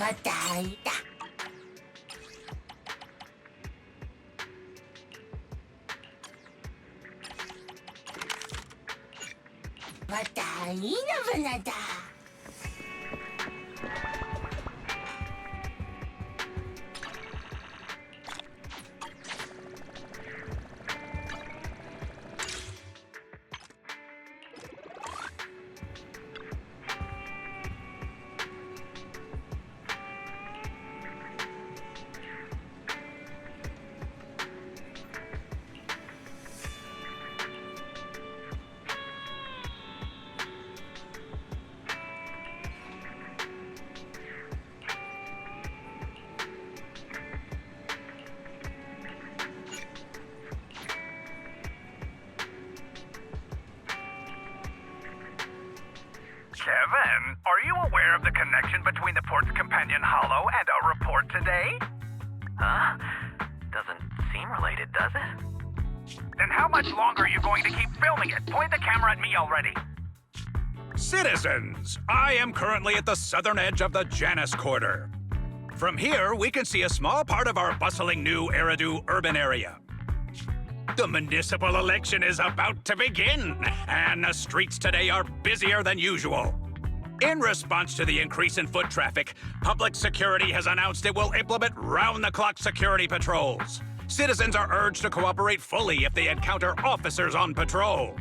Matay ta. Matay na banada. Kevin, are you aware of the connection between the port's companion hollow and our report today? Huh? Doesn't seem related, does it? Then how much longer are you going to keep filming it? Point the camera at me already. Citizens, I am currently at the southern edge of the Janus Quarter. From here, we can see a small part of our bustling new Eridu urban area. The municipal election is about to begin, and the streets today are busier than usual. In response to the increase in foot traffic, public security has announced it will implement round-the-clock security patrols. Citizens are urged to cooperate fully if they encounter officers on patrol.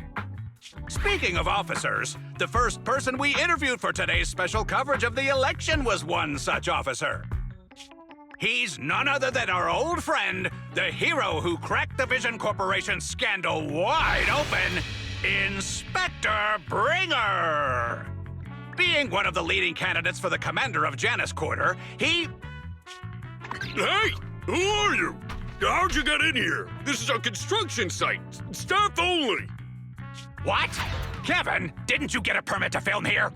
Speaking of officers, the first person we interviewed for today's special coverage of the election was one such officer. He's none other than our old friend, the hero who cracked the Vision Corporation scandal wide open, Inspector Bringer. Being one of the leading candidates for the commander of Janus Quarter, he... Hey! Who are you? How'd you get in here? This is a construction site. Staff only. What? Kevin, didn't you get a permit to film here?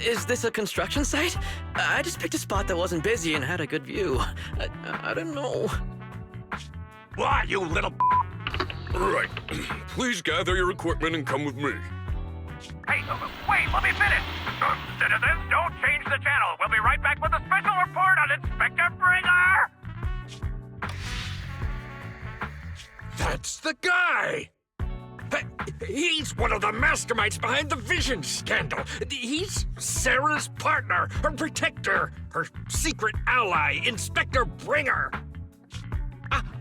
Is this a construction site? I just picked a spot that wasn't busy and had a good view. I don't know. Why, you little... Right. Please gather your equipment and come with me. Hey, wait, let me finish. Citizens, don't change the channel. We'll be right back with a special report on Inspector Bringer. That's the guy! He's one of the masterminds behind the Vision scandal. He's Sarah's partner, her protector, her secret ally, Inspector Bringer.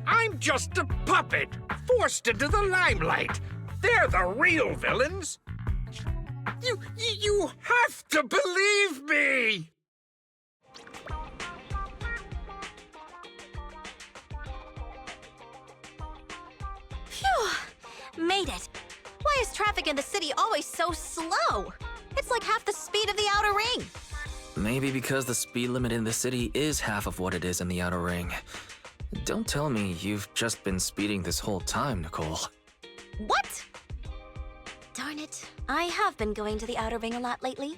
I'm just a puppet, forced into the limelight. They're the real villains. You have to believe me! Phew! Made it. Why is traffic in the city always so slow? It's like half the speed of the outer ring. Maybe because the speed limit in the city is half of what it is in the outer ring. Don't tell me you've just been speeding this whole time, Nicole. What? Darn it. I have been going to the outer ring a lot lately.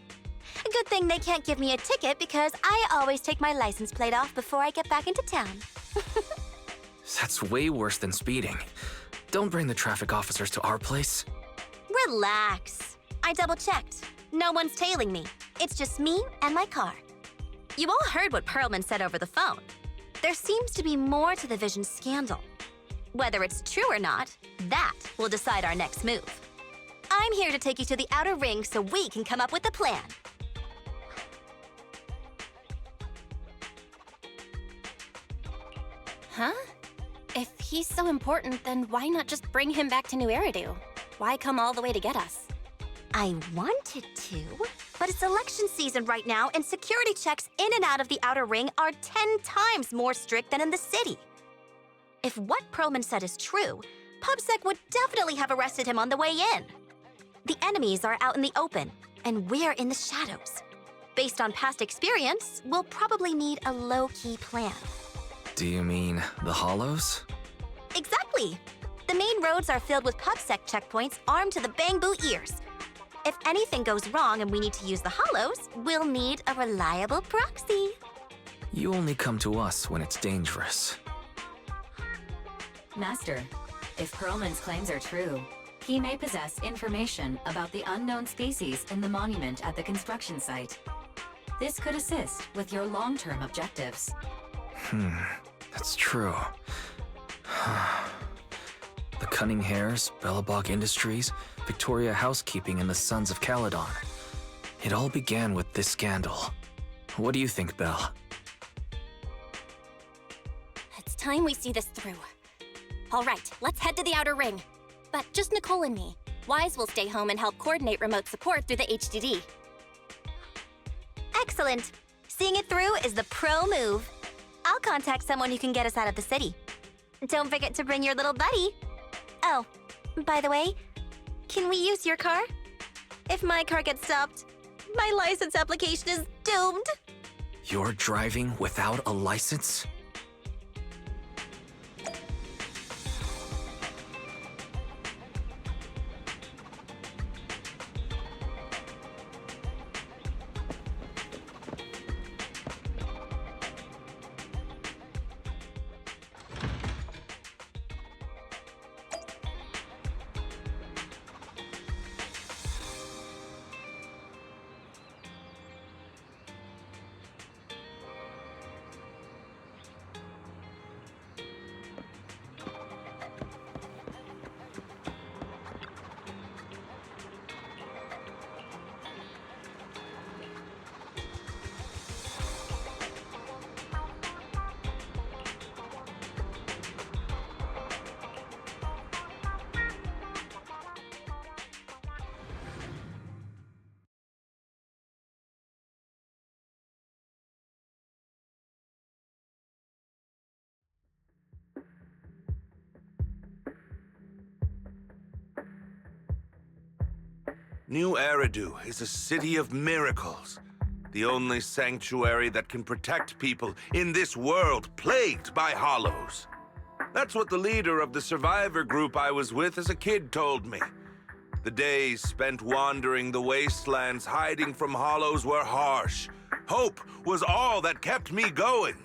A good thing they can't give me a ticket because I always take my license plate off before I get back into town. That's way worse than speeding. Don't bring the traffic officers to our place. Relax. I double-checked. No one's tailing me. It's just me and my car. You all heard what Perlman said over the phone. There seems to be more to the Vision scandal. Whether it's true or not, that will decide our next move. I'm here to take you to the outer ring so we can come up with a plan. Huh? If he's so important, then why not just bring him back to New Eridu? Why come all the way to get us? I wanted to, but it's election season right now, and security checks in and out of the outer ring are 10 times more strict than in the city. If what Perlman said is true, PubSec would definitely have arrested him on the way in. The enemies are out in the open, and we're in the shadows. Based on past experience, we'll probably need a low-key plan. Do you mean the Hollows? Exactly! The main roads are filled with PubSec checkpoints armed to the bang-boo ears. If anything goes wrong and we need to use the Hollows, we'll need a reliable proxy. You only come to us when it's dangerous. Master, if Perlman's claims are true, he may possess information about the unknown species in the monument at the construction site. This could assist with your long-term objectives. That's true. The Cunning Hares, Bellabog Industries, Victoria Housekeeping, and the Sons of Caledon. It all began with this scandal. What do you think, Belle? It's time we see this through. All right, let's head to the Outer Ring. But just Nicole and me. Wise will stay home and help coordinate remote support through the HDD. Excellent. Seeing it through is the pro move. I'll contact someone who can get us out of the city. Don't forget to bring your little buddy. Oh, by the way, can we use your car? If my car gets stopped, my license application is doomed. You're driving without a license? New Eridu is a city of miracles. The only sanctuary that can protect people in this world plagued by hollows. That's what the leader of the survivor group I was with as a kid told me. The days spent wandering the wastelands hiding from hollows were harsh. Hope was all that kept me going.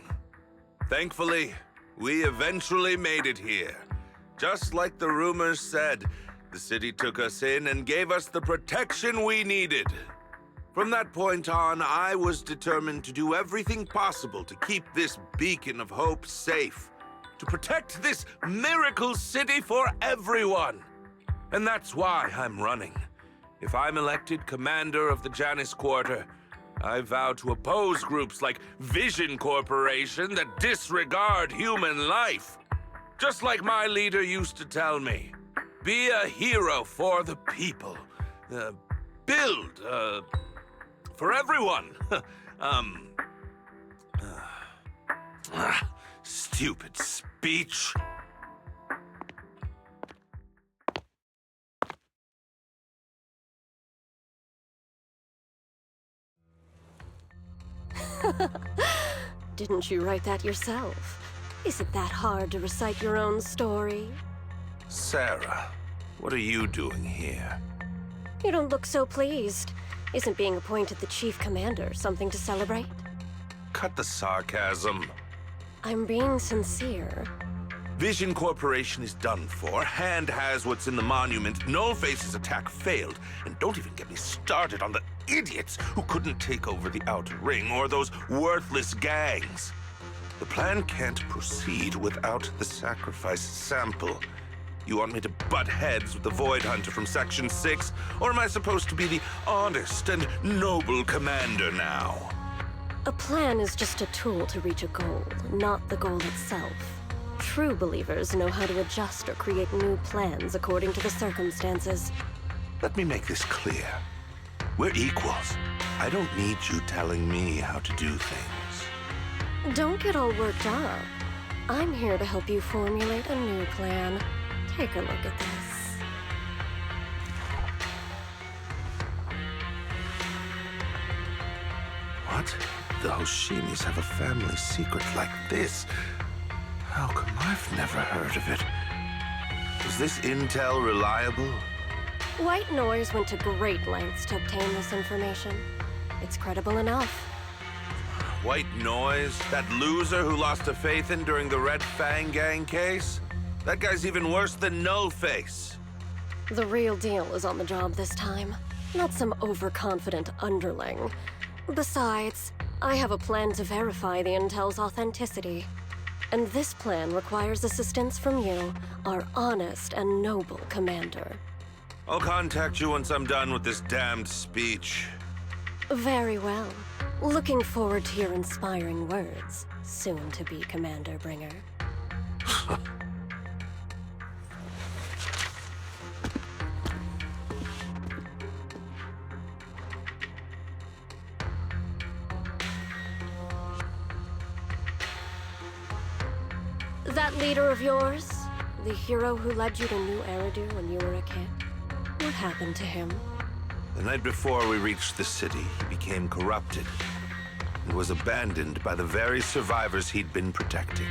Thankfully, we eventually made it here. Just like the rumors said, the city took us in and gave us the protection we needed. From that point on, I was determined to do everything possible to keep this beacon of hope safe, to protect this miracle city for everyone. And that's why I'm running. If I'm elected commander of the Janus Quarter, I vow to oppose groups like Vision Corporation that disregard human life. Just like my leader used to tell me. Be a hero for the people. Build, for everyone. Stupid speech. Didn't you write that yourself? Is it that hard to recite your own story? Sarah, what are you doing here? You don't look so pleased. Isn't being appointed the chief commander something to celebrate? Cut the sarcasm. I'm being sincere. Vision Corporation is done for. Hand has what's in the monument. Nullface's attack failed. And don't even get me started on the idiots who couldn't take over the Outer Ring or those worthless gangs. The plan can't proceed without the sacrifice sample. You want me to butt heads with the Void Hunter from Section 6? Or am I supposed to be the honest and noble commander now? A plan is just a tool to reach a goal, not the goal itself. True believers know how to adjust or create new plans according to the circumstances. Let me make this clear. We're equals. I don't need you telling me how to do things. Don't get all worked up. I'm here to help you formulate a new plan. Take a look at this. What? The Hoshimis have a family secret like this? How come I've never heard of it? Is this intel reliable? White Noise went to great lengths to obtain this information. It's credible enough. White Noise? That loser who lost a faith in during the Red Fang Gang case? That guy's even worse than Nullface. The real deal is on the job this time. Not some overconfident underling. Besides, I have a plan to verify the intel's authenticity. And this plan requires assistance from you, our honest and noble commander. I'll contact you once I'm done with this damned speech. Very well. Looking forward to your inspiring words, soon-to-be Commander Bringer. That leader of yours, the hero who led you to New Eridu when you were a kid, what happened to him? The night before we reached the city, he became corrupted and was abandoned by the very survivors he'd been protecting.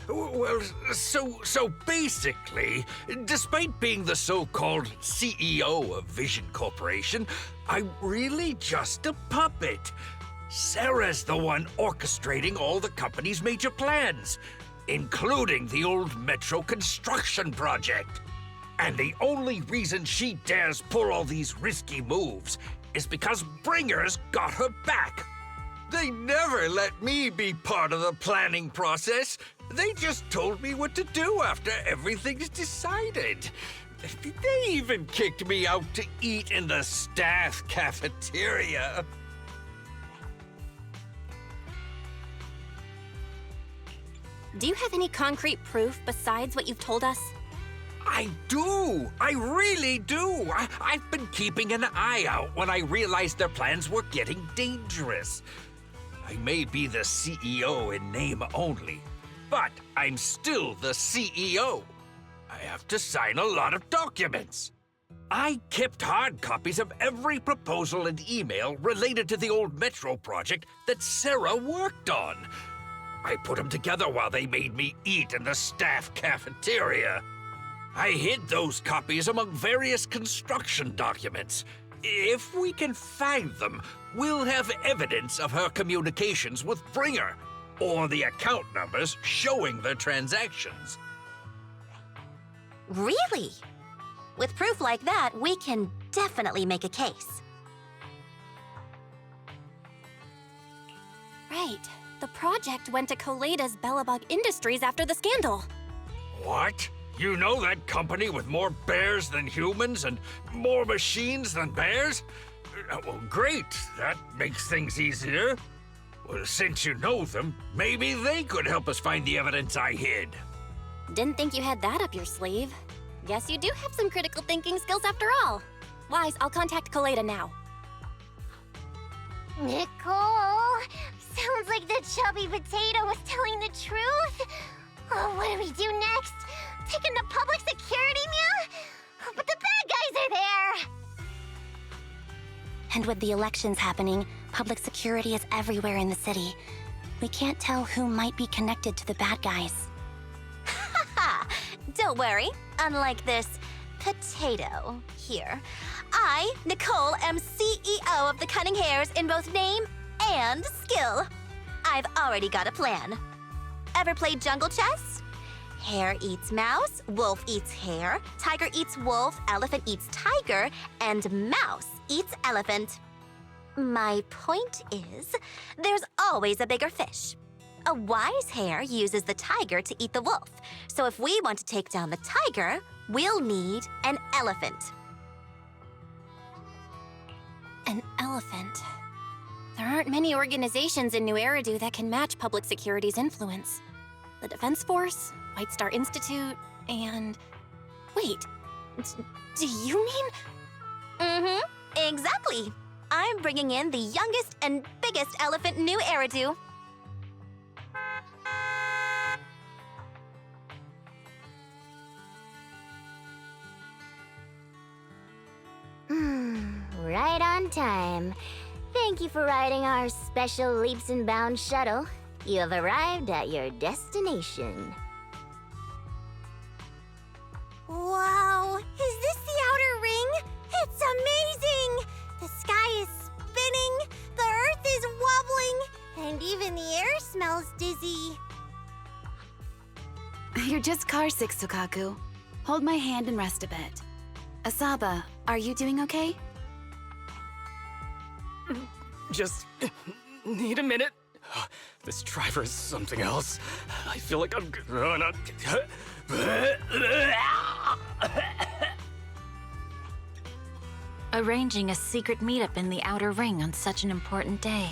Well, so basically, despite being the so-called CEO of Vision Corporation, I'm really just a puppet. Sarah's the one orchestrating all the company's major plans, including the old metro construction project. And the only reason she dares pull all these risky moves is because Bringer's got her back. They never let me be part of the planning process. They just told me what to do after everything's decided. They even kicked me out to eat in the staff cafeteria. Do you have any concrete proof besides what you've told us? I do! I really do! I've been keeping an eye out when I realized their plans were getting dangerous. I may be the CEO in name only, but I'm still the CEO. I have to sign a lot of documents. I kept hard copies of every proposal and email related to the old metro project that Sarah worked on. I put them together while they made me eat in the staff cafeteria. I hid those copies among various construction documents. If we can find them, we'll have evidence of her communications with Bringer, or the account numbers showing their transactions. Really? With proof like that, we can definitely make a case. Right. The project went to Koleda's Bellabog Industries after the scandal. What? You know that company with more bears than humans and more machines than bears? Well, great. That makes things easier. Well, since you know them, maybe they could help us find the evidence I hid. Didn't think you had that up your sleeve. Guess you do have some critical thinking skills after all. Wise, I'll contact Koleda now. Nicole! Sounds like the chubby potato was telling the truth. Oh, what do we do next? taken to public security, Mia? But the bad guys are there! And with the elections happening, public security is everywhere in the city. We can't tell who might be connected to the bad guys. Haha! Don't worry. Unlike this potato here, I, Nicole, am CEO of the Cunning Hares in both name and skill. I've already got a plan. Ever played jungle chess? Hare eats mouse, wolf eats hare, tiger eats wolf, elephant eats tiger, and mouse eats elephant. My point is, there's always a bigger fish. A wise hare uses the tiger to eat the wolf. So if we want to take down the tiger, we'll need an elephant. An elephant. There aren't many organizations in New Eridu that can match public security's influence. The Defense Force, White Star Institute, and... Wait, do you mean? Mm-hmm, exactly. I'm bringing in the youngest and biggest elephant in New Eridu. Right on time. Thank you for riding our special leaps and bounds shuttle. You have arrived at your destination. Wow, is this the outer ring? It's amazing! The sky is spinning, the earth is wobbling, and even the air smells dizzy. You're just carsick, Sukaku. Hold my hand and rest a bit. Asaba, are you doing okay? Just need a minute. This driver is something else. I feel like I'm gonna... Arranging a secret meetup in the Outer Ring on such an important day.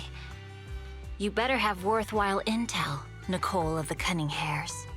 You better have worthwhile intel, Nicole of the Cunning Hares.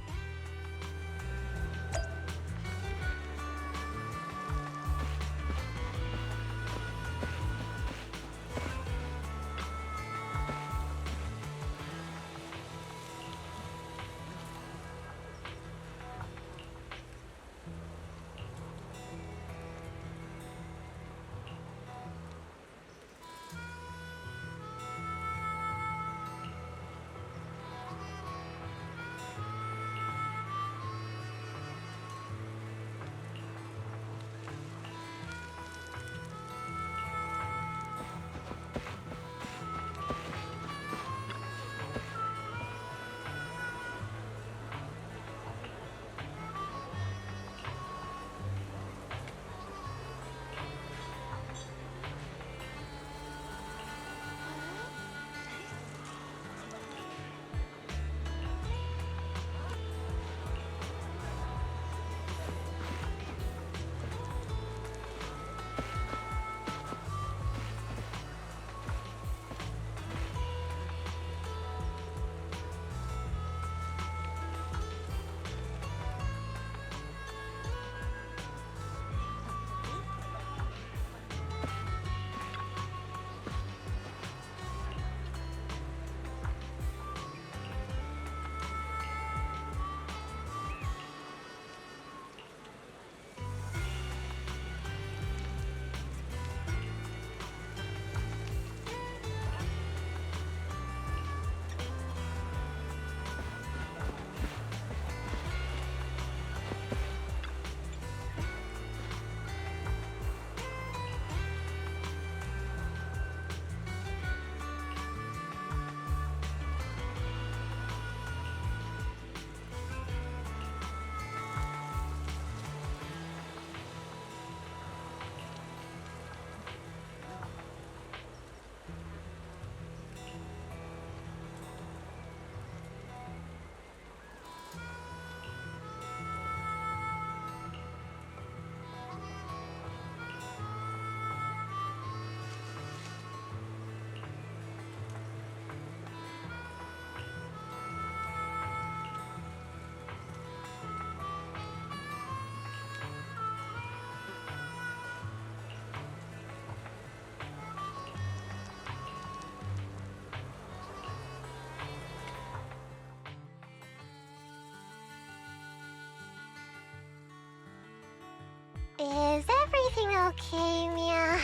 Is everything okay, Mia?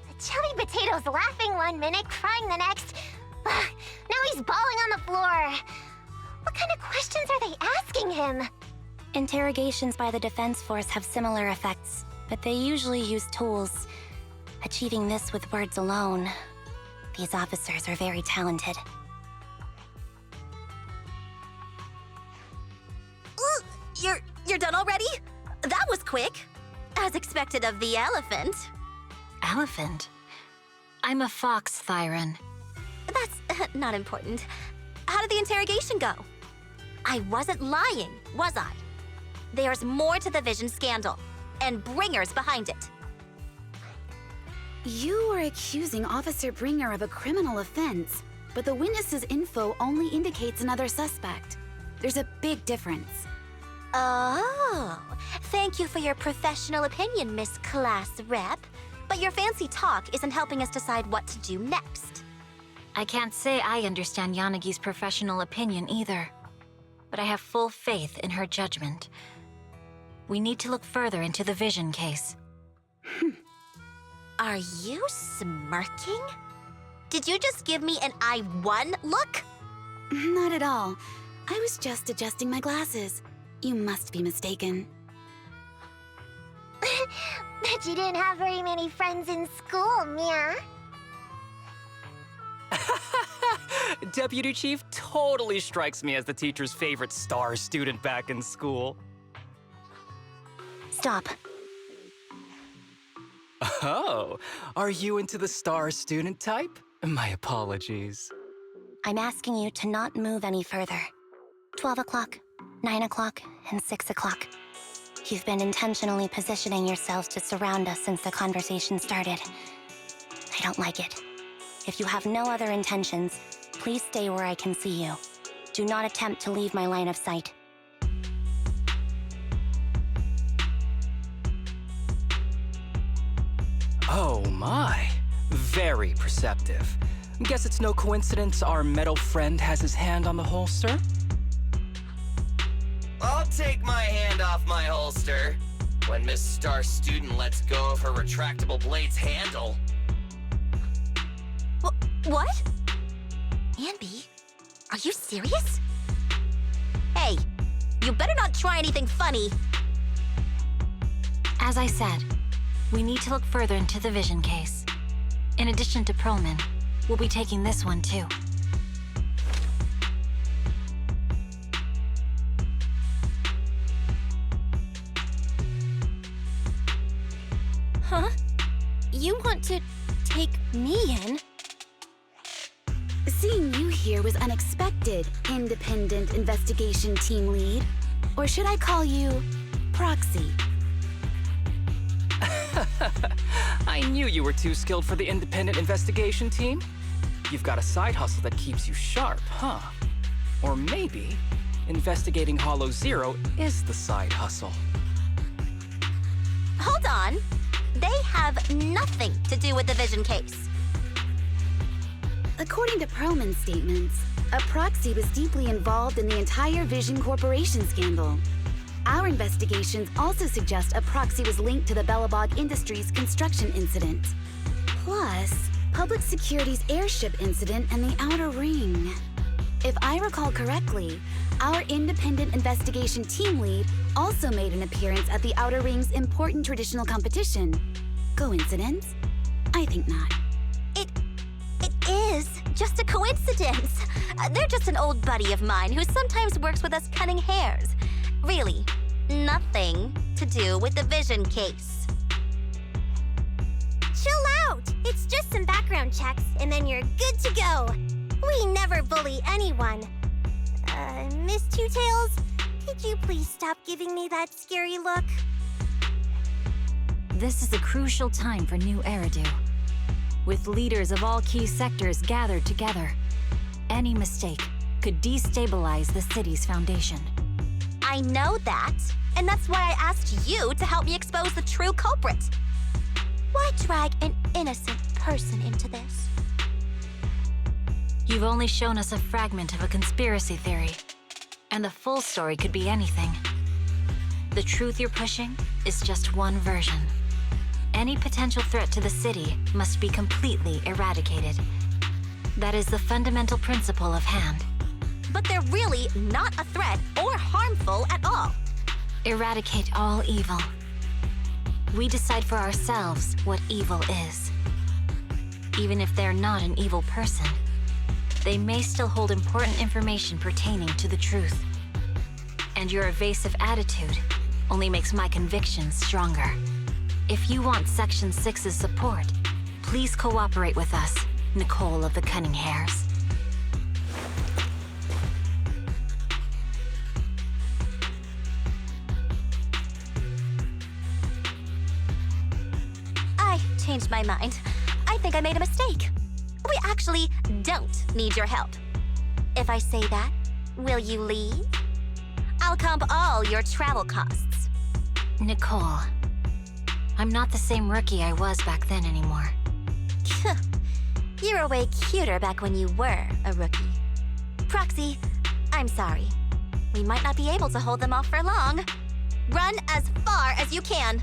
The chubby potato's laughing 1 minute, crying the next. Now he's bawling on the floor. What kind of questions are they asking him? Interrogations by the defense force have similar effects, but they usually use tools. Achieving this with words alone. These officers are very talented. You're done already? That was quick. As expected of the elephant. Elephant? I'm a fox, Thyron. That's not important. How did the interrogation go? I wasn't lying, was I? There's more to the Vision scandal, and Bringer's behind it. You are accusing Officer Bringer of a criminal offense, but the witness's info only indicates another suspect. There's a big difference. Oh, thank you for your professional opinion, Miss Class Rep. But your fancy talk isn't helping us decide what to do next. I can't say I understand Yanagi's professional opinion either, but I have full faith in her judgment. We need to look further into the Vision case. Are you smirking? Did you just give me an I won look? Not at all. I was just adjusting my glasses. You must be mistaken. Bet you didn't have very many friends in school, Mia. Deputy Chief totally strikes me as the teacher's favorite star student back in school. Stop. Oh, are you into the star student type? My apologies. I'm asking you to not move any further. 12 o'clock, 9 o'clock, and 6 o'clock. You've been intentionally positioning yourselves to surround us since the conversation started. I don't like it. If you have no other intentions, please stay where I can see you. Do not attempt to leave my line of sight. Oh my, very perceptive. Guess it's no coincidence our metal friend has his hand on the holster? I'll take my hand off my holster when Miss Star Student lets go of her retractable blade's handle. What? Anby, are you serious? Hey, you better not try anything funny. As I said, we need to look further into the Vision case. In addition to Perlman, we'll be taking this one too. Huh? You want to take me in? Seeing you here was unexpected, Independent Investigation Team Lead. Or should I call you Proxy? I knew you were too skilled for the Independent Investigation Team. You've got a side hustle that keeps you sharp, huh? Or maybe investigating Hollow Zero is the side hustle. Hold on. They have nothing to do with the Vision case. According to Perlman's statements, a proxy was deeply involved in the entire Vision Corporation scandal. Our investigations also suggest a proxy was linked to the Belobog Industries construction incident. Plus, Public Security's airship incident and the Outer Ring. If I recall correctly, our Independent Investigation Team Lead also made an appearance at the Outer Ring's important traditional competition. Coincidence? I think not. It is just a coincidence. They're just an old buddy of mine who sometimes works with us cutting hairs. Really, nothing to do with the Vision case. Chill out! It's just some background checks, and then you're good to go. We never bully anyone. Miss Two-Tails, could you please stop giving me that scary look? This is a crucial time for New Eridu. With leaders of all key sectors gathered together, any mistake could destabilize the city's foundation. I know that, and that's why I asked you to help me expose the true culprit. Why drag an innocent person into this? You've only shown us a fragment of a conspiracy theory, and the full story could be anything. The truth you're pushing is just one version. Any potential threat to the city must be completely eradicated. That is the fundamental principle of Hand. But they're really not a threat or harmful at all. Eradicate all evil. We decide for ourselves what evil is. Even if they're not an evil person, they may still hold important information pertaining to the truth. And your evasive attitude only makes my convictions stronger. If you want Section 6's support, please cooperate with us, Nicole of the Cunning Hairs. I changed my mind. I think I made a mistake. We actually don't need your help. If I say that, will you leave? I'll comp all your travel costs. Nicole, I'm not the same rookie I was back then anymore. You were way cuter back when you were a rookie. Proxy, I'm sorry. We might not be able to hold them off for long. Run as far as you can.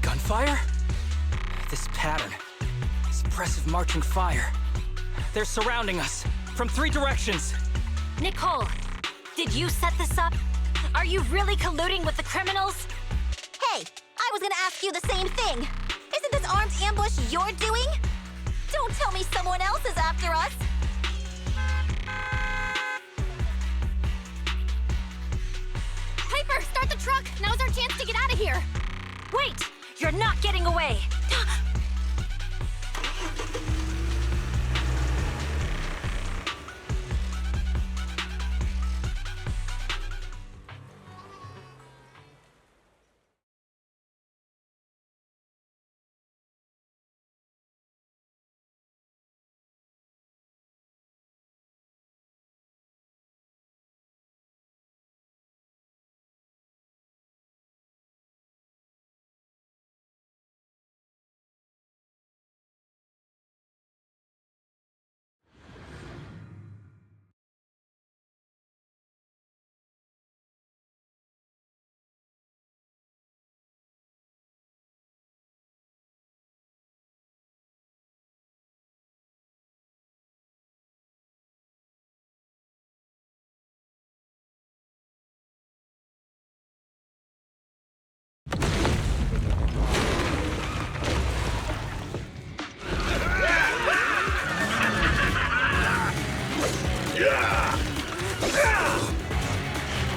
Gunfire? This pattern. Suppressive marching fire. They're surrounding us from 3 directions. Nicole, did you set this up? Are you really colluding with the criminals? Hey, I was gonna ask you the same thing. Isn't this armed ambush you're doing? Don't tell me someone else is after us. Piper, start the truck! Now's our chance to get out of here! Wait! You're not getting away!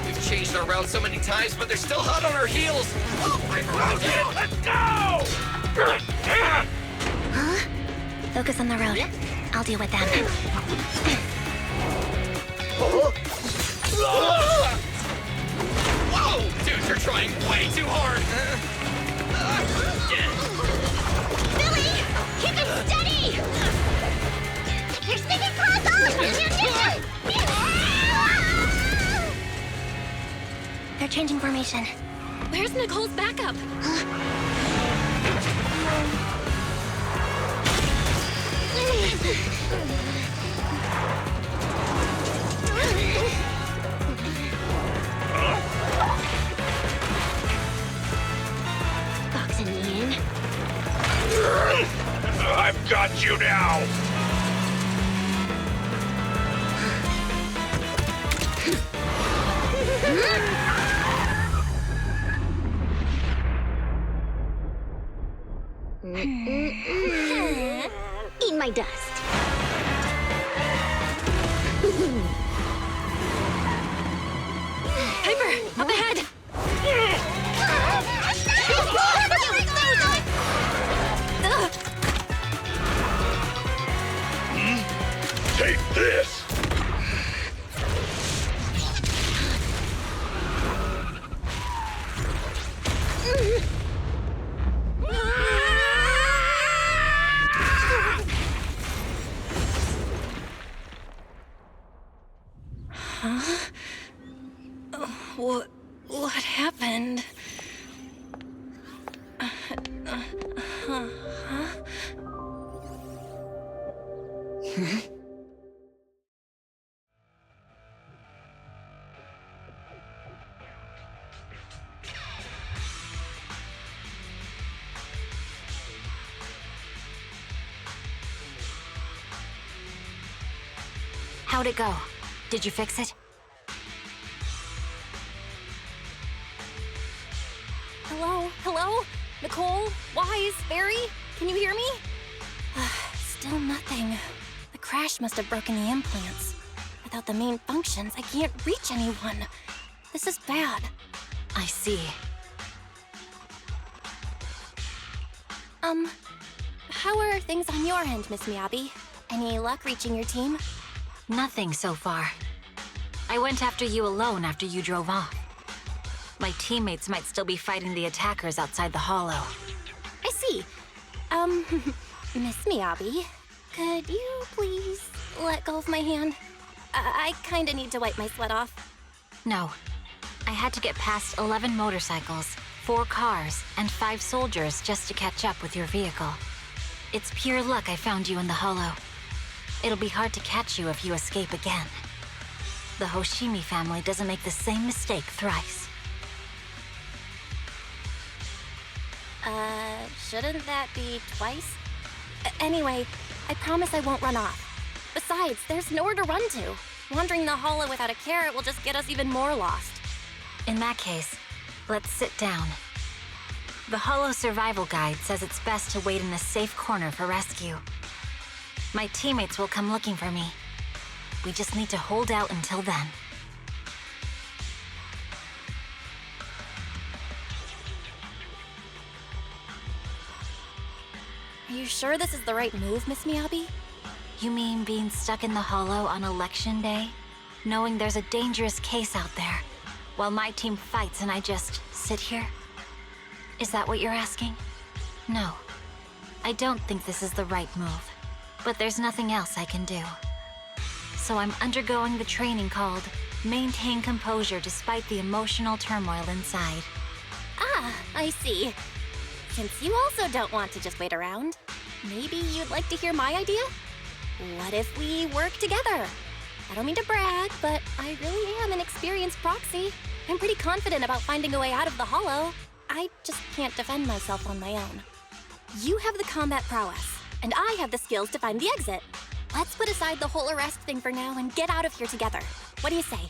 We've changed our route so many times, but they're still hot on our heels. Oh, let's go! Huh? Focus on the road. I'll deal with them. Whoa! Dude, you're trying way too hard! Billy! Keep it steady! You're sticking close up! They're changing formation. Where's Nicole's backup? Boxing me in. I've got you now! Eat my dust. Piper, up ahead! Take this! How'd it go? Did you fix it? Hello? Hello? Nicole? Wise? Barry? Can you hear me? Still nothing. The crash must have broken the implants. Without the main functions, I can't reach anyone. This is bad. I see. How are things on your end, Miss Miyabi? Any luck reaching your team? Nothing so far. I went after you alone after you drove off. My teammates might still be fighting the attackers outside the hollow. I see. Miss Miyabi, could you please let go of my hand? I kinda need to wipe my sweat off. No. I had to get past 11 motorcycles, 4 cars, and 5 soldiers just to catch up with your vehicle. It's pure luck I found you in the hollow. It'll be hard to catch you if you escape again. The Hoshimi family doesn't make the same mistake thrice. Shouldn't that be twice? Anyway, I promise I won't run off. Besides, there's nowhere to run to. Wandering the hollow without a carrot will just get us even more lost. In that case, let's sit down. The Hollow Survival Guide says it's best to wait in a safe corner for rescue. My teammates will come looking for me. We just need to hold out until then. Are you sure this is the right move, Miss Miyabi? You mean being stuck in the hollow on election day? Knowing there's a dangerous case out there, while my team fights and I just sit here? Is that what you're asking? No. I don't think this is the right move. But there's nothing else I can do. So I'm undergoing the training called Maintain Composure Despite the Emotional Turmoil Inside. Ah, I see. Since you also don't want to just wait around, maybe you'd like to hear my idea? What if we work together? I don't mean to brag, but I really am an experienced proxy. I'm pretty confident about finding a way out of the hollow. I just can't defend myself on my own. You have the combat prowess, and I have the skills to find the exit. Let's put aside the whole arrest thing for now and get out of here together. What do you say?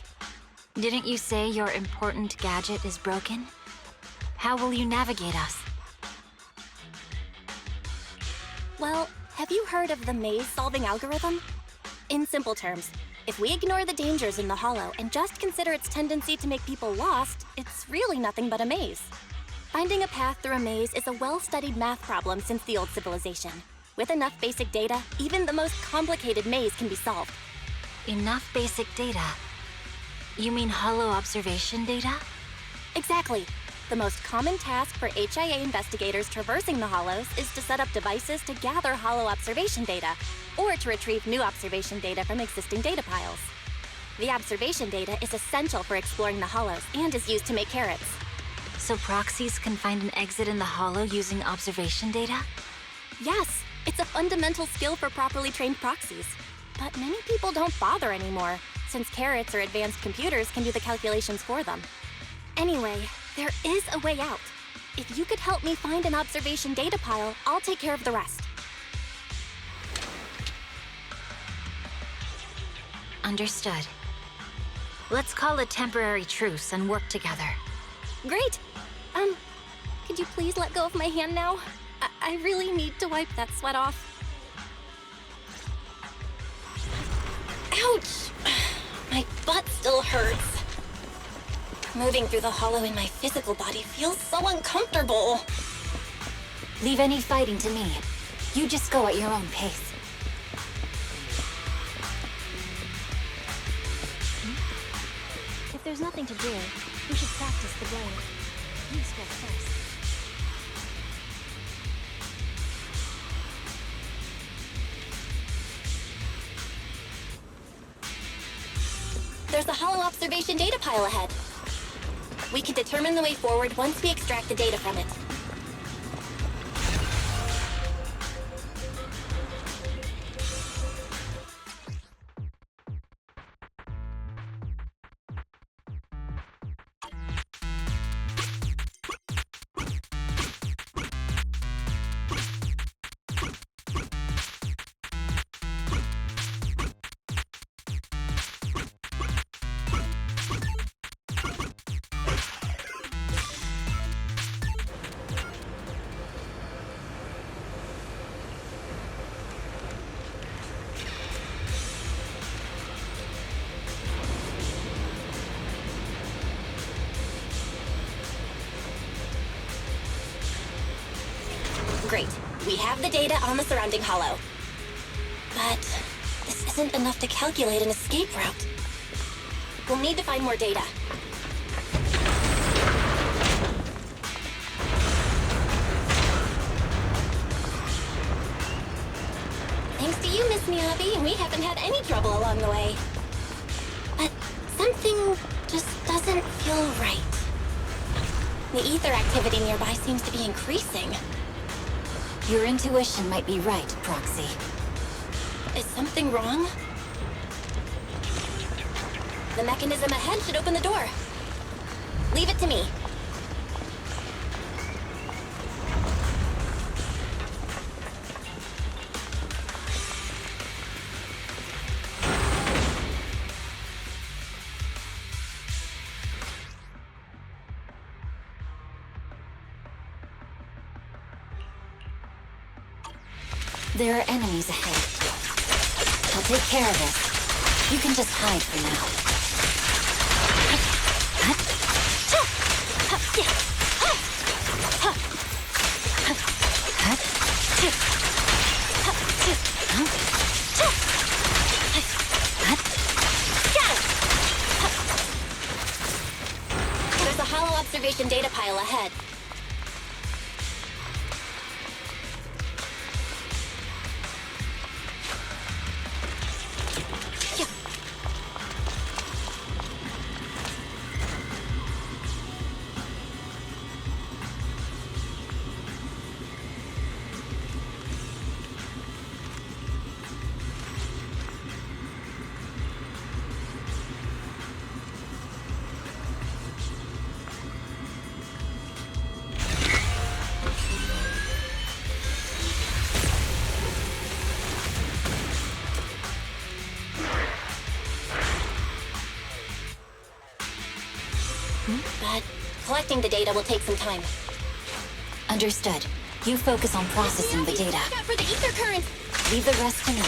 Didn't you say your important gadget is broken? How will you navigate us? Well, have you heard of the maze-solving algorithm? In simple terms, if we ignore the dangers in the hollow and just consider its tendency to make people lost, it's really nothing but a maze. Finding a path through a maze is a well-studied math problem since the old civilization. With enough basic data, even the most complicated maze can be solved. Enough basic data? You mean hollow observation data? Exactly. The most common task for HIA investigators traversing the hollows is to set up devices to gather hollow observation data, or to retrieve new observation data from existing data piles. The observation data is essential for exploring the hollows and is used to make carrots. So proxies can find an exit in the hollow using observation data? Yes, it's a fundamental skill for properly trained proxies. But many people don't bother anymore, since carrots or advanced computers can do the calculations for them. Anyway, there is a way out. If you could help me find an observation data pile, I'll take care of the rest. Understood. Let's call a temporary truce and work together. Great! Could you please let go of my hand now? I really need to wipe that sweat off. Ouch! My butt still hurts. Moving through the hollow in my physical body feels so uncomfortable. Leave any fighting to me. You just go at your own pace. If there's nothing to do, we should practice the blade. You strike first. There's a hollow observation data pile ahead. We can determine the way forward once we extract the data from it. Great. We have the data on the surrounding hollow. But this isn't enough to calculate an escape route. We'll need to find more data. Thanks to you, Miss Miyabi, we haven't had any trouble along the way. But something just doesn't feel right. The ether activity nearby seems to be increasing. Your intuition might be right, Proxy. Is something wrong? The mechanism ahead should open the door. Leave it to me. There are enemies ahead. I'll take care of this. You can just hide for now. There's a hollow observation data pile ahead. But collecting the data will take some time. Understood. You focus on processing the data. Watch out for the ether current! Leave the rest to me.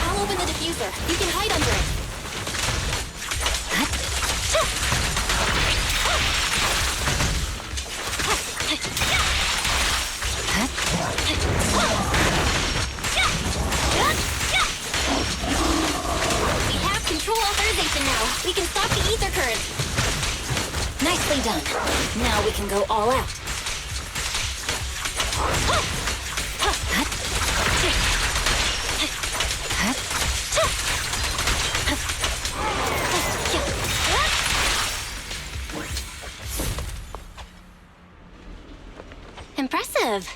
I'll open the diffuser. You can hide under it. We have control authorization now. We can stop the ether current. Nicely done. Now we can go all out. Impressive.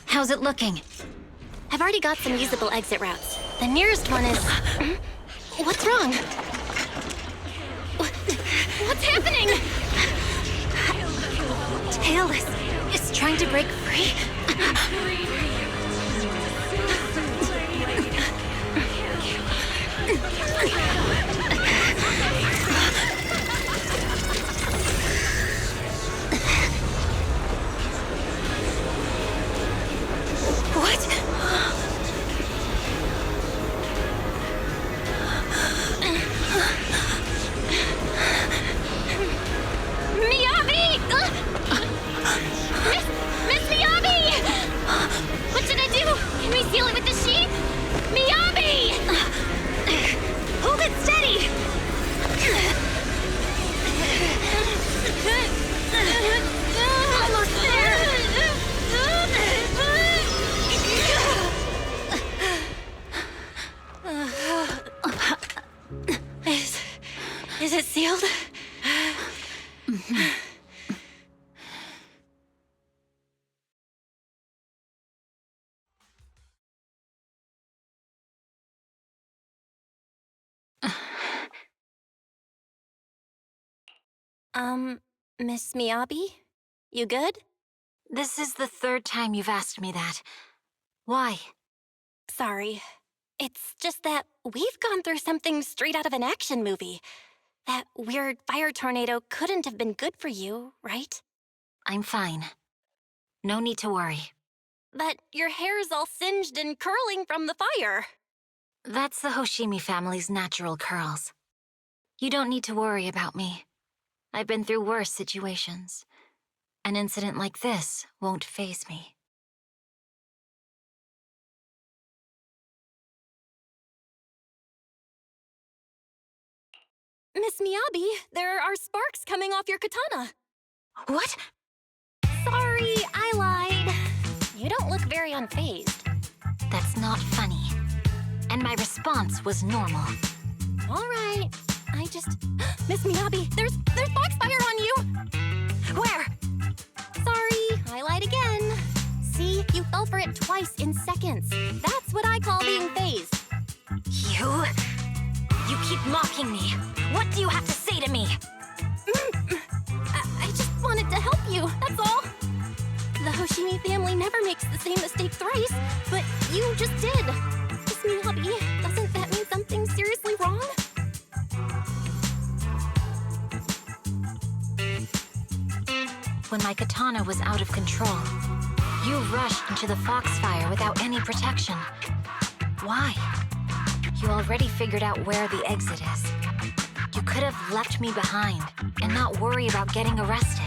How's it looking? I've already got some usable exit routes. The nearest one is... What's wrong? What's happening? Tailless is trying to break free. Miyabi! Miss Miyabi! What should I do? Can we seal it with the sheath? Miyabi! Hold it steady! Almost there! Is it sealed? Miss Miyabi? You good? This is the third time you've asked me that. Why? Sorry. It's just that we've gone through something straight out of an action movie. That weird fire tornado couldn't have been good for you, right? I'm fine. No need to worry. But your hair's all singed and curling from the fire. That's the Hoshimi family's natural curls. You don't need to worry about me. I've been through worse situations. An incident like this won't faze me. Miss Miyabi, there are sparks coming off your katana. What? Sorry, I lied. You don't look very unfazed. That's not funny. And my response was normal. All right. I just... Miss Miyabi, there's foxfire on you! Where? Sorry, I lied again. See, you fell for it twice in seconds. That's what I call being phased. You keep mocking me. What do you have to say to me? I just wanted to help you, that's all. The Hoshimi family never makes the same mistake thrice, but you just did. Miss Miyabi, doesn't that mean something seriously wrong? When my katana was out of control, you rushed into the foxfire without any protection. Why? You already figured out where the exit is. You could have left me behind and not worry about getting arrested.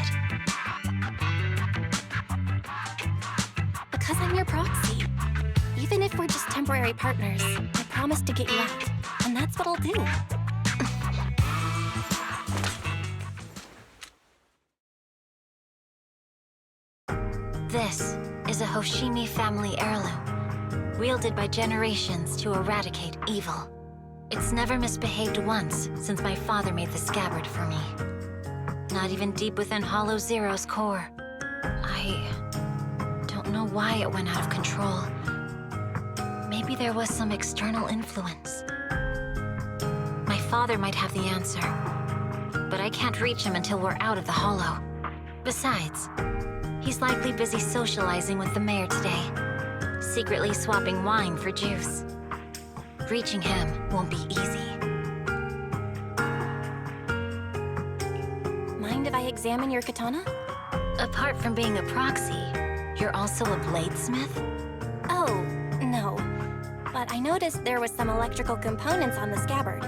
Because I'm your proxy. Even if we're just temporary partners, I promise to get you out. And that's what I'll do. This is a Hoshimi family heirloom, wielded by generations to eradicate evil. It's never misbehaved once since my father made the scabbard for me. Not even deep within Hollow Zero's core. I don't know why it went out of control. Maybe there was some external influence. My father might have the answer, but I can't reach him until we're out of the Hollow. Besides, he's likely busy socializing with the mayor today, secretly swapping wine for juice. Reaching him won't be easy. Mind if I examine your katana? Apart from being a proxy, you're also a bladesmith? Oh, no. But I noticed there was some electrical components on the scabbard.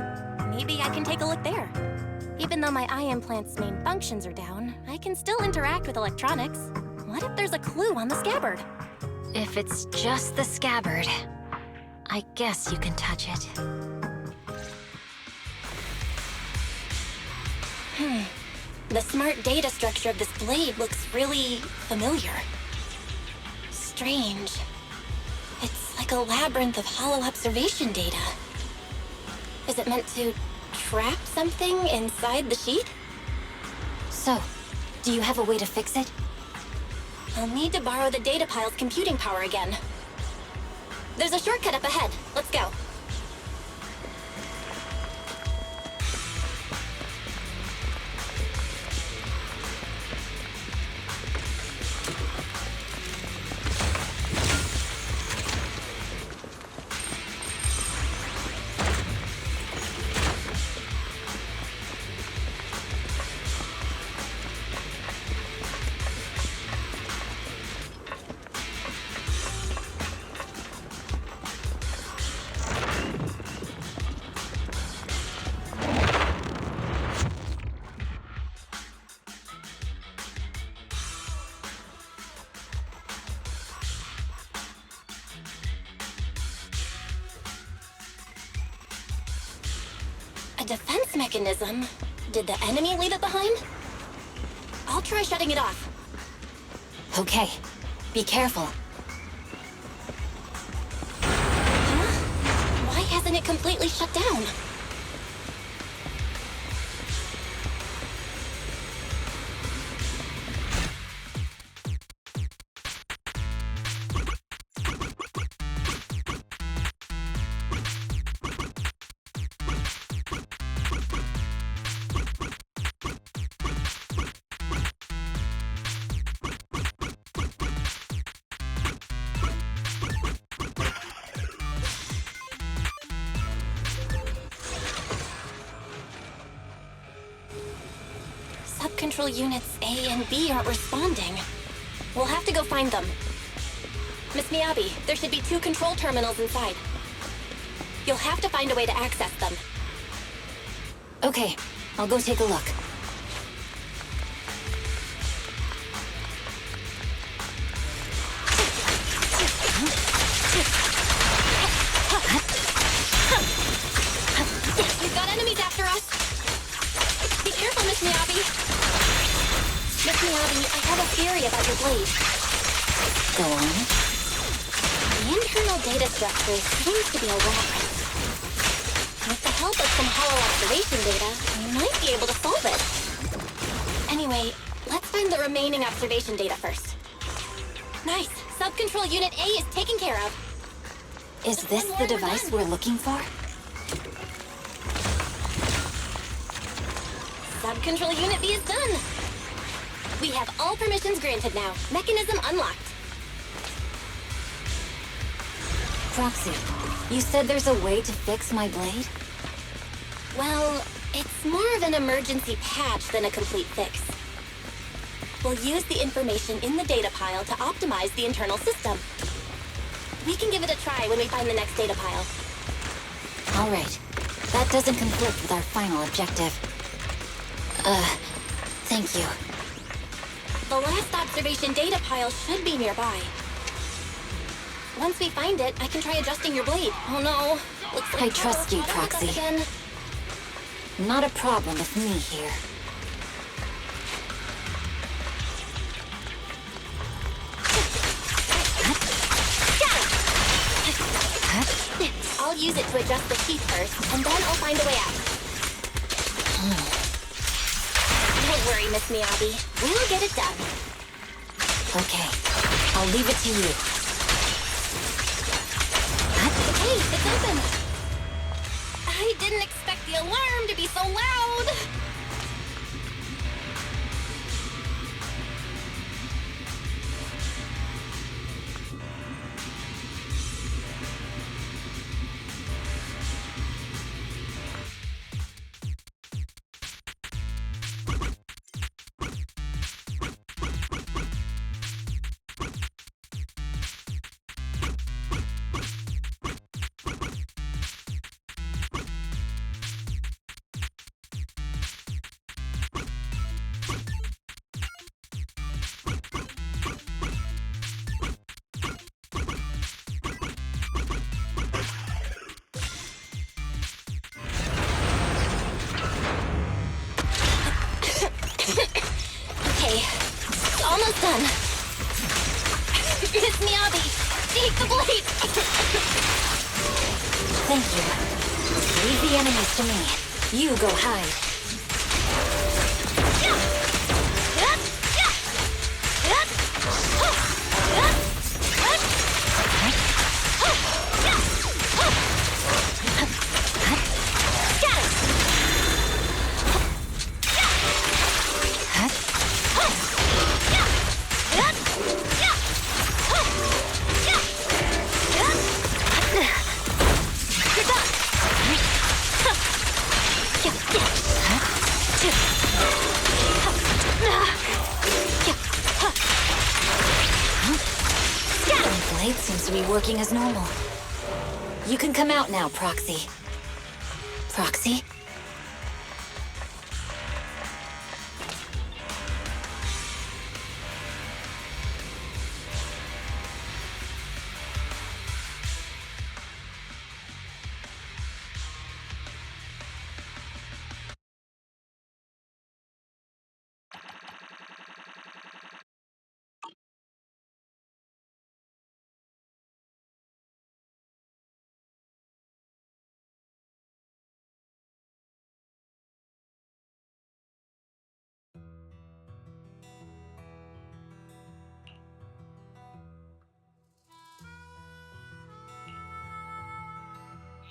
Maybe I can take a look there. Even though my eye implant's main functions are down, I can still interact with electronics. What if there's a clue on the scabbard? If it's just the scabbard, I guess you can touch it. The smart data structure of this blade looks really familiar. Strange. It's like a labyrinth of hollow observation data. Is it meant to trap something inside the sheet? So, do you have a way to fix it? I'll need to borrow the data pile's computing power again. There's a shortcut up ahead. Let's go. A defense mechanism? Did the enemy leave it behind? I'll try shutting it off. Okay, be careful. Huh? Why hasn't it completely shut down? Control units A and B aren't responding. We'll have to go find them. Miss Miyabi, there should be 2 control terminals inside. You'll have to find a way to access them. Okay, I'll go take a look. We've got enemies after us! Be careful, Miss Miyabi! Miss Miyabi, I have a theory about your blade. Go on. The internal data structure seems to be a labyrinth. With the help of some hollow observation data, we might be able to solve it. Anyway, let's find the remaining observation data first. Nice! Sub-control Unit A is taken care of. Is this the device we're looking for? Sub-control Unit B is done! We have all permissions granted now. Mechanism unlocked. Proxy, you said there's a way to fix my blade? Well, it's more of an emergency patch than a complete fix. We'll use the information in the data pile to optimize the internal system. We can give it a try when we find the next data pile. All right. That doesn't conflict with our final objective. Thank you. The last observation data pile should be nearby. Once we find it, I can try adjusting your blade. Oh no. Looks like I trust you, Proxy. Again. Not a problem with me here. I'll use it to adjust the teeth first, and then I'll find a way out. Don't worry, Miss Miyabi. We'll get it done. Okay. I'll leave it to you. Okay, it's open. I didn't expect the alarm to be so loud. Okay, almost done. Miss Miyabi, take the blade! Thank you. Leave the enemies to me. You go hide. My blade seems to be working as normal. You can come out now, Proxy. Proxy?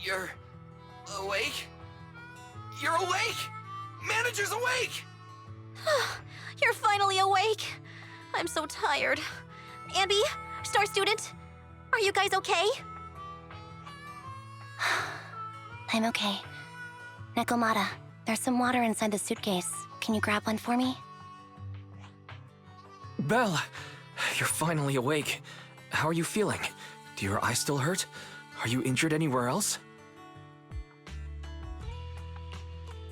You're awake? You're awake! Manager's awake! You're finally awake. I'm so tired. Ambi, Star Student, are you guys okay? I'm okay. Nekomata, there's some water inside the suitcase. Can you grab one for me? Belle, you're finally awake. How are you feeling? Do your eyes still hurt? Are you injured anywhere else?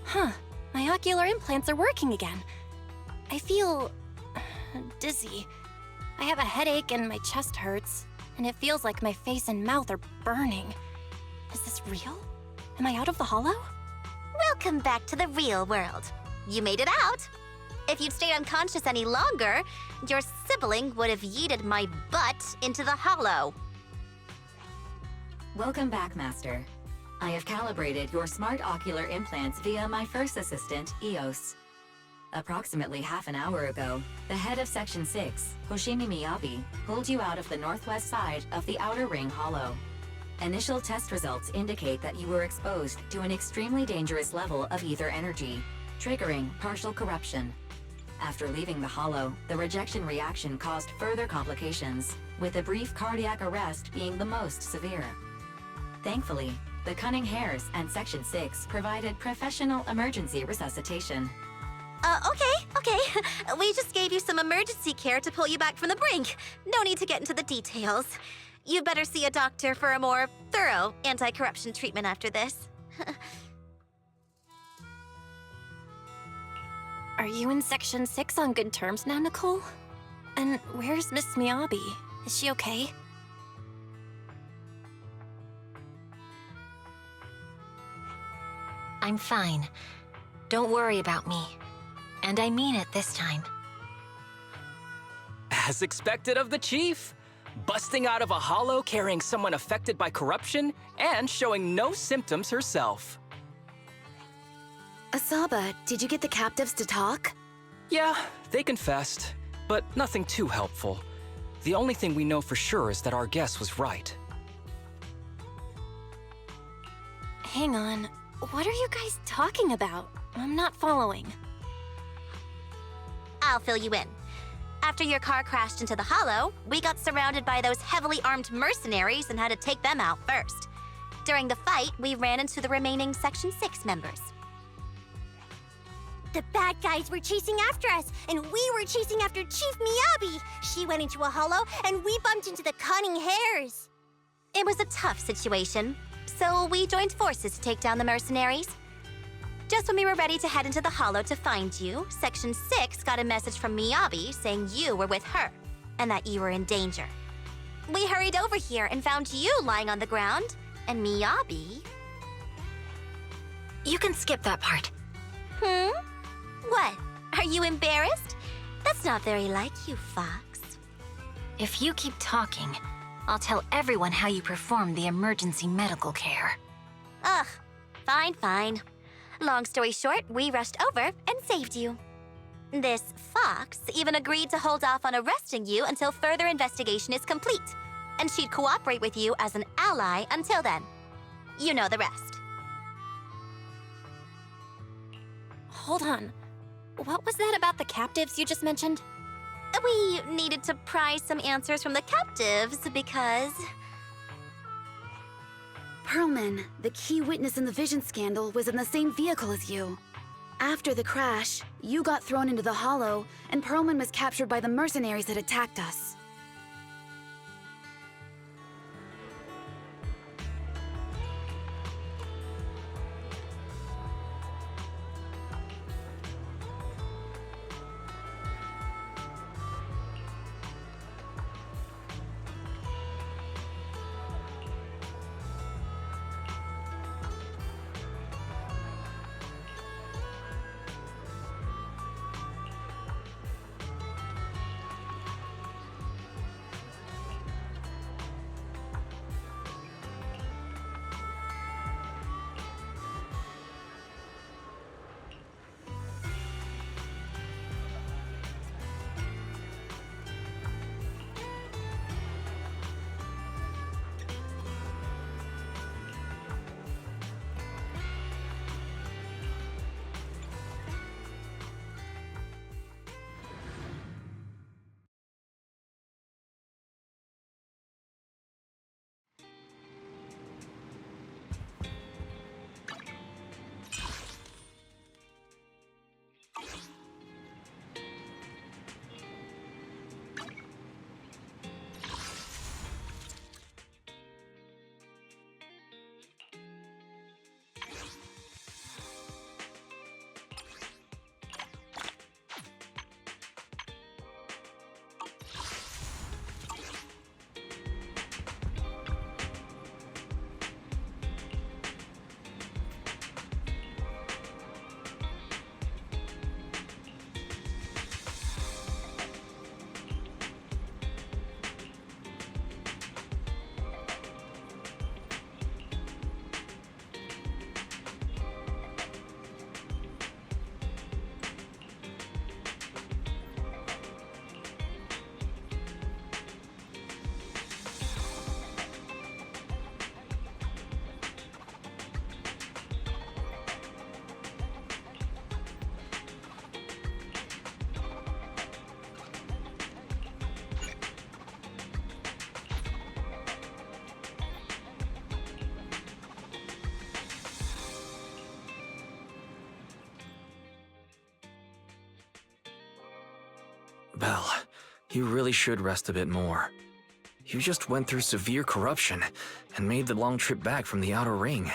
Huh. My ocular implants are working again. I feel dizzy. I have a headache and my chest hurts, and it feels like my face and mouth are burning. Is this real? Am I out of the hollow? Welcome back to the real world. You made it out. If you'd stayed unconscious any longer, your sibling would have yeeted my butt into the hollow. Welcome back, Master. I have calibrated your smart ocular implants via my first assistant, EOS. Approximately half an hour ago, the head of Section 6, Hoshimi Miyabi, pulled you out of the northwest side of the Outer Ring Hollow. Initial test results indicate that you were exposed to an extremely dangerous level of ether energy, triggering partial corruption. After leaving the hollow, the rejection reaction caused further complications, with a brief cardiac arrest being the most severe. Thankfully, the Cunning Hares and Section 6 provided professional emergency resuscitation. Okay. We just gave you some emergency care to pull you back from the brink. No need to get into the details. You better see a doctor for a more thorough anti-corruption treatment after this. Are you in Section 6 on good terms now, Nicole? And where's Miss Miyabi? Is she okay? I'm fine. Don't worry about me. And I mean it this time. As expected of the Chief. Busting out of a hollow carrying someone affected by corruption and showing no symptoms herself. Asaba, did you get the captives to talk? Yeah, they confessed, but nothing too helpful. The only thing we know for sure is that our guess was right. Hang on. What are you guys talking about? I'm not following. I'll fill you in. After your car crashed into the hollow, we got surrounded by those heavily armed mercenaries and had to take them out first. During the fight, we ran into the remaining Section 6 members. The bad guys were chasing after us, and we were chasing after Chief Miyabi. She went into a hollow, and we bumped into the Cunning Hares. It was a tough situation, so we joined forces to take down the mercenaries. Just when we were ready to head into the hollow to find you, Section 6 got a message from Miyabi saying you were with her, and that you were in danger. We hurried over here and found you lying on the ground, and Miyabi... You can skip that part. What? Are you embarrassed? That's not very like you, Fox. If you keep talking, I'll tell everyone how you performed the emergency medical care. Ugh, fine. Long story short, we rushed over and saved you. This Fox even agreed to hold off on arresting you until further investigation is complete, and she'd cooperate with you as an ally until then. You know the rest. Hold on. What was that about the captives you just mentioned? We needed to pry some answers from the captives because... Perlman, the key witness in the Vision scandal, was in the same vehicle as you. After the crash, you got thrown into the hollow, and Perlman was captured by the mercenaries that attacked us. Belle, you really should rest a bit more. You just went through severe corruption and made the long trip back from the outer ring.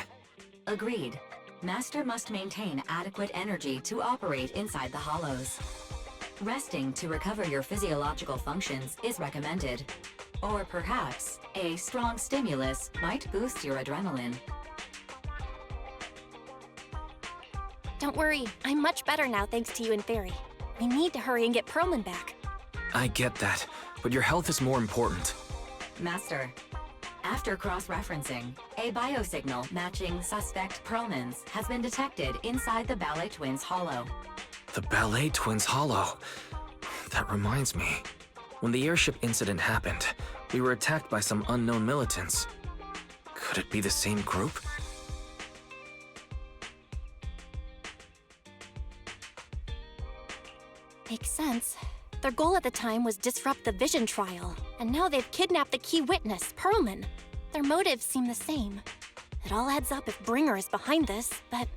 Agreed. Master must maintain adequate energy to operate inside the hollows. Resting to recover your physiological functions is recommended. Or perhaps, a strong stimulus might boost your adrenaline. Don't worry, I'm much better now thanks to you and Fairy. We need to hurry and get Perlman back. I get that, but your health is more important. Master, after cross-referencing, a biosignal matching suspect Perlman's has been detected inside the Ballet Twins hollow. The Ballet Twins hollow. That reminds me. When the airship incident happened, we were attacked by some unknown militants. Could it be the same group? Makes sense. Their goal at the time was disrupt the Vision trial, and now they've kidnapped the key witness, Perlman. Their motives seem the same. It all adds up if Bringer is behind this, but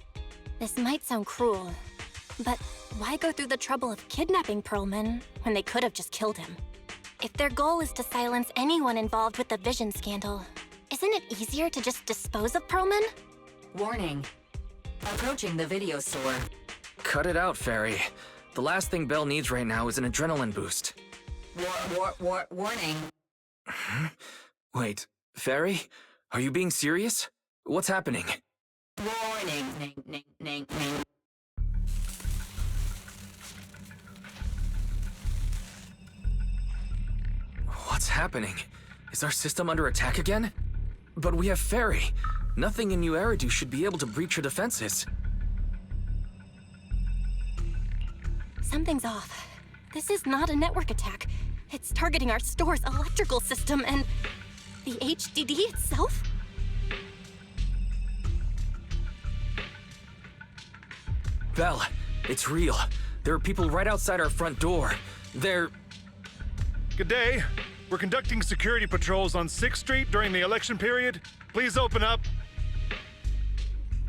this might sound cruel. But why go through the trouble of kidnapping Perlman when they could have just killed him? If their goal is to silence anyone involved with the Vision scandal, isn't it easier to just dispose of Perlman? Warning. Approaching the video store. Cut it out, Fairy. The last thing Belle needs right now is an adrenaline boost. Warning. Wait, Fairy? Are you being serious? What's happening? Warning. Ning. What's happening? Is our system under attack again? But we have Fairy. Nothing in New Eridu should be able to breach her defenses. Something's off. This is not a network attack. It's targeting our store's electrical system and the HDD itself? Belle, it's real. There are people right outside our front door. They're... Good day. We're conducting security patrols on 6th Street during the election period. Please open up.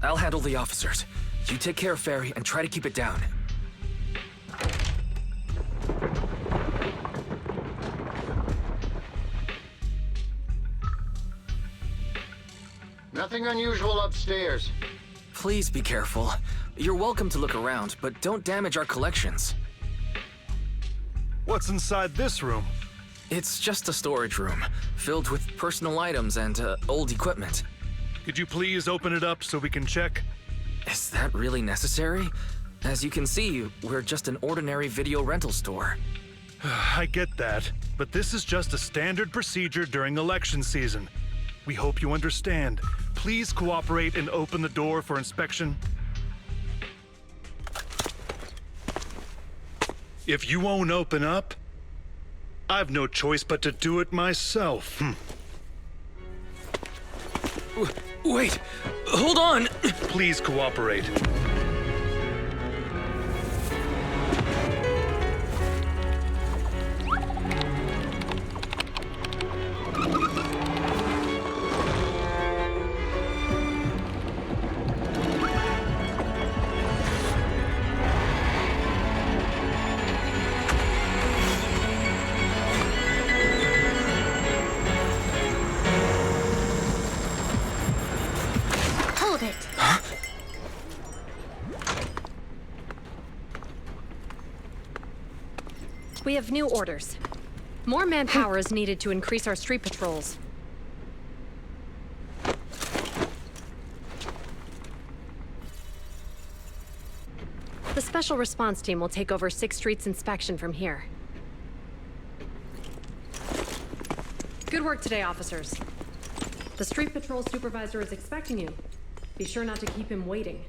I'll handle the officers. You take care of Fairy and try to keep it down. Nothing unusual upstairs. Please be careful. You're welcome to look around, but don't damage our collections. What's inside this room? It's just a storage room, filled with personal items and old equipment. Could you please open it up so we can check? Is that really necessary? As you can see, we're just an ordinary video rental store. I get that, but this is just a standard procedure during election season. We hope you understand. Please cooperate and open the door for inspection. If you won't open up, I've no choice but to do it myself. Wait! Hold on! Please cooperate. Hold it! We have new orders. More manpower is needed to increase our street patrols. The Special Response Team will take over 6th Street's inspection from here. Good work today, officers. The street patrol supervisor is expecting you. Be sure not to keep him waiting.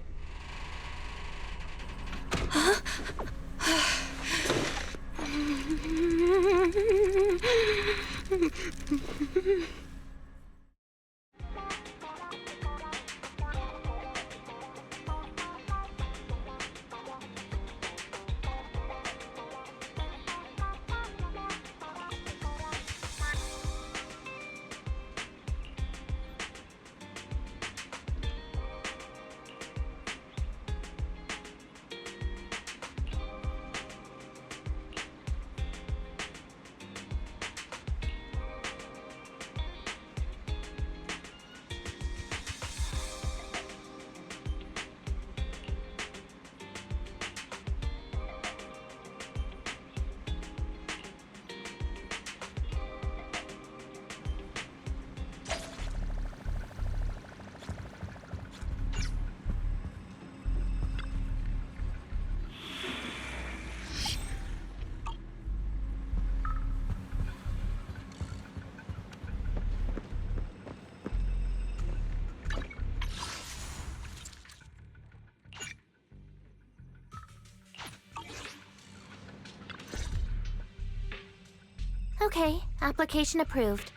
Okay, application approved.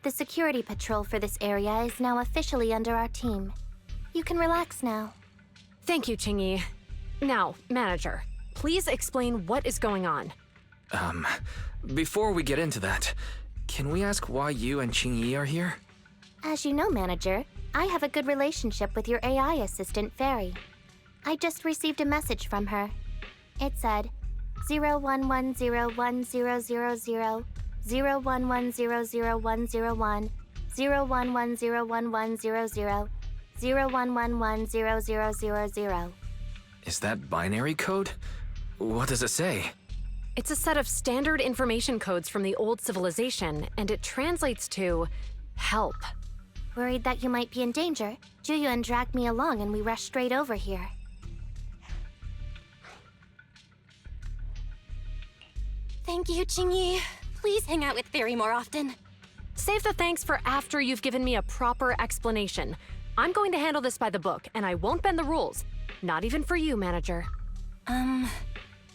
The security patrol for this area is now officially under our team. You can relax now. Thank you, Qingyi. Now, manager, please explain what is going on. Before we get into that, can we ask why you and Qingyi are here? As you know, manager, I have a good relationship with your AI assistant, Fairy. I just received a message from her. It said, 01101000, 01100101, 01101100, 01110000. Is that binary code? What does it say? It's a set of standard information codes from the old civilization, and it translates to help. Worried that you might be in danger, Juyuan dragged me along and we rushed straight over here. Thank you, Qingyi. Please hang out with Fairy more often. Save the thanks for after you've given me a proper explanation. I'm going to handle this by the book, and I won't bend the rules. Not even for you, manager.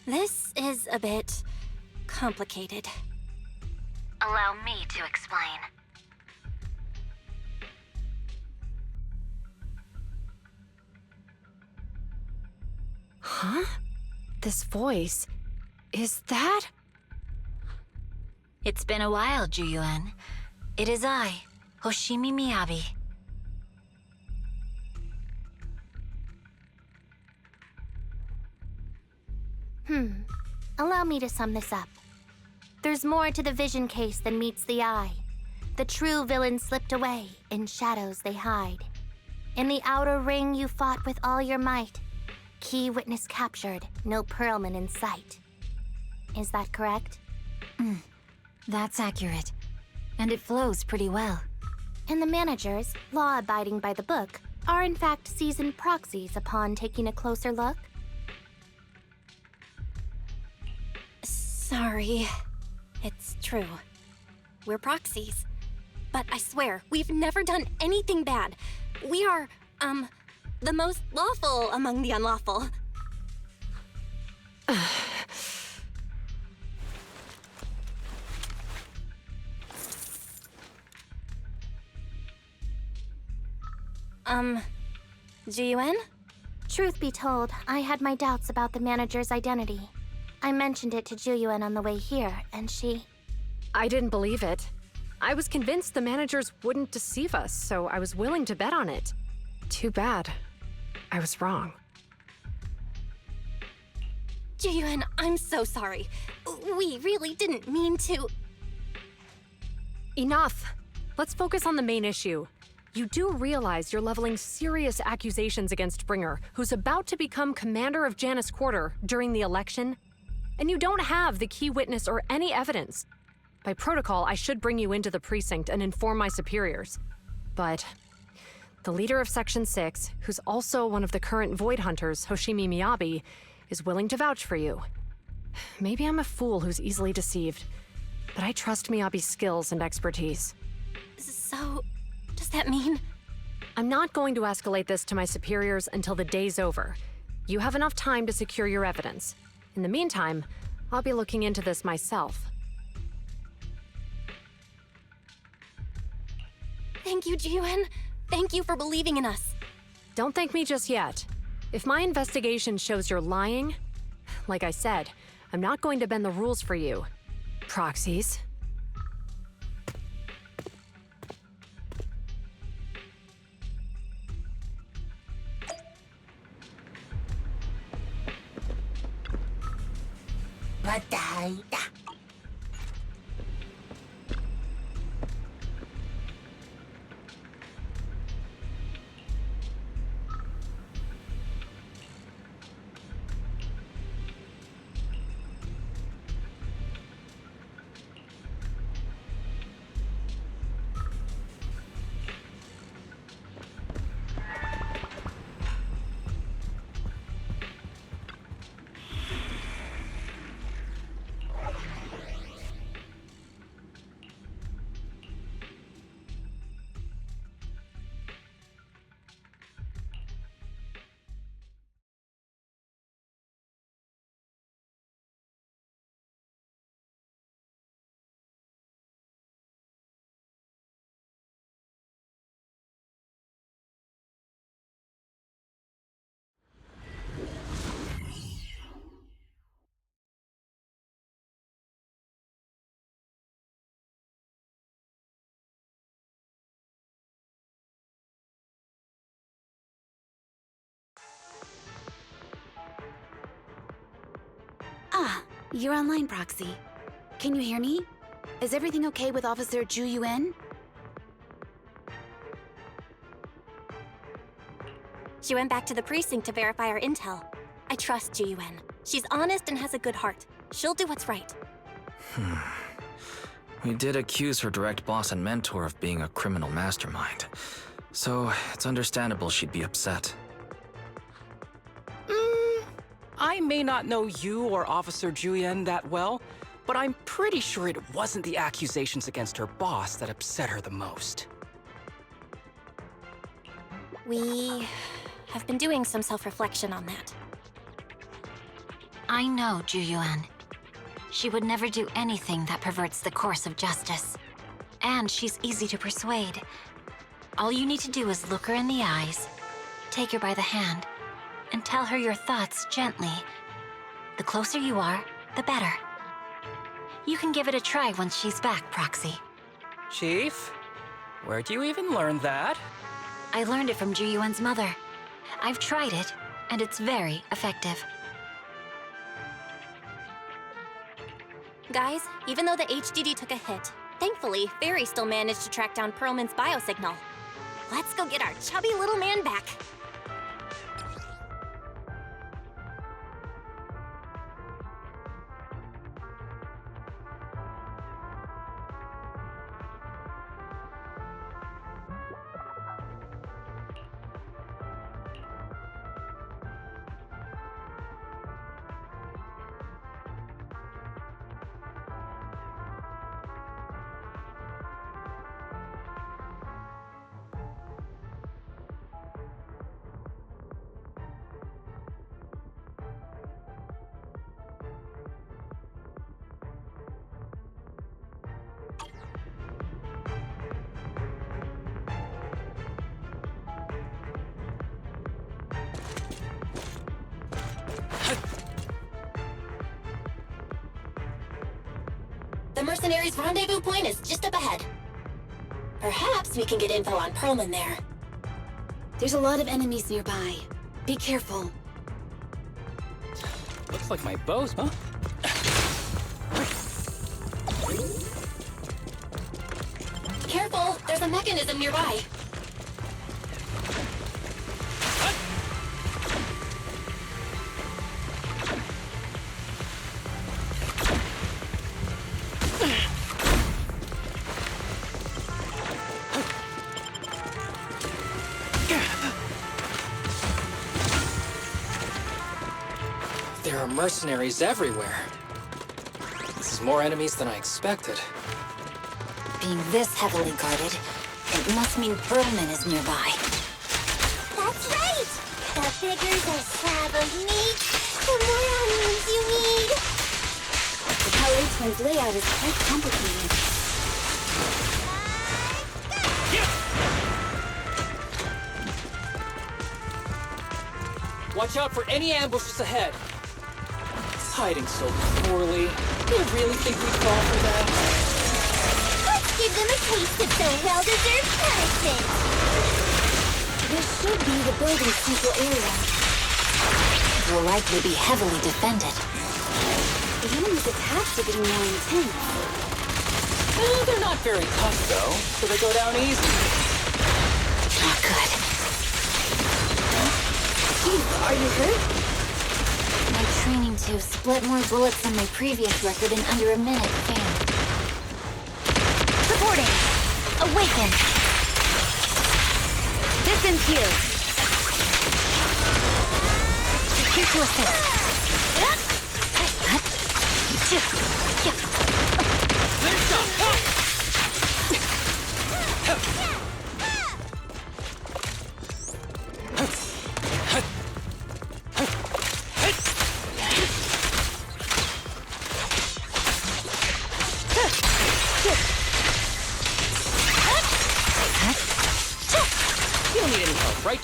This is a bit complicated. Allow me to explain. Huh? This voice... is that... It's been a while, Juyuan. It is I, Hoshimi Miyabi. Allow me to sum this up. There's more to the vision case than meets the eye. The true villain slipped away, in shadows they hide. In the outer ring you fought with all your might. Key witness captured, no Pearlman in sight. Is that correct? That's accurate. And it flows pretty well. And the managers, law-abiding by the book, are in fact seasoned proxies upon taking a closer look? Sorry. It's true. We're proxies. But I swear, we've never done anything bad. We are, the most lawful among the unlawful. Jiyuan? Truth be told, I had my doubts about the manager's identity. I mentioned it to Juyuan on the way here, and she... I didn't believe it. I was convinced the managers wouldn't deceive us, so I was willing to bet on it. Too bad. I was wrong. Jiyuan, I'm so sorry. We really didn't mean to... Enough! Let's focus on the main issue. You do realize you're leveling serious accusations against Bringer, who's about to become commander of Janus Quarter during the election? And you don't have the key witness or any evidence. By protocol, I should bring you into the precinct and inform my superiors. But the leader of Section 6, who's also one of the current Void Hunters, Hoshimi Miyabi, is willing to vouch for you. Maybe I'm a fool who's easily deceived, but I trust Miyabi's skills and expertise. So, does that mean? I'm not going to escalate this to my superiors until the day's over. You have enough time to secure your evidence. In the meantime, I'll be looking into this myself. Thank you, Jiyuan. Thank you for believing in us. Don't thank me just yet. If my investigation shows you're lying, like I said, I'm not going to bend the rules for you. Proxies. Bataita. You're online, Proxy. Can you hear me? Is everything okay with Officer Ju Yuen? She went back to the precinct to verify our intel. I trust Ju Yuen. She's honest and has a good heart. She'll do what's right. We did accuse her direct boss and mentor of being a criminal mastermind, so it's understandable she'd be upset. I may not know you or Officer Julian that well, but I'm pretty sure it wasn't the accusations against her boss that upset her the most. We have been doing some self-reflection on that. I know Ju Yuan. She would never do anything that perverts the course of justice. And she's easy to persuade. All you need to do is look her in the eyes, take her by the hand, and tell her your thoughts gently. The closer you are, the better. You can give it a try once she's back, Proxy. Chief, where'd you even learn that? I learned it from Ju Yuan's mother. I've tried it, and it's very effective. Guys, even though the HDD took a hit, thankfully, Fairy still managed to track down Perlman's biosignal. Let's go get our chubby little man back. The mercenaries' rendezvous point is just up ahead. Perhaps we can get info on Perlman there. There's a lot of enemies nearby. Be careful. Looks like my bow's, huh? Careful, there's a mechanism nearby. There are mercenaries everywhere. This is more enemies than I expected. Being this heavily guarded, it must mean Perlman is nearby. That's right! The bigger the slab of meat, the more onions you need! The LA Twins layout is quite complicated. Watch out for any ambushes ahead. It's hiding so poorly. Do you really think we'd fall for that? Let's give them a taste of some well-deserved punishment! This should be the building's central area. It will likely be heavily defended. The enemy's attacks are getting more intense. They're not very tough, though, so they go down easy. Not good. Chief, are you hurt? My training to split more bullets than my previous record in under a minute failed. Reporting! Awaken! Distance here. Here to assist. You don't need any help, right?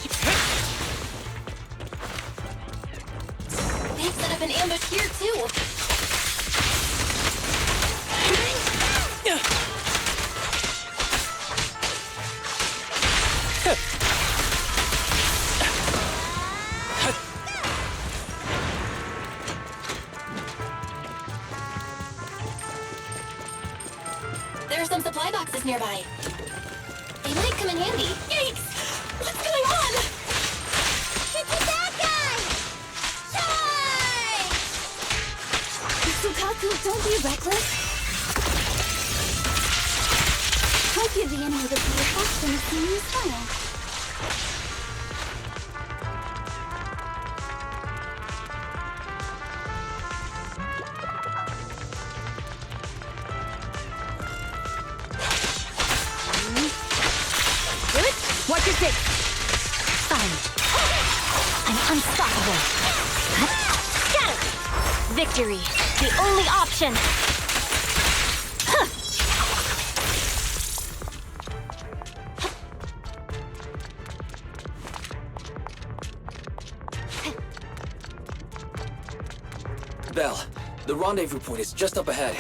They've set up an ambush here, too. in handy. Yikes! What's going on? It's a bad guy! Charge! Sukaku, don't be reckless. Hope you'd be able to see a fraction of seeing you smile. Good. Watch your six. Fine. I'm unstoppable. Got it. Victory. The only option. Huh. Belle, the rendezvous point is just up ahead.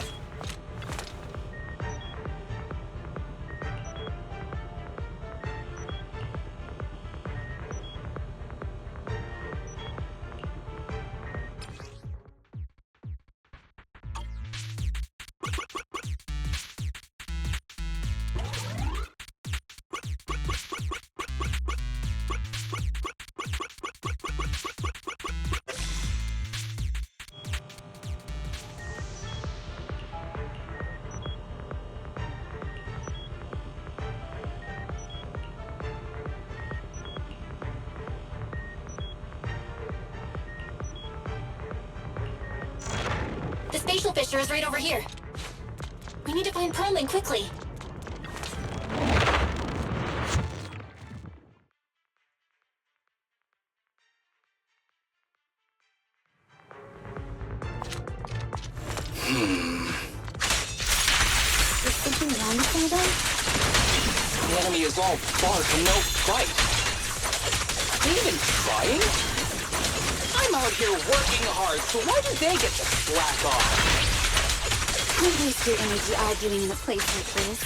The spatial fissure is right over here. We need to find Perlman quickly. Is something wrong with me then? The enemy is all bark and no bite. Are you even trying? I'm out here working hard, so why do they get to slack off? Don't waste your energy arguing in a place like this.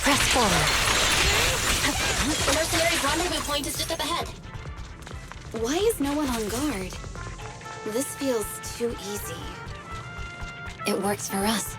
Press forward. The mercenaries' rendezvous point is just up ahead. Why is no one on guard? This feels too easy. It works for us.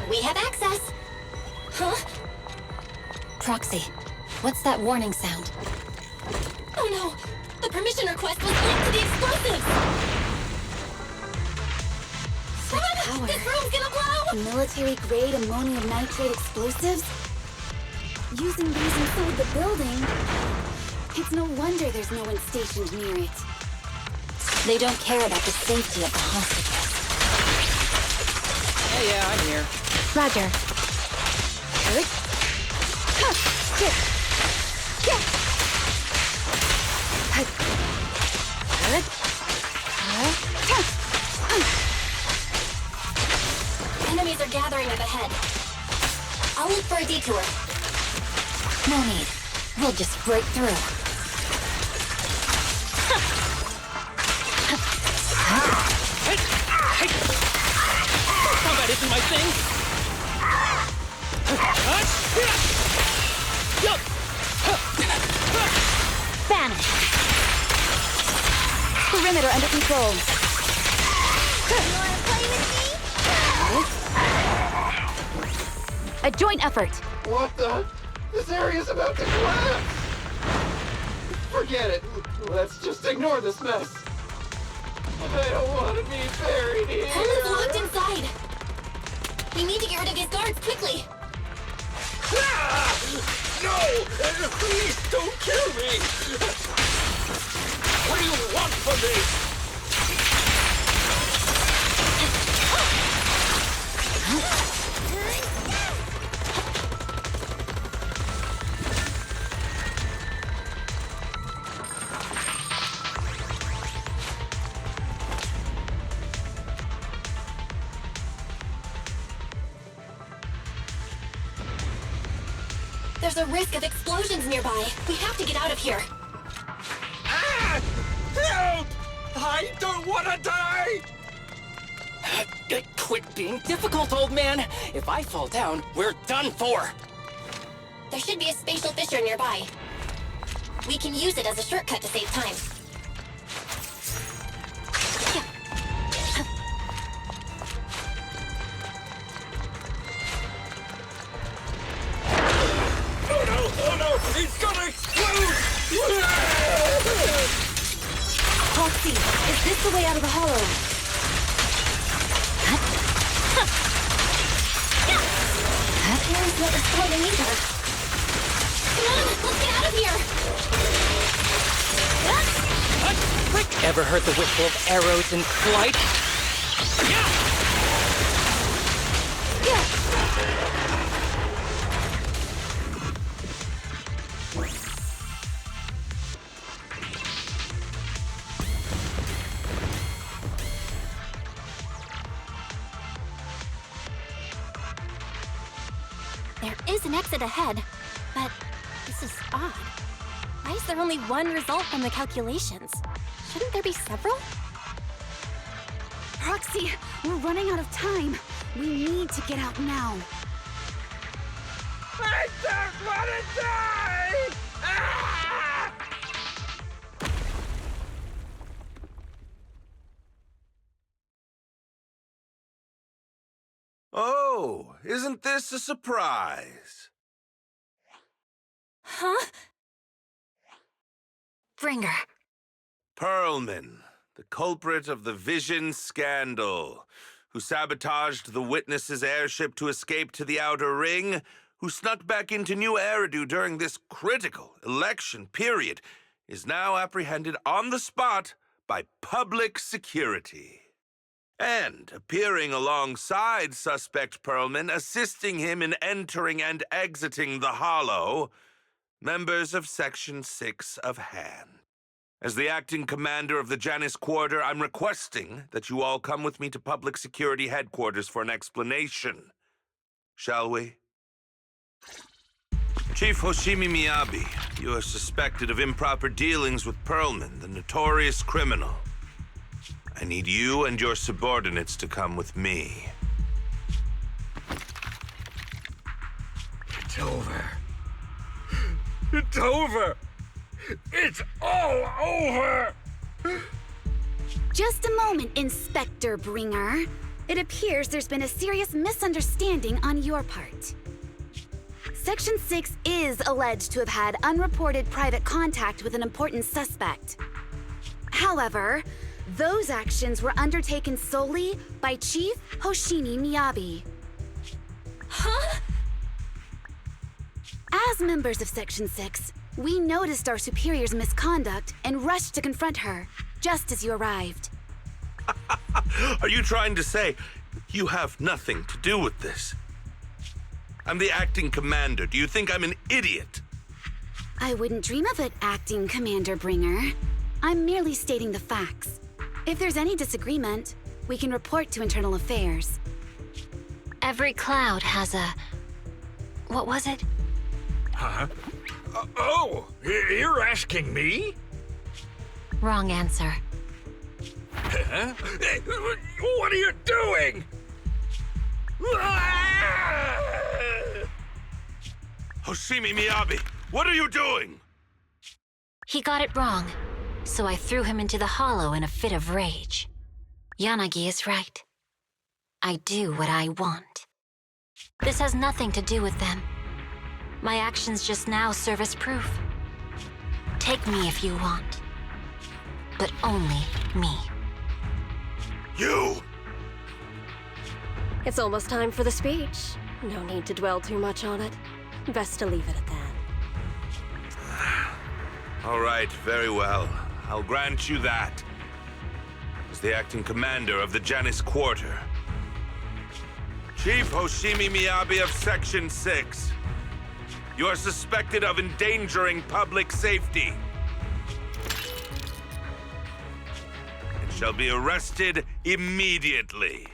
We have access! Huh? Proxy, what's that warning sound? Oh no! The permission request was linked to the explosives! Such power. This room's gonna blow! Military-grade ammonium nitrate explosives? Using these inside the building? It's no wonder there's no one stationed near it. They don't care about the safety of the hostages. Yeah, I'm here. Roger. Enemies are gathering up ahead. I'll look for a detour. No need. We'll just break through. Combat isn't my thing. Vanish. Perimeter under control. You wanna play with me? A joint effort. What the? This area's about to collapse! Forget it. Let's just ignore this mess. I don't want to be buried here. Perlman's locked inside. We need to get rid of these guards quickly. Ah! No! Please don't kill me! What do you want from me? There's a risk of explosions nearby. We have to get out of here. Ah! Help! I don't want to die! Quit being difficult, old man. If I fall down, we're done for. There should be a spatial fissure nearby. We can use it as a shortcut to save time. Oh no! It's gonna explode! Proxy, is this the way out of the hollow? Aaron's not responding either. Come on, let's get out of here! Ever heard the whistle of arrows in flight? There is an exit ahead, but this is odd. Why is there only one result from the calculations? Shouldn't there be several? Proxy, we're running out of time. We need to get out now. I don't want to die! Ah! Oh, isn't this a surprise? Huh? Bringer. Perlman, the culprit of the Vision scandal, who sabotaged the Witness's airship to escape to the Outer Ring, who snuck back into New Eridu during this critical election period, is now apprehended on the spot by public security. And appearing alongside suspect Perlman, assisting him in entering and exiting the Hollow, members of Section 6 of Han. As the acting commander of the Janus Quarter, I'm requesting that you all come with me to Public Security Headquarters for an explanation. Shall we? Chief Hoshimi Miyabi, you are suspected of improper dealings with Perlman, the notorious criminal. I need you and your subordinates to come with me. It's over. It's over! It's all over! Just a moment, Inspector Bringer. It appears there's been a serious misunderstanding on your part. Section 6 is alleged to have had unreported private contact with an important suspect. However, those actions were undertaken solely by Chief Hoshimi Miyabi. Huh? As members of Section 6, we noticed our superior's misconduct and rushed to confront her, just as you arrived. Are you trying to say you have nothing to do with this? I'm the acting commander. Do you think I'm an idiot? I wouldn't dream of it, Acting Commander Bringer. I'm merely stating the facts. If there's any disagreement, we can report to Internal Affairs. Every cloud has a... what was it? Huh? Oh, you're asking me? Wrong answer. Huh? What are you doing? Hoshimi Miyabi, what are you doing? He got it wrong, so I threw him into the hollow in a fit of rage. Yanagi is right. I do what I want. This has nothing to do with them. My actions just now serve as proof. Take me if you want. But only me. You! It's almost time for the speech. No need to dwell too much on it. Best to leave it at that. All right, very well. I'll grant you that. As the acting commander of the Janus Quarter. Chief Hoshimi Miyabi of Section 6. You are suspected of endangering public safety. And shall be arrested immediately.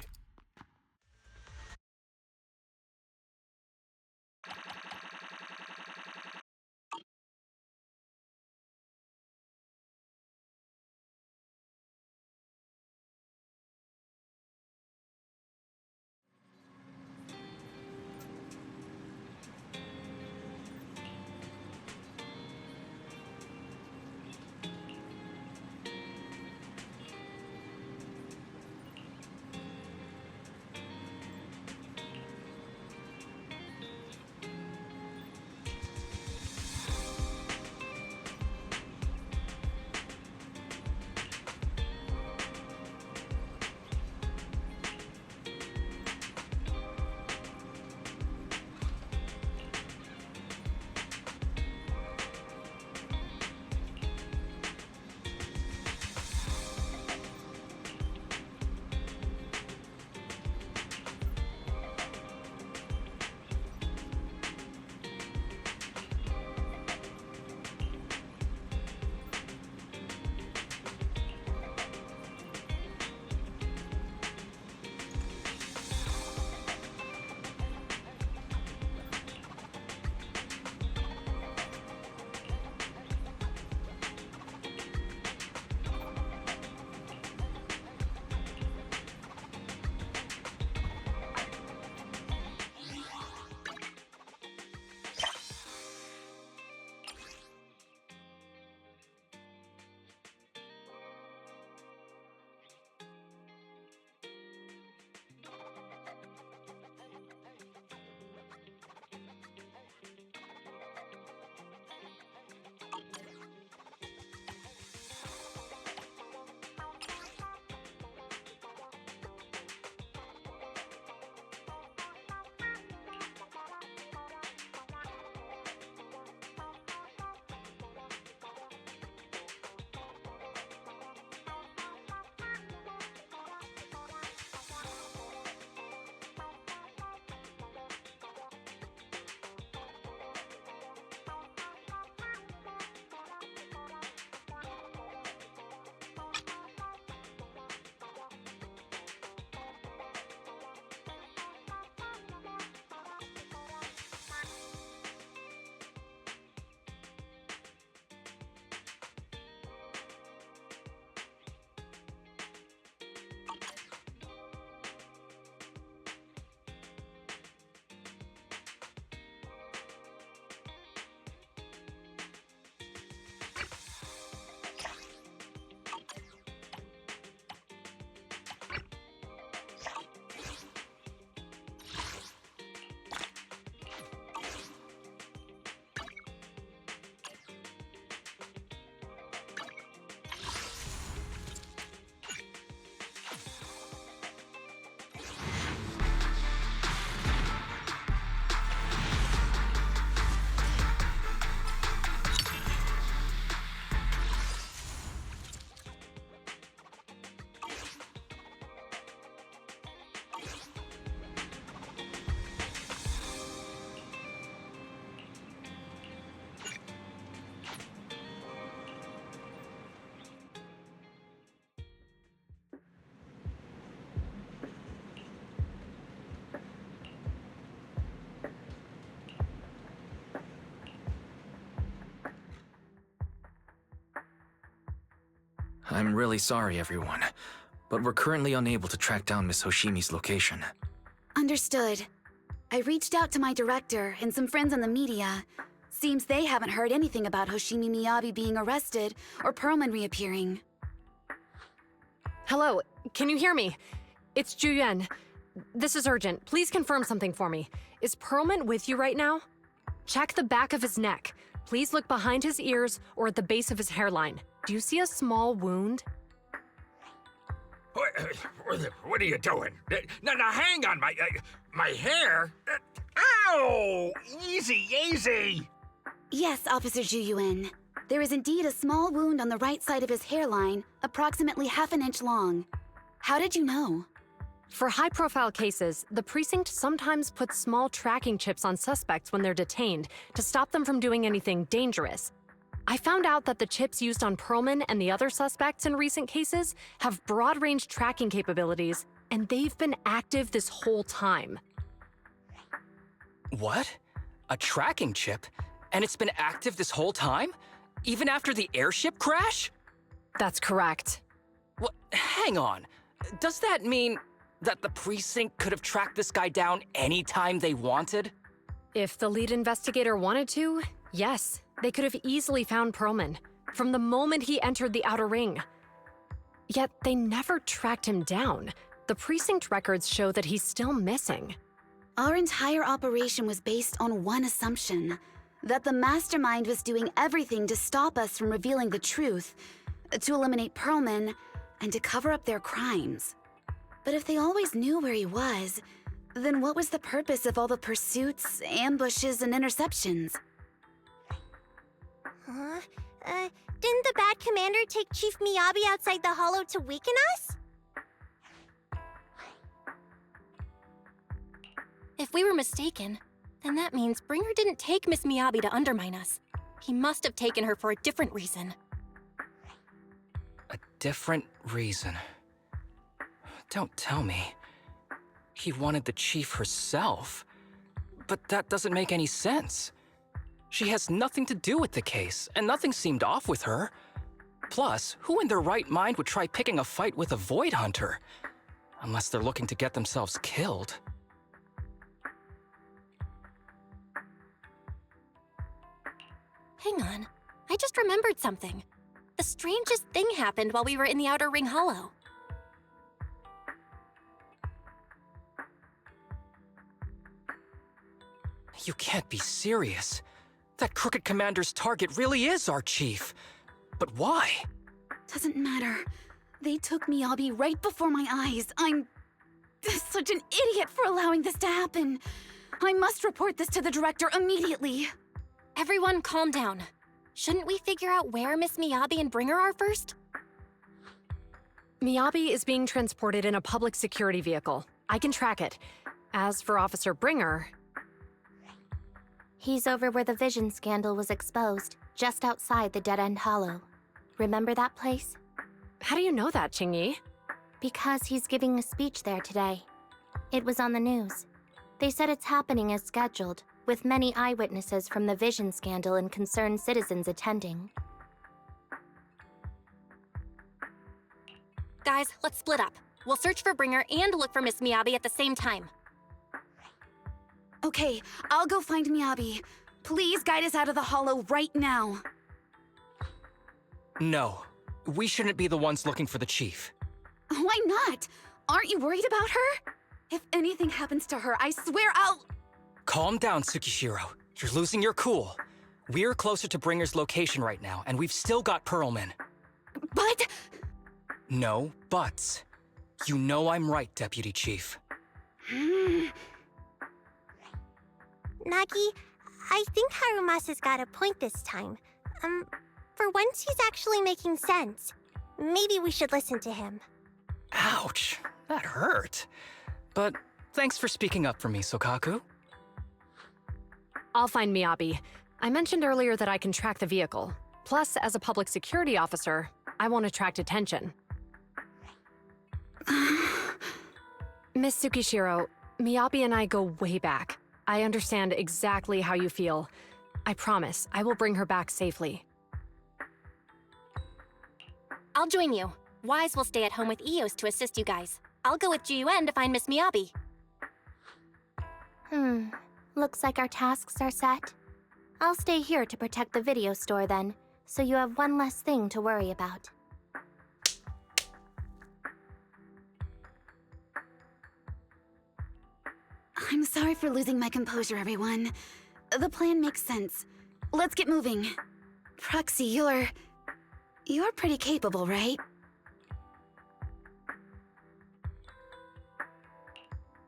I'm really sorry, everyone, but we're currently unable to track down Miss Hoshimi's location. Understood. I reached out to my director and some friends in the media. Seems they haven't heard anything about Hoshimi Miyabi being arrested or Perlman reappearing. Hello, can you hear me? It's Juyuan. This is urgent. Please confirm something for me. Is Perlman with you right now? Check the back of his neck. Please look behind his ears or at the base of his hairline. Do you see a small wound? What are you doing? Now, hang on, my hair? Ow! Easy, easy! Yes, Officer Juyuan. There is indeed a small wound on the right side of his hairline, approximately half an inch long. How did you know? For high-profile cases, the precinct sometimes puts small tracking chips on suspects when they're detained to stop them from doing anything dangerous. I found out that the chips used on Perlman and the other suspects in recent cases have broad-range tracking capabilities, and they've been active this whole time. What? A tracking chip? And it's been active this whole time? Even after the airship crash? That's correct. What? Hang on. Does that mean that the precinct could have tracked this guy down anytime they wanted? If the lead investigator wanted to, yes. They could have easily found Perlman from the moment he entered the outer ring. Yet they never tracked him down. The precinct records show that he's still missing. Our entire operation was based on one assumption, that the mastermind was doing everything to stop us from revealing the truth, to eliminate Perlman, and to cover up their crimes. But if they always knew where he was, then what was the purpose of all the pursuits, ambushes, and interceptions? Didn't the bad commander take Chief Miyabi outside the hollow to weaken us? If we were mistaken, then that means Bringer didn't take Miss Miyabi to undermine us. He must have taken her for a different reason. A different reason? Don't tell me. He wanted the chief herself. But that doesn't make any sense. She has nothing to do with the case, and nothing seemed off with her. Plus, who in their right mind would try picking a fight with a Void Hunter? Unless they're looking to get themselves killed. Hang on. I just remembered something. The strangest thing happened while we were in the Outer Ring Hollow. You can't be serious. That crooked commander's target really is our chief. But why? Doesn't matter. They took Miyabi right before my eyes. I'm such an idiot for allowing this to happen. I must report this to the director immediately. Everyone calm down. Shouldn't we figure out where Miss Miyabi and Bringer are first? Miyabi is being transported in a public security vehicle. I can track it. As for Officer Bringer... He's over where the vision scandal was exposed, just outside the Dead End Hollow. Remember that place? How do you know that, Qingyi? Because he's giving a speech there today. It was on the news. They said it's happening as scheduled, with many eyewitnesses from the vision scandal and concerned citizens attending. Guys, let's split up. We'll search for Bringer and look for Miss Miyabi at the same time. Okay, I'll go find Miyabi. Please guide us out of the hollow right now. No. We shouldn't be the ones looking for the chief. Why not? Aren't you worried about her? If anything happens to her, I swear I'll... Calm down, Tsukishiro. You're losing your cool. We're closer to Bringer's location right now, and we've still got Perlman. But... No buts. You know I'm right, Deputy Chief. Nagi, I think Harumasa's got a point this time. For once he's actually making sense. Maybe we should listen to him. Ouch, that hurt. But thanks for speaking up for me, Sokaku. I'll find Miyabi. I mentioned earlier that I can track the vehicle. Plus, as a public security officer, I won't attract attention. Miss Tsukishiro, Miyabi and I go way back. I understand exactly how you feel. I promise, I will bring her back safely. I'll join you. Wise will stay at home with Eos to assist you guys. I'll go with Juyuan to find Miss Miyabi. Looks like our tasks are set. I'll stay here to protect the video store then, so you have one less thing to worry about. I'm sorry for losing my composure, everyone. The plan makes sense. Let's get moving. Proxy, you're pretty capable, right?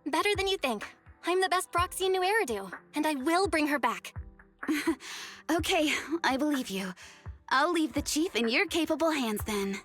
Better than you think. I'm the best proxy in New Eridu, and I will bring her back. Okay, I believe you. I'll leave the chief in your capable hands then.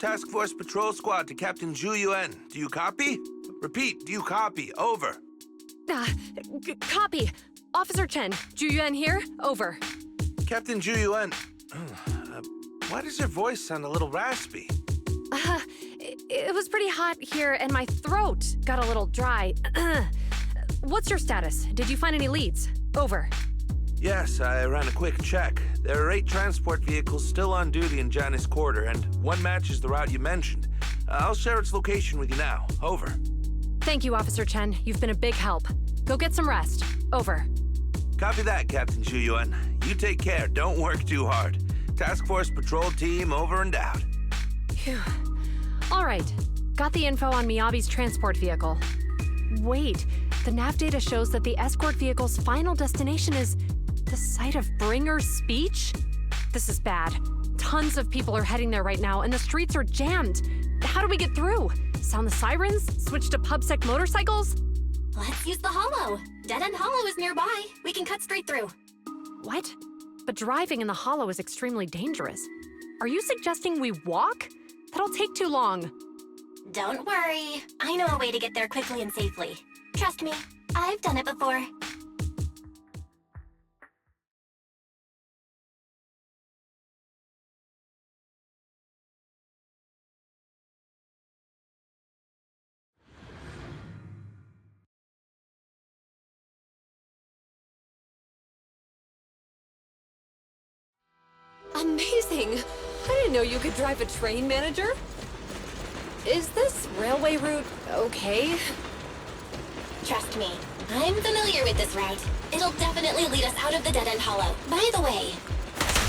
Task Force Patrol Squad to Captain Juyuan. Do you copy? Repeat, do you copy? Over. Copy. Officer Chen, Juyuan here. Over. Captain Juyuan, why does your voice sound a little raspy? It was pretty hot here, and my throat got a little dry. What's your status? Did you find any leads? Over. Yes, I ran a quick check. There are 8 transport vehicles still on duty in Janus Quarter, and one matches the route you mentioned. I'll share its location with you now. Over. Thank you, Officer Chen. You've been a big help. Go get some rest. Over. Copy that, Captain Juyuan. You take care. Don't work too hard. Task Force Patrol Team over and out. Phew. All right. Got the info on Miyabi's transport vehicle. Wait, the nav data shows that the escort vehicle's final destination is the site of Bringer's speech? This is bad. Tons of people are heading there right now, and the streets are jammed. How do we get through? Sound the sirens? Switch to PubSec motorcycles? Let's use the Hollow. Dead End Hollow is nearby. We can cut straight through. What? But driving in the Hollow is extremely dangerous. Are you suggesting we walk? That'll take too long. Don't worry. I know a way to get there quickly and safely. Trust me, I've done it before. Amazing! I didn't know you could drive a train, manager. Is this railway route okay? Trust me, I'm familiar with this route. It'll definitely lead us out of the Dead End Hollow. By the way,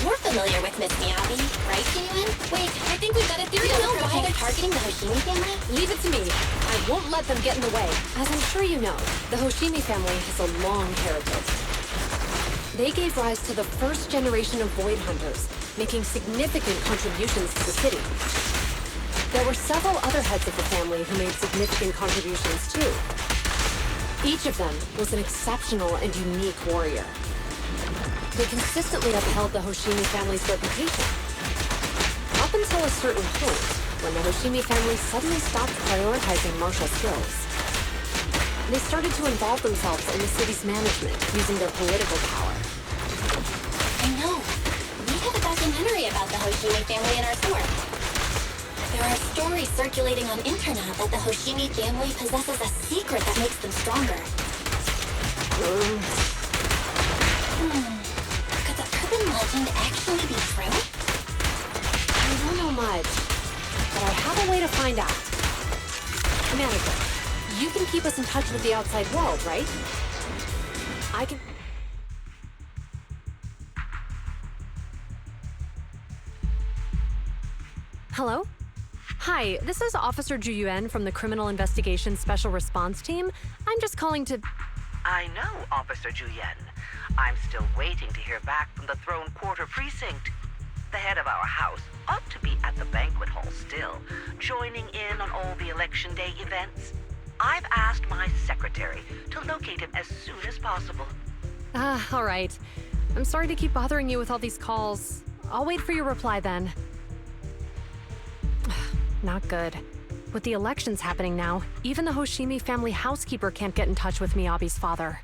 you're familiar with Miss Miyabi, right, Juyuan? Wait, I think we've got a theory. You know why they're targeting the Hoshimi family? Leave it to me. I won't let them get in the way. As I'm sure you know, the Hoshimi family has a long heritage. They gave rise to the first generation of Void Hunters, making significant contributions to the city. There were several other heads of the family who made significant contributions too. Each of them was an exceptional and unique warrior. They consistently upheld the Hoshimi family's reputation. Up until a certain point, when the Hoshimi family suddenly stopped prioritizing martial skills. They started to involve themselves in the city's management, using their political power. I know. We have a documentary about the Hoshimi family in our store. There are stories circulating on internet that the Hoshimi family possesses a secret that makes them stronger. Could the urban legend actually be true? I don't know much, but I have a way to find out. Manager, you can keep us in touch with the outside world, right? I can... Hello? Hi, this is Officer Ju Yuan from the Criminal Investigations Special Response Team. I'm just calling to... I know, Officer Ju Yuan. I'm still waiting to hear back from the Throne Quarter Precinct. The head of our house ought to be at the banquet hall still, joining in on all the Election Day events. I've asked my secretary to locate him as soon as possible. All right. I'm sorry to keep bothering you with all these calls. I'll wait for your reply then. Not good. With the elections happening now, even the Hoshimi family housekeeper can't get in touch with Miyabi's father.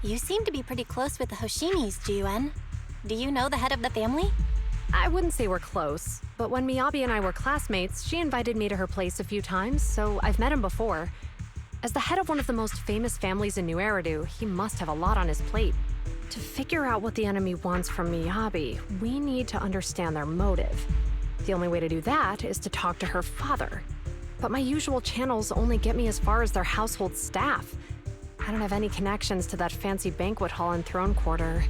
You seem to be pretty close with the Hoshimis, Ju Yuan. Do you know the head of the family? I wouldn't say we're close, but when Miyabi and I were classmates, she invited me to her place a few times, so I've met him before. As the head of one of the most famous families in New Eridu, he must have a lot on his plate. To figure out what the enemy wants from Miyabi, we need to understand their motive. The only way to do that is to talk to her father. But my usual channels only get me as far as their household staff. I don't have any connections to that fancy banquet hall in Throne Quarter.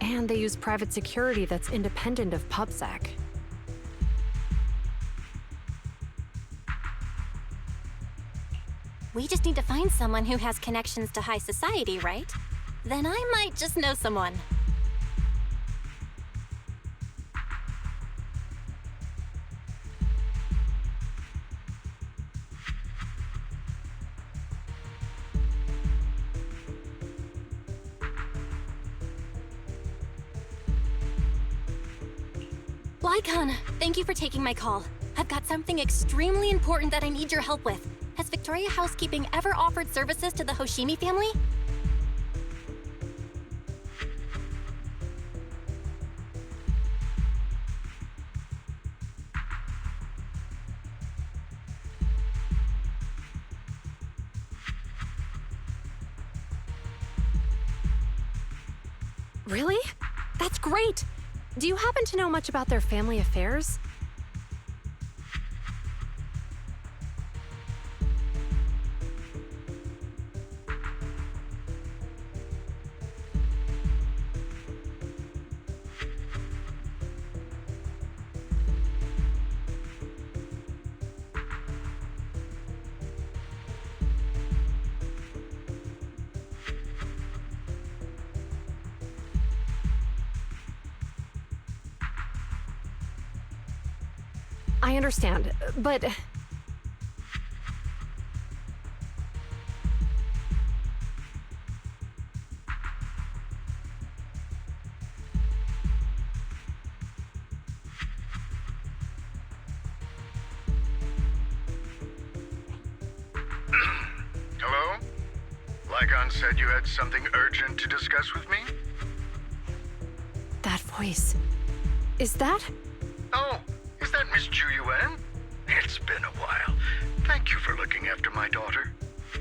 And they use private security that's independent of PubSec. We just need to find someone who has connections to high society, right? Then I might just know someone. Lycon, thank you for taking my call. I've got something extremely important that I need your help with. Has Victoria Housekeeping ever offered services to the Hoshimi family? Really? That's great! Do you happen to know much about their family affairs? I understand, but... Hello? Lygon said you had something urgent to discuss with me? That voice... Is that... Oh, is that Miss Ju Yuan? It's been a while. Thank you for looking after my daughter.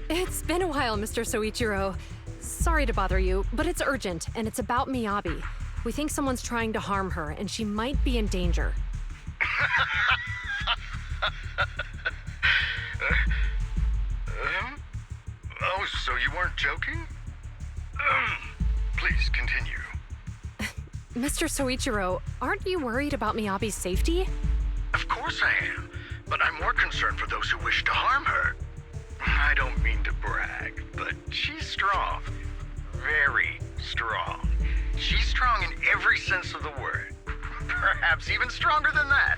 It's been a while, Mr. Soichiro. Sorry to bother you, but it's urgent, and it's about Miyabi. We think someone's trying to harm her, and she might be in danger. Oh, so you weren't joking? Please continue. Mr. Soichiro, aren't you worried about Miyabi's safety? Of course I am, but I'm more concerned for those who wish to harm her. I don't mean to brag, but she's strong. Very strong. She's strong in every sense of the word. Perhaps even stronger than that.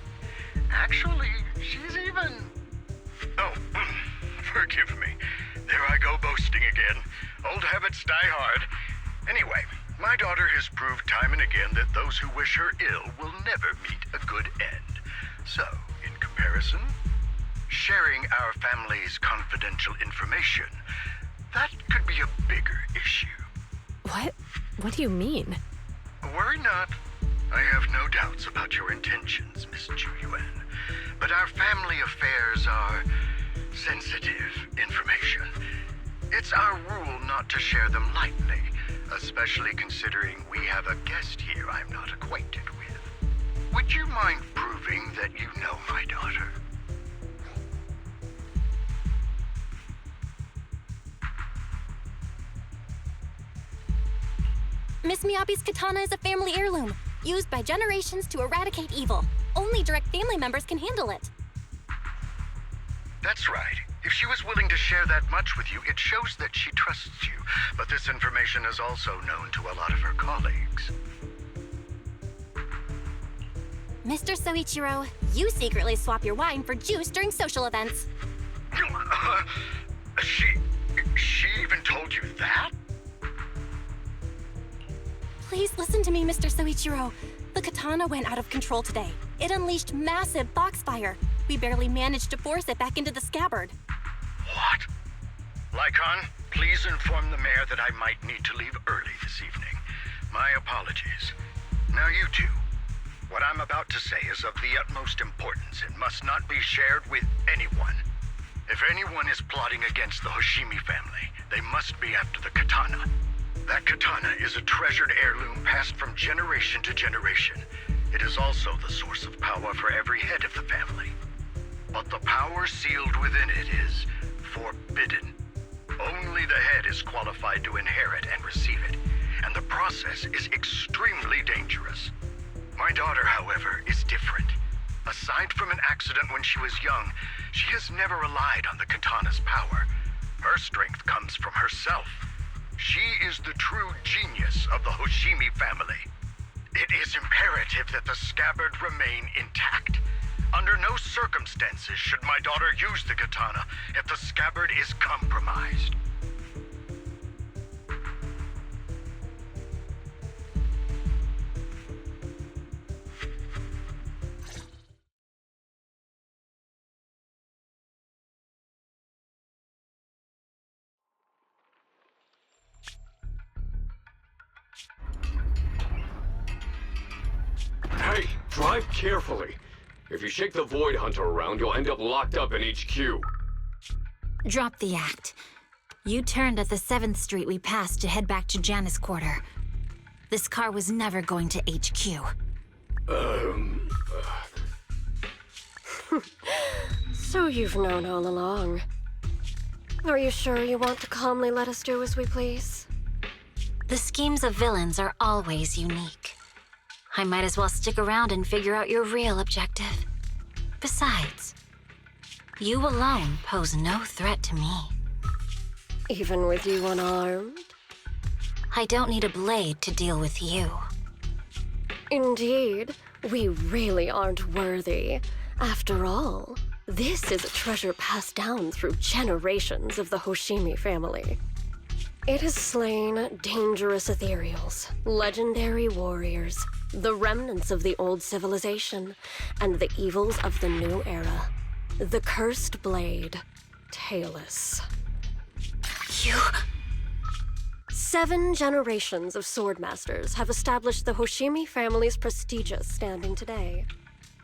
Actually, she's even... Oh, forgive me. There I go boasting again. Old habits die hard. Anyway, my daughter has proved time and again that those who wish her ill will never meet a good end. So, in comparison, sharing our family's confidential information, that could be a bigger issue. What? What do you mean? Worry not. I have no doubts about your intentions, Miss Ju Yuan. But our family affairs are sensitive information. It's our rule not to share them lightly, especially considering we have a guest here I'm not acquainted with. Would you mind proving that you know my daughter? Miss Miyabi's katana is a family heirloom, used by generations to eradicate evil. Only direct family members can handle it. That's right. If she was willing to share that much with you, it shows that she trusts you. But this information is also known to a lot of her colleagues. Mr. Soichiro, you secretly swap your wine for juice during social events. She even told you that? Please listen to me, Mr. Soichiro. The katana went out of control today. It unleashed massive foxfire. We barely managed to force it back into the scabbard. What? Lycon, please inform the mayor that I might need to leave early this evening. My apologies. Now you two. What I'm about to say is of the utmost importance and must not be shared with anyone. If anyone is plotting against the Hoshimi family, they must be after the katana. That katana is a treasured heirloom passed from generation to generation. It is also the source of power for every head of the family. But the power sealed within it is forbidden. Only the head is qualified to inherit and receive it, and the process is extremely dangerous. My daughter, however, is different. Aside from an accident when she was young, she has never relied on the katana's power. Her strength comes from herself. She is the true genius of the Hoshimi family. It is imperative that the scabbard remain intact. Under no circumstances should my daughter use the katana if the scabbard is compromised. Hey, drive carefully. If you shake the Void Hunter around, you'll end up locked up in HQ. Drop the act. You turned at the 7th Street we passed to head back to Janus Quarter. This car was never going to HQ. So you've known all along. Are you sure you want to calmly let us do as we please? The schemes of villains are always unique. I might as well stick around and figure out your real objective. Besides, you alone pose no threat to me. Even with you unarmed? I don't need a blade to deal with you. Indeed, we really aren't worthy. After all, this is a treasure passed down through generations of the Hoshimi family. It has slain dangerous ethereals, legendary warriors, the remnants of the old civilization, and the evils of the new era. The cursed blade, Talus. You... 7 generations of swordmasters have established the Hoshimi family's prestigious standing today.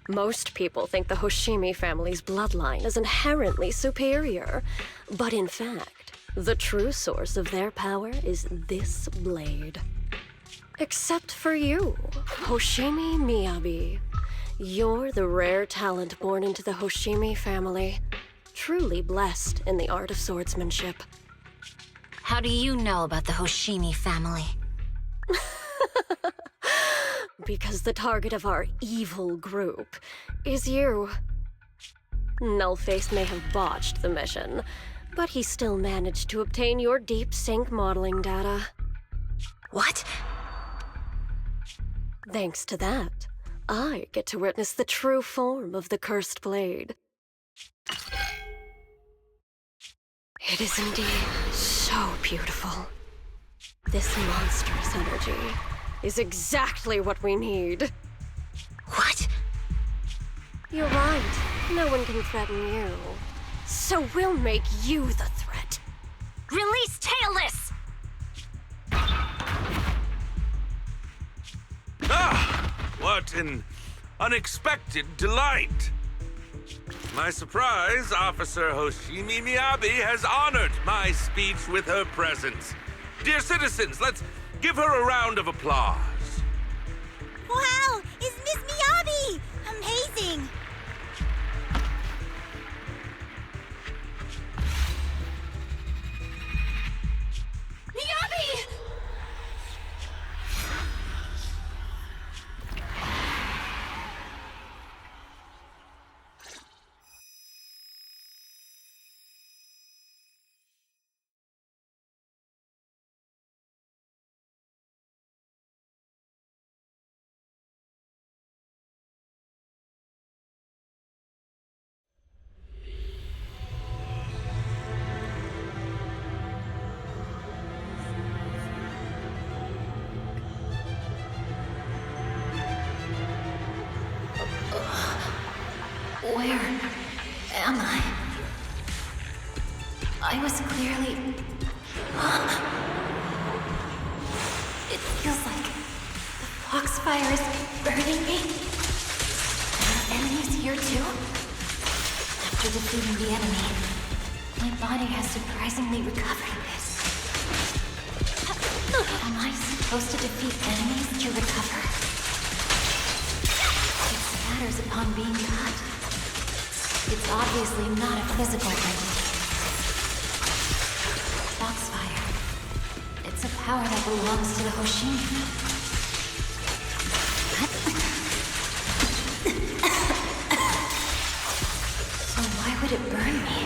Most people think the Hoshimi family's bloodline is inherently superior, but in fact, the true source of their power is this blade. Except for you, Hoshimi Miyabi. You're the rare talent born into the Hoshimi family, truly blessed in the art of swordsmanship. How do you know about the Hoshimi family? Because the target of our evil group is you. Nullface may have botched the mission, but he still managed to obtain your deep sync modeling data. What? Thanks to that, I get to witness the true form of the cursed blade. It is indeed so beautiful. This monstrous energy is exactly what we need. What? You're right. No one can threaten you. So we'll make you the threat. Release Tailless! Ah! What an unexpected delight! My surprise, Officer Hoshimi Miyabi has honored my speech with her presence. Dear citizens, let's give her a round of applause. Wow! It's Miss Miyabi! Amazing! Miyabi! Where am I? I was clearly... It feels like the foxfire is burning me. Are there enemies here too? After defeating the enemy, my body has surprisingly recovered a bit. Am I supposed to defeat enemies to recover? It scatters upon being cut. It's obviously not a physical entity. Foxfire. It's a power that belongs to the Hoshimi. So why would it burn me?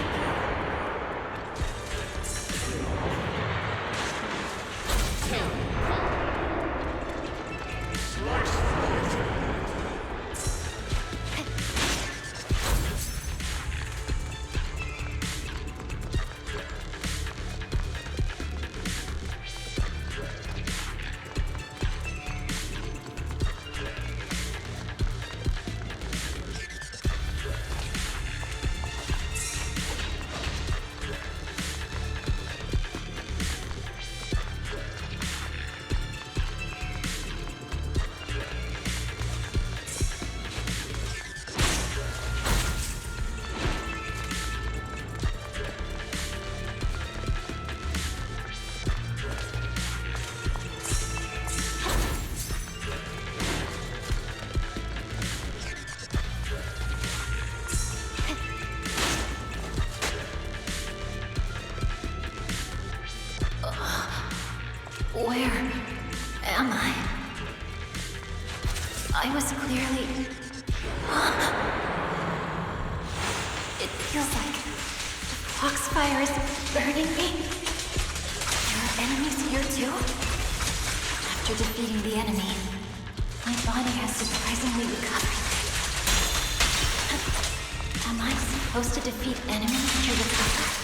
Where am I? I was clearly... It feels like the foxfire is burning me. There are enemies here too? After defeating the enemy, my body has surprisingly recovered. Am I supposed to defeat enemies to recover?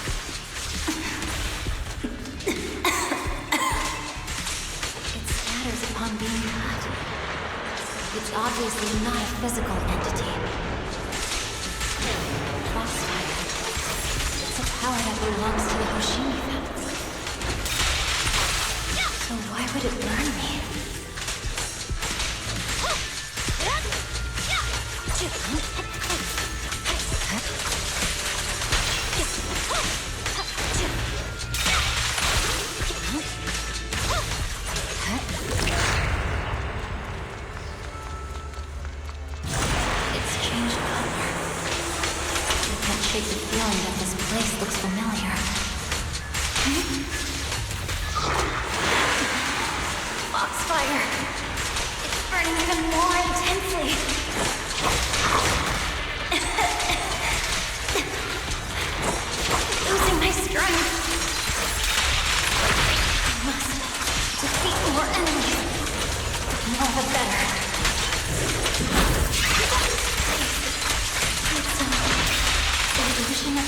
Upon being cut. It's obviously not a physical entity. Foxfire. It's a power that belongs to the Hoshimi family. So why would it burn me? Shake the feeling that this place looks familiar. Foxfire! It's burning even more intensely! Losing my strength! I must defeat more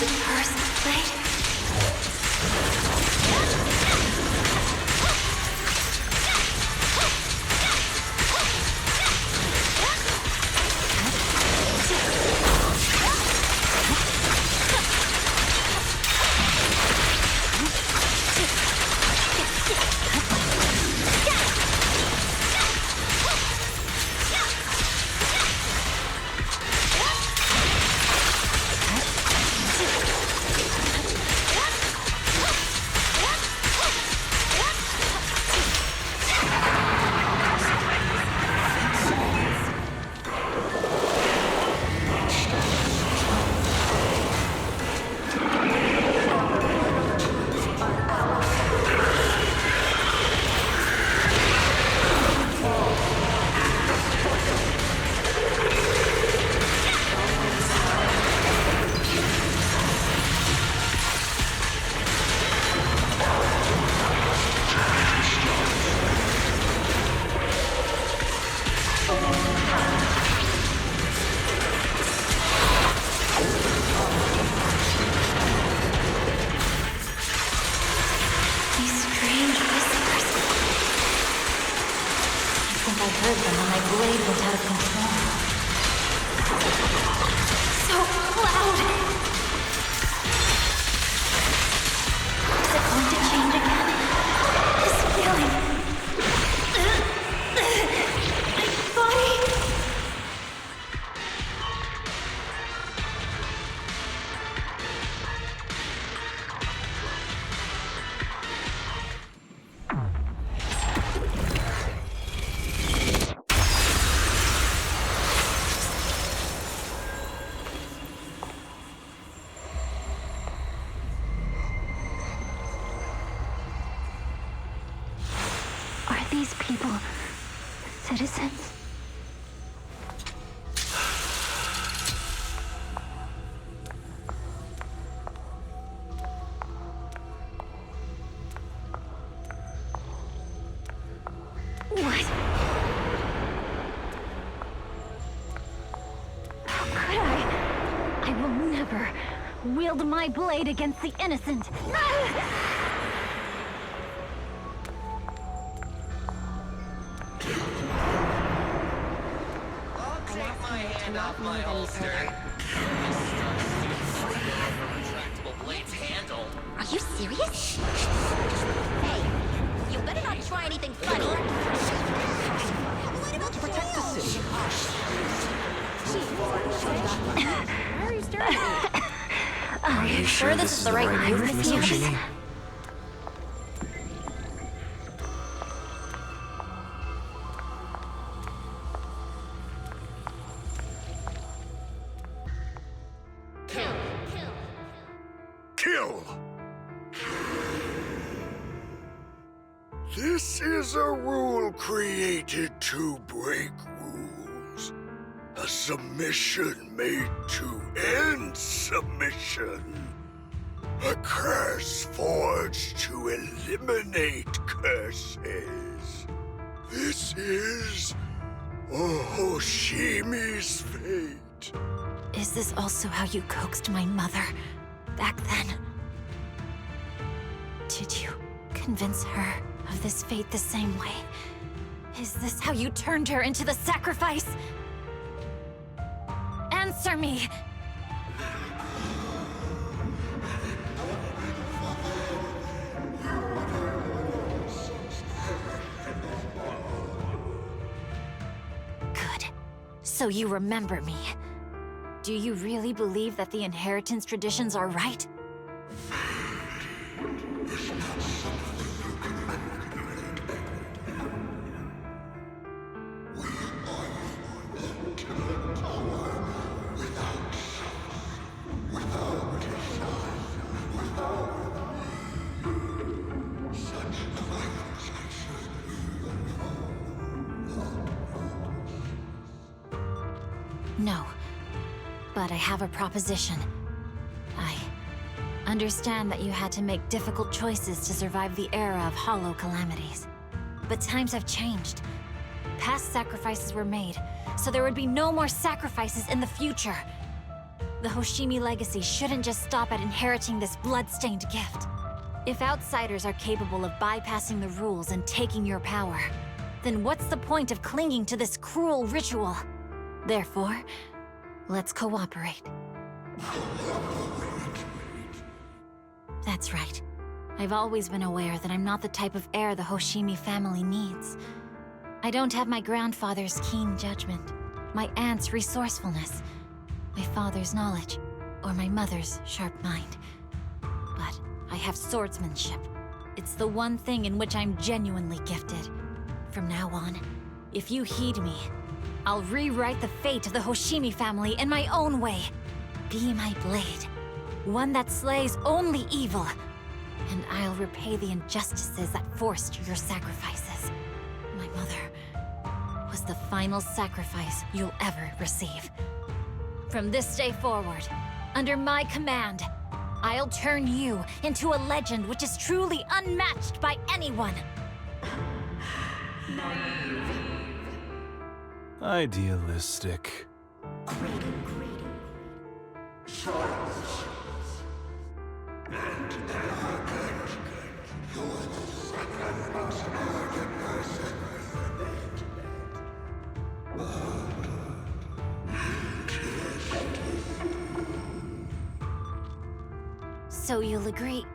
the first blade? I heard them when my blade went out of control. So loud! Is it going to change again? This feeling... My body... Are these people citizens? What? How could I? I will never wield my blade against the innocent. Off my holster. Retractable blade's handle. Are you serious? Hey, you better not try anything funny. Protect the city. Why are you staring at me? Are you sure this is the right move, Miss Yabi? Kill! This is a rule created to break rules. A submission made to end submission. A curse forged to eliminate curses. This is Hoshimi's fate. Is this also how you coaxed my mother back then? Did you convince her of this fate the same way? Is this how you turned her into the sacrifice? Answer me! Good. So you remember me. Do you really believe that the inheritance traditions are right? No. But I have a proposition. I understand that you had to make difficult choices to survive the era of hollow calamities. But times have changed. Past sacrifices were made, so there would be no more sacrifices in the future. The Hoshimi legacy shouldn't just stop at inheriting this blood-stained gift. If outsiders are capable of bypassing the rules and taking your power, then what's the point of clinging to this cruel ritual? Therefore, let's cooperate. That's right. I've always been aware that I'm not the type of heir the Hoshimi family needs. I don't have my grandfather's keen judgment, my aunt's resourcefulness, my father's knowledge, or my mother's sharp mind. But I have swordsmanship. It's the one thing in which I'm genuinely gifted. From now on, if you heed me, I'll rewrite the fate of the Hoshimi family in my own way. Be my blade, one that slays only evil, and I'll repay the injustices that forced your sacrifices. My mother was the final sacrifice you'll ever receive. From this day forward, under my command, I'll turn you into a legend which is truly unmatched by anyone. Idealistic. So you'll agree.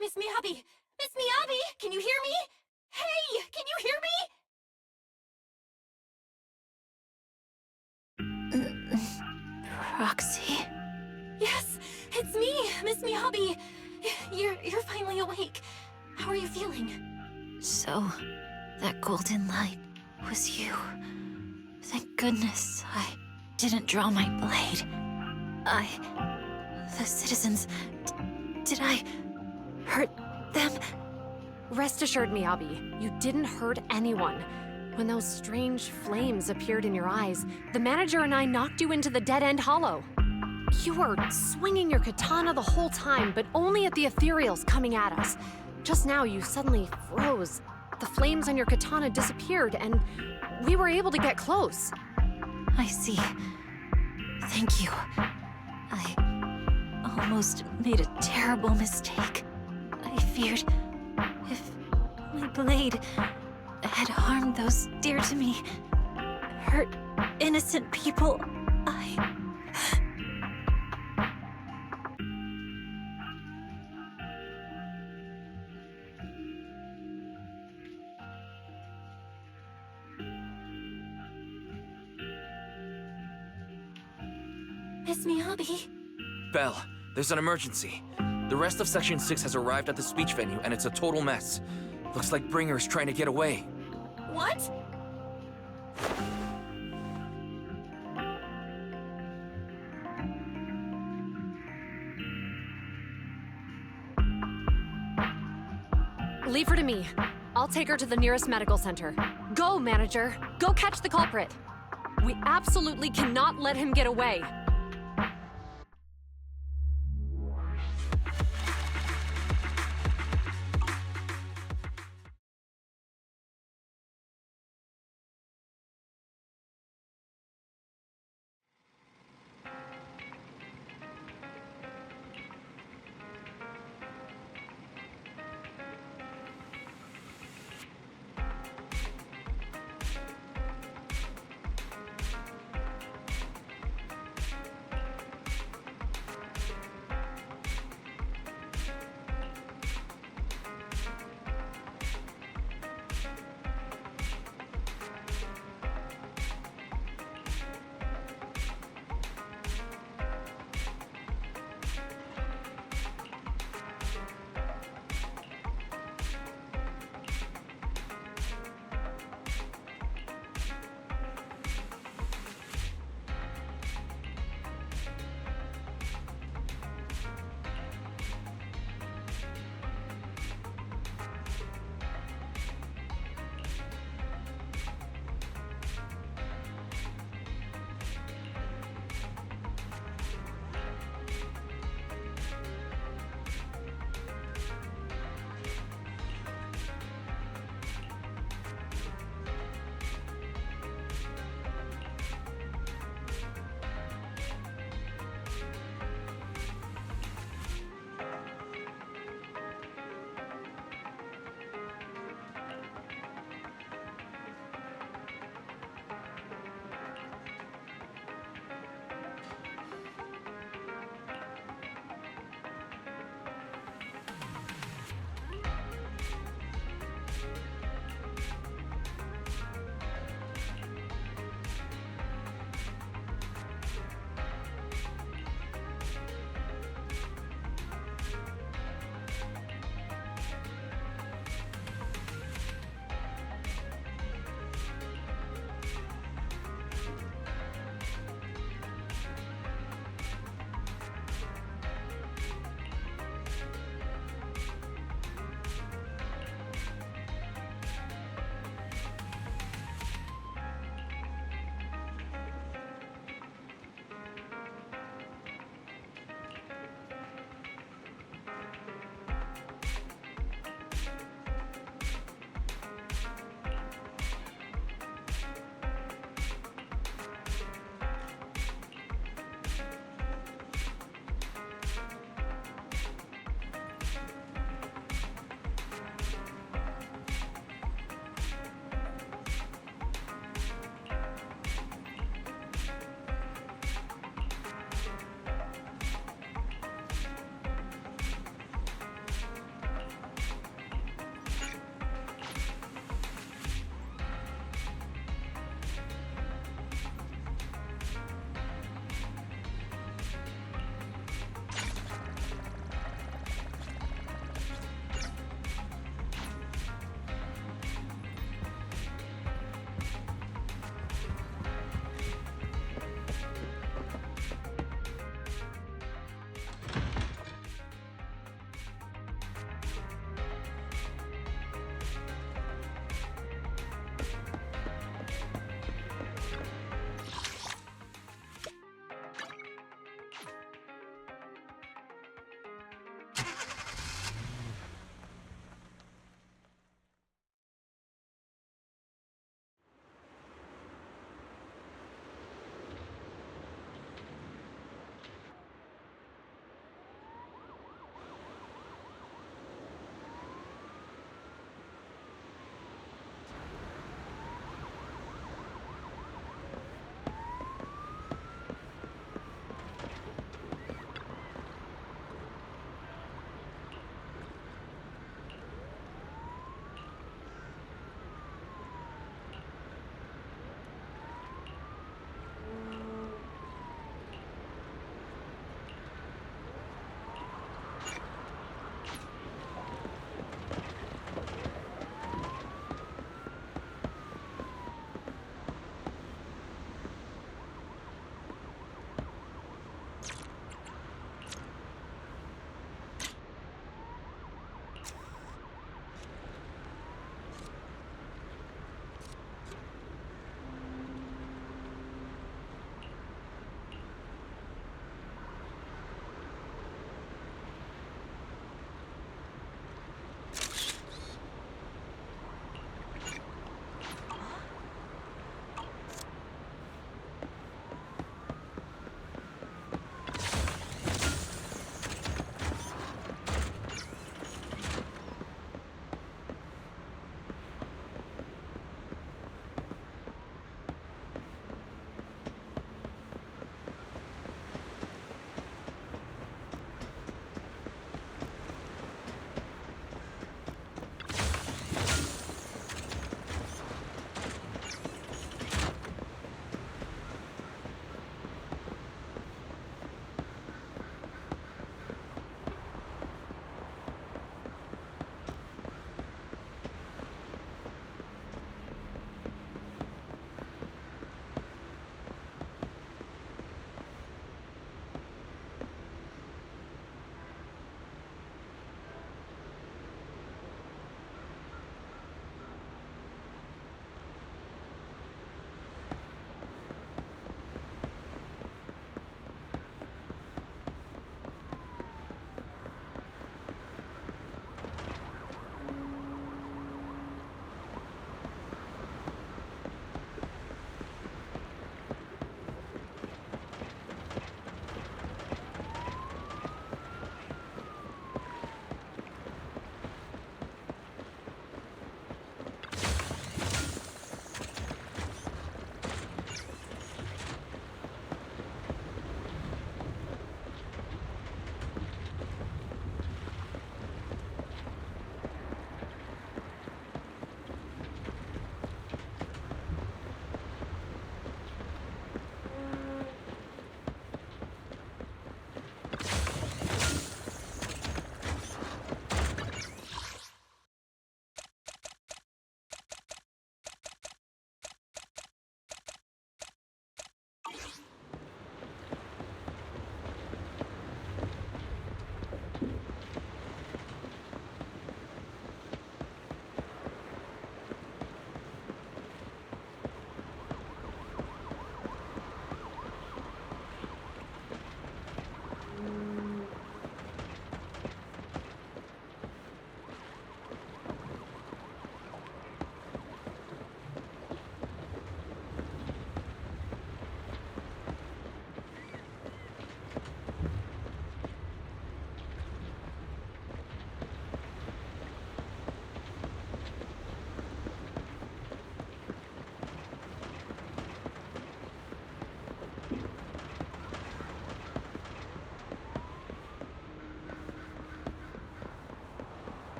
Miss Miyabi! Miss Miyabi! Can you hear me? Hey! Can you hear me? Roxy? Yes, it's me, Miss Miyabi. You're finally awake. How are you feeling? So, that golden light was you. Thank goodness I didn't draw my blade. The citizens... did I hurt them? Rest assured, Miyabi, you didn't hurt anyone. When those strange flames appeared in your eyes, the manager and I knocked you into the dead-end hollow. You were swinging your katana the whole time, but only at the ethereals coming at us. Just now, you suddenly froze. The flames on your katana disappeared, and we were able to get close. I see. Thank you. I almost made a terrible mistake. I feared if my blade had harmed those dear to me, hurt innocent people, Miss Miyabi? Belle, there's an emergency. The rest of Section 6 has arrived at the speech venue, and it's a total mess. Looks like Bringer's trying to get away. What? Leave her to me. I'll take her to the nearest medical center. Go, manager. Go catch the culprit. We absolutely cannot let him get away.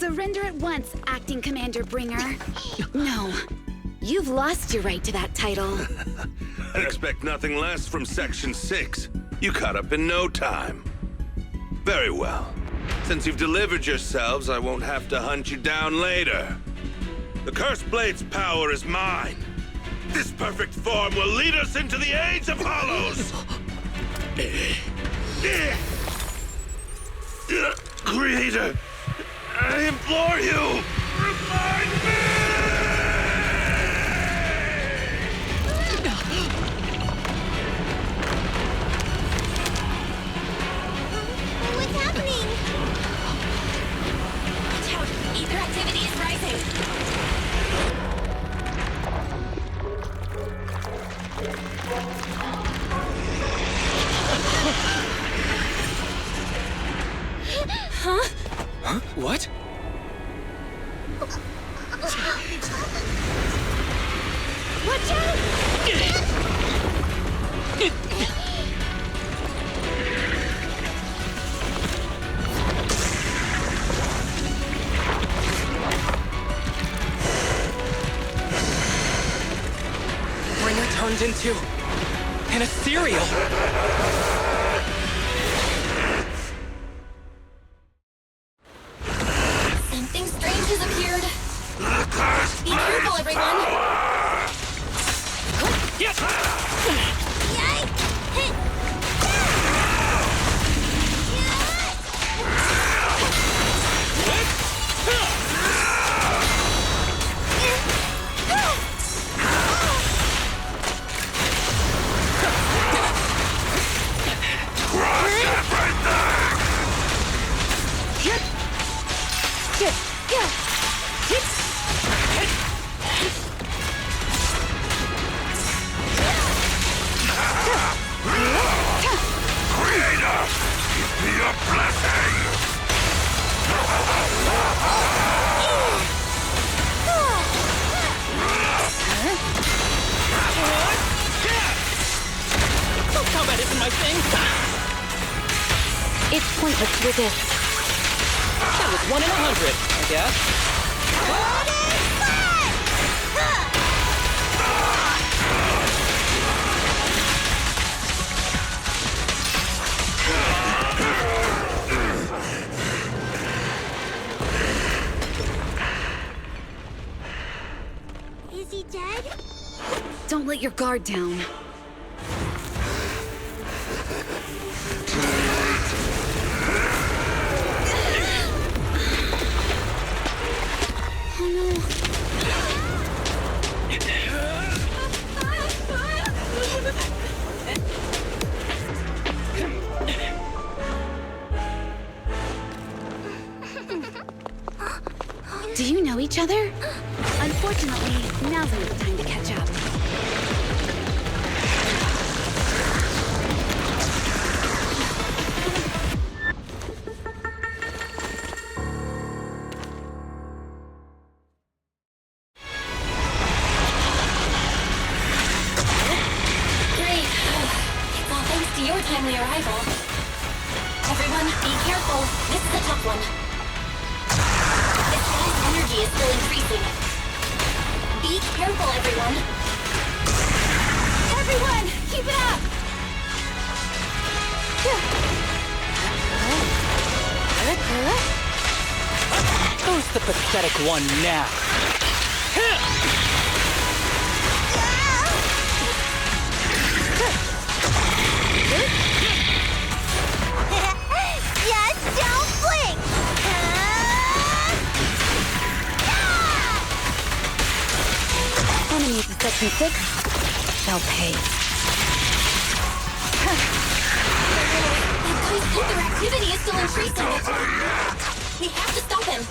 Surrender at once, Acting Commander Bringer. No. You've lost your right to that title. I expect nothing less from Section 6. You caught up in no time. Very well. Since you've delivered yourselves, I won't have to hunt you down later. The Cursed Blade's power is mine. This perfect form will lead us into the age of Hollows! Creator, I implore you, remind me! What's happening? Watch out! Ether activity is rising! Huh? What? Watch out! Bringer turned into an ethereal. Something strange has appeared. Be careful, everyone. Creator, give me a blessing! Combat isn't my thing. It's pointless to resist. That was 1 in 100, I guess. Is he dead? Don't let your guard down. Oh no. Do you know each other? Unfortunately, now's not the time to catch up. Great. It's all thanks to your timely arrival. Everyone, be careful. This is a tough one. This guy's energy is still increasing. Be careful, everyone. Everyone, keep it up! Who's the pathetic one now? Just don't blink! Enemies of Section 6, they'll pay. That guy's ether activity is still increasing. We have to stop him.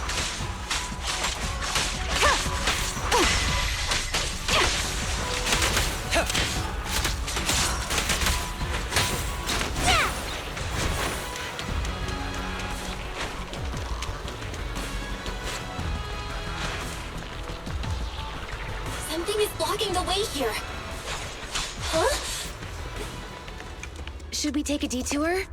Something is blocking the way here. Huh? Should we take a detour?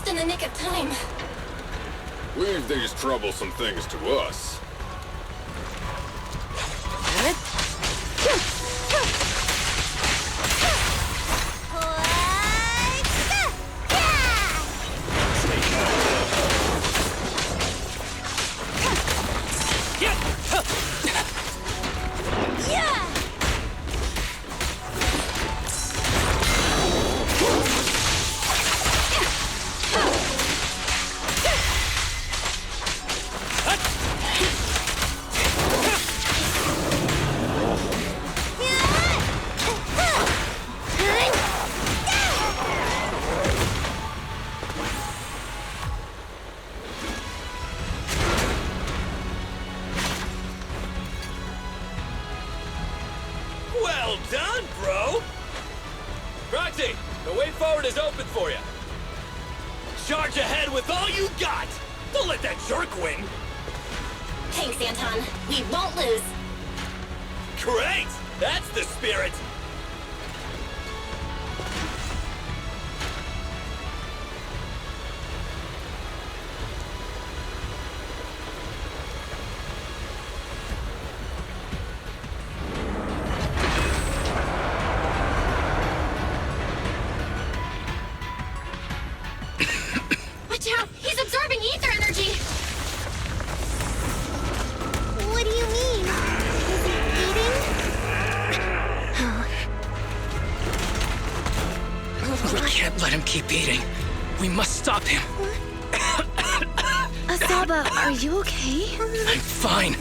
Just in the nick of time. Leave these troublesome things to us. Well done, bro! Proxy, the way forward is open for you. Charge ahead with all you got! Don't let that jerk win! Thanks, Anton. We won't lose. Great! That's the spirit! Watch out! He's absorbing ether energy! What do you mean? Is he eating? We can't let him keep eating. We must stop him. Asaba, are you okay? I'm fine.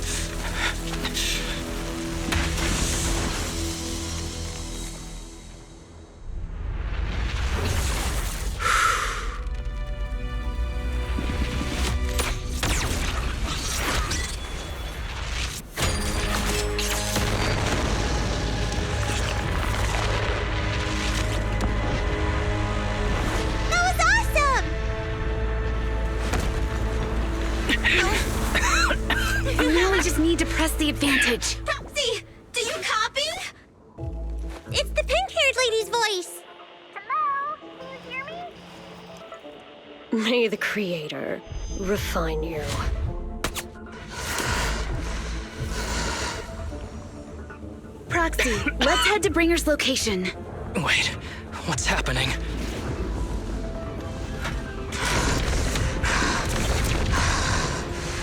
Now we just need to press the advantage. Proxy, do you copy? It's the pink-haired lady's voice. Hello? Can you hear me? May the Creator refine you. Proxy, let's head to Bringer's location. Wait, what's happening?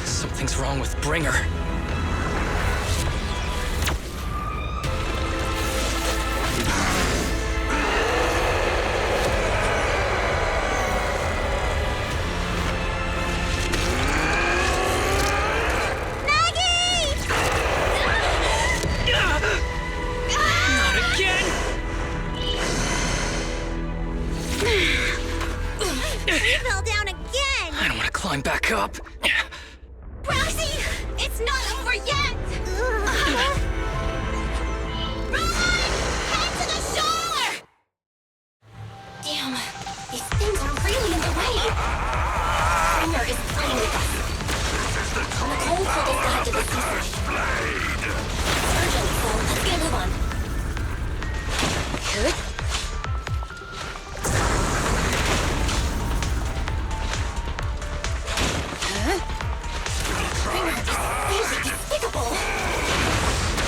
Something's wrong with Bringer. Not again! He fell down again! I don't want to climb back up. Roxy, it's not over yet! Run! Head to the shore! Damn, these things are really in the way. Bringer is playing with us. Nicole told us to head to the seaside. It's urgent, so let's get a move on. Bringer is really despicable.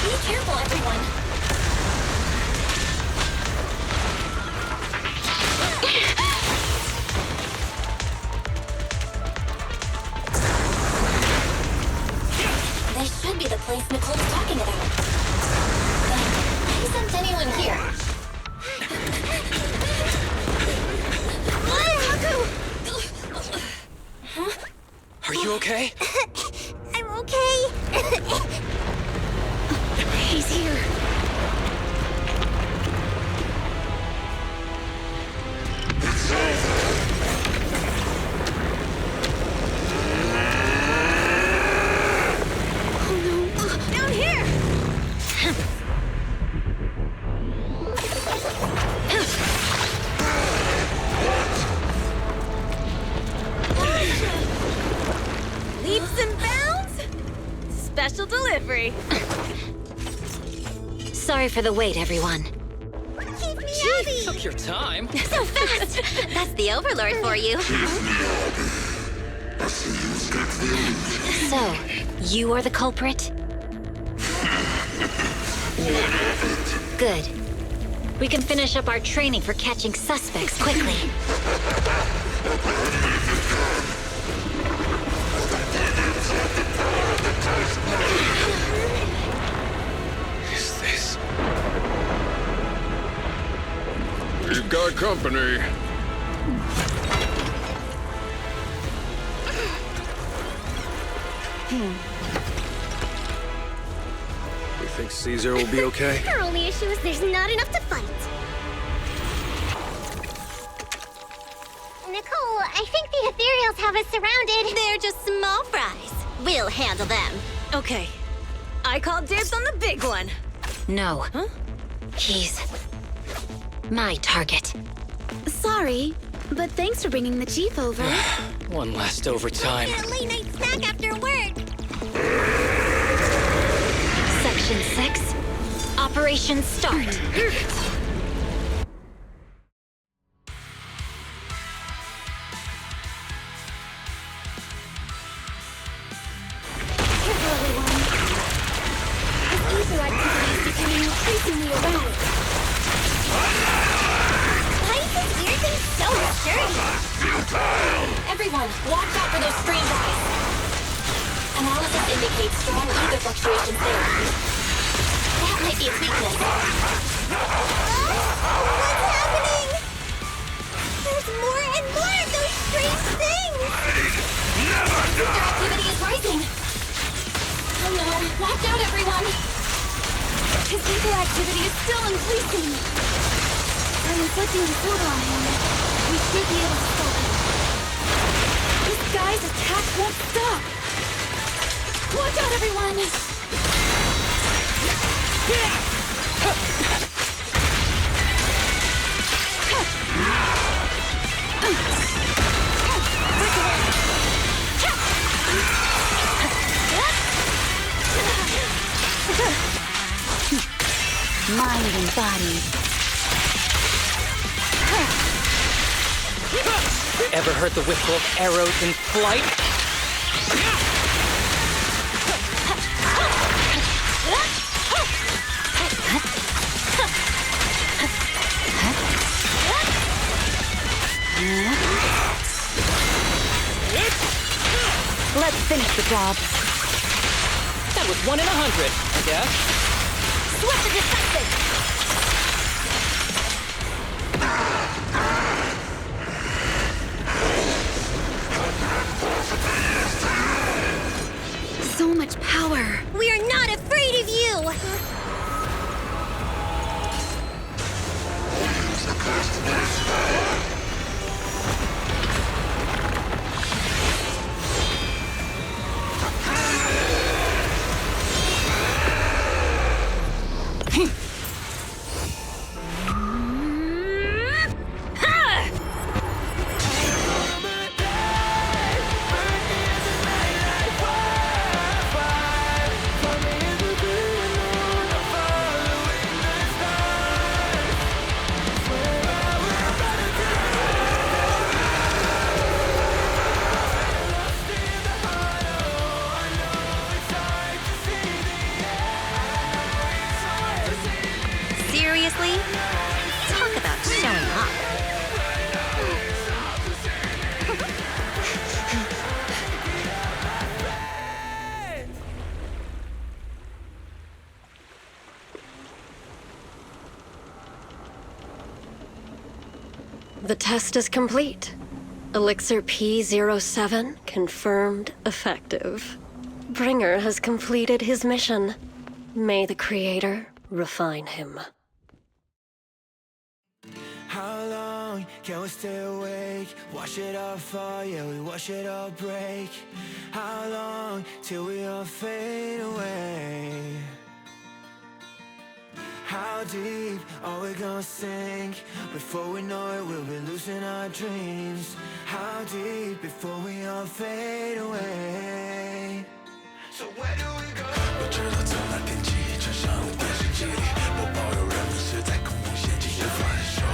Be careful, everyone. This should be the place Nicole's talking about. But why isn't anyone here? Huh? Are you okay? I'm okay. He's here. Down here! Leaps and bounds? Special delivery. Sorry for the wait, everyone. Keep me Miyabi! Took your time. So fast! That's the Overlord for you. So, you are the culprit? Good. We can finish up our training for catching suspects quickly. Is this? We've got company. You think Caesar will be okay? Our only issue is there's not enough to fight. Nicole, I think the ethereals have us surrounded. They're just small fries. We'll handle them. Okay. I call dibs on the big one. No. Huh? He's my target. Sorry, but thanks for bringing the chief over. One last overtime. Get a late night snack after work. Section 6. Operation start. Ether activity is becoming increasingly erratic. Why is this weird thing so sturdy? Everyone, watch out for those strange eyes. Analysis indicates strong ether fluctuations there. That might be its weakness. What's happening? There's more and more of those strange things! Ether activity is rising. Oh no, watch out everyone! His ether activity is still increasing. I'm inflicting disorder on him. We should be able to stop him. This guy's attack won't stop. Watch out, everyone! Mind and body. Ever heard the whistle of arrows in flight? Let's finish the job. That was 1 in 100, I guess. Sweat the defensive! So much power. We are not afraid of you! Seriously? Talk about showing off. The test is complete. Elixir P07 confirmed effective. Bringer has completed his mission. May the Creator refine him. How long can we stay awake? Wash it all fall, yeah, we wash it all break. How long till we all fade away? How deep are we gonna sink? Before we know it, we'll be losing our dreams. How deep before we all fade away? So where do we go? 我知道走到天际，穿上电视机里，我保有人们是在空中掀起的反射。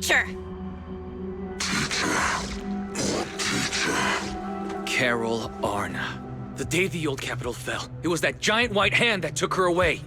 teacher? Carol Arna. The day the old capital fell, it was that giant white hand that took her away.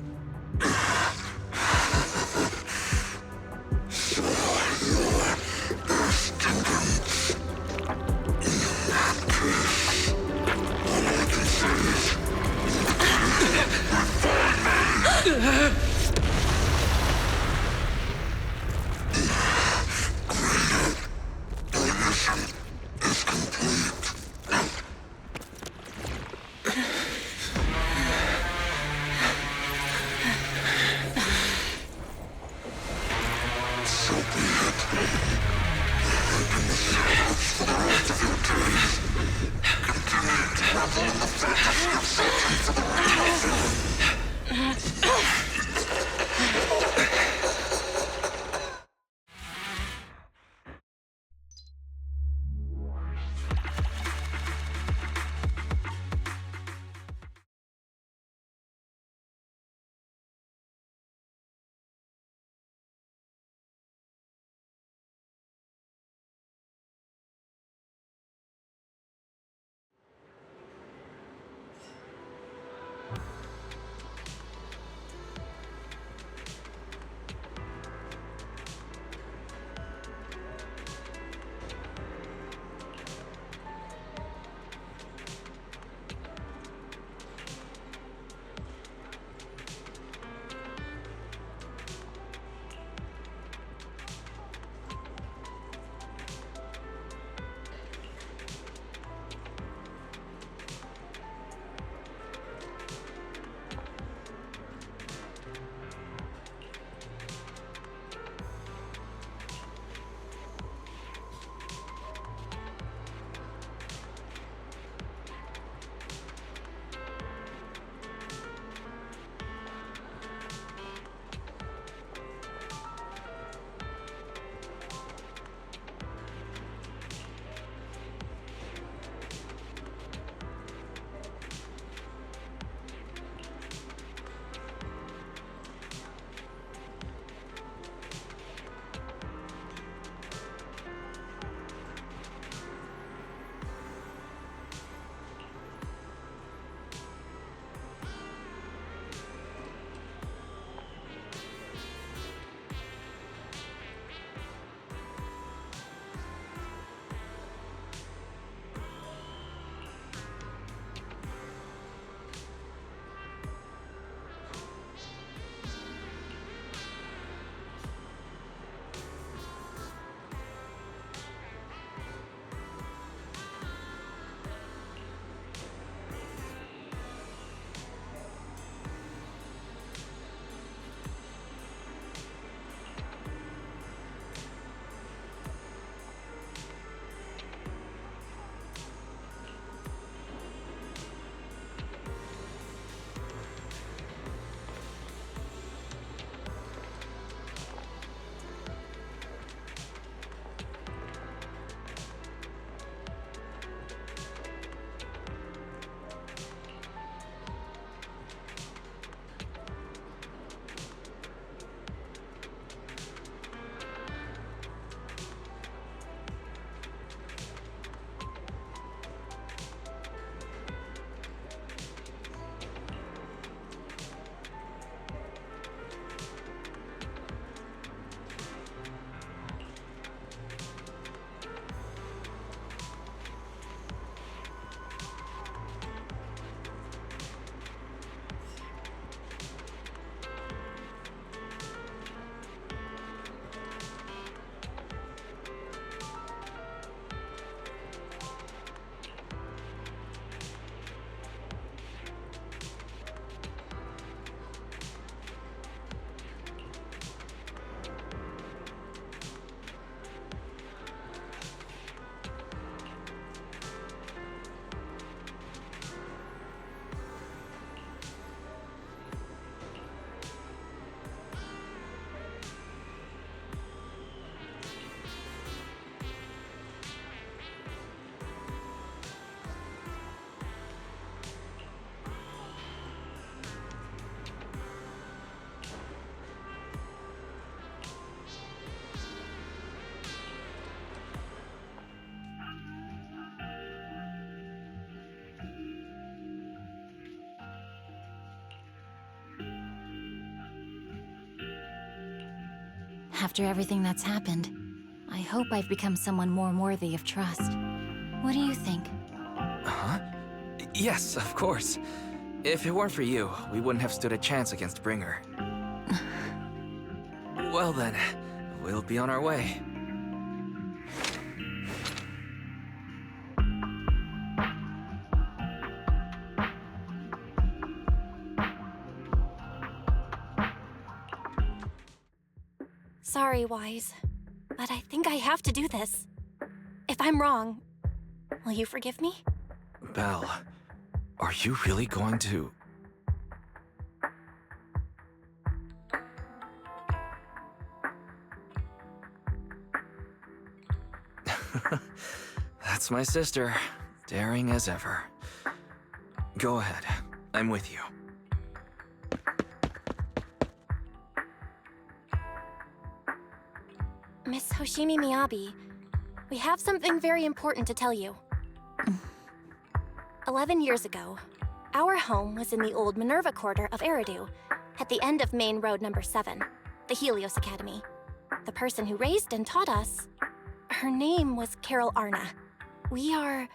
After everything that's happened, I hope I've become someone more worthy of trust. What do you think? Huh? Yes, of course. If it weren't for you, we wouldn't have stood a chance against Bringer. Well then, we'll be on our way. Sorry, Wise, but I think I have to do this. If I'm wrong, will you forgive me? Belle, are you really going to... That's my sister, daring as ever. Go ahead, I'm with you. Miss Hoshimi Miyabi, we have something very important to tell you. 11 years ago, our home was in the old Minerva Quarter of Eridu, at the end of Main Road number 7, the Helios Academy. The person who raised and taught us, her name was Carol Arna. We are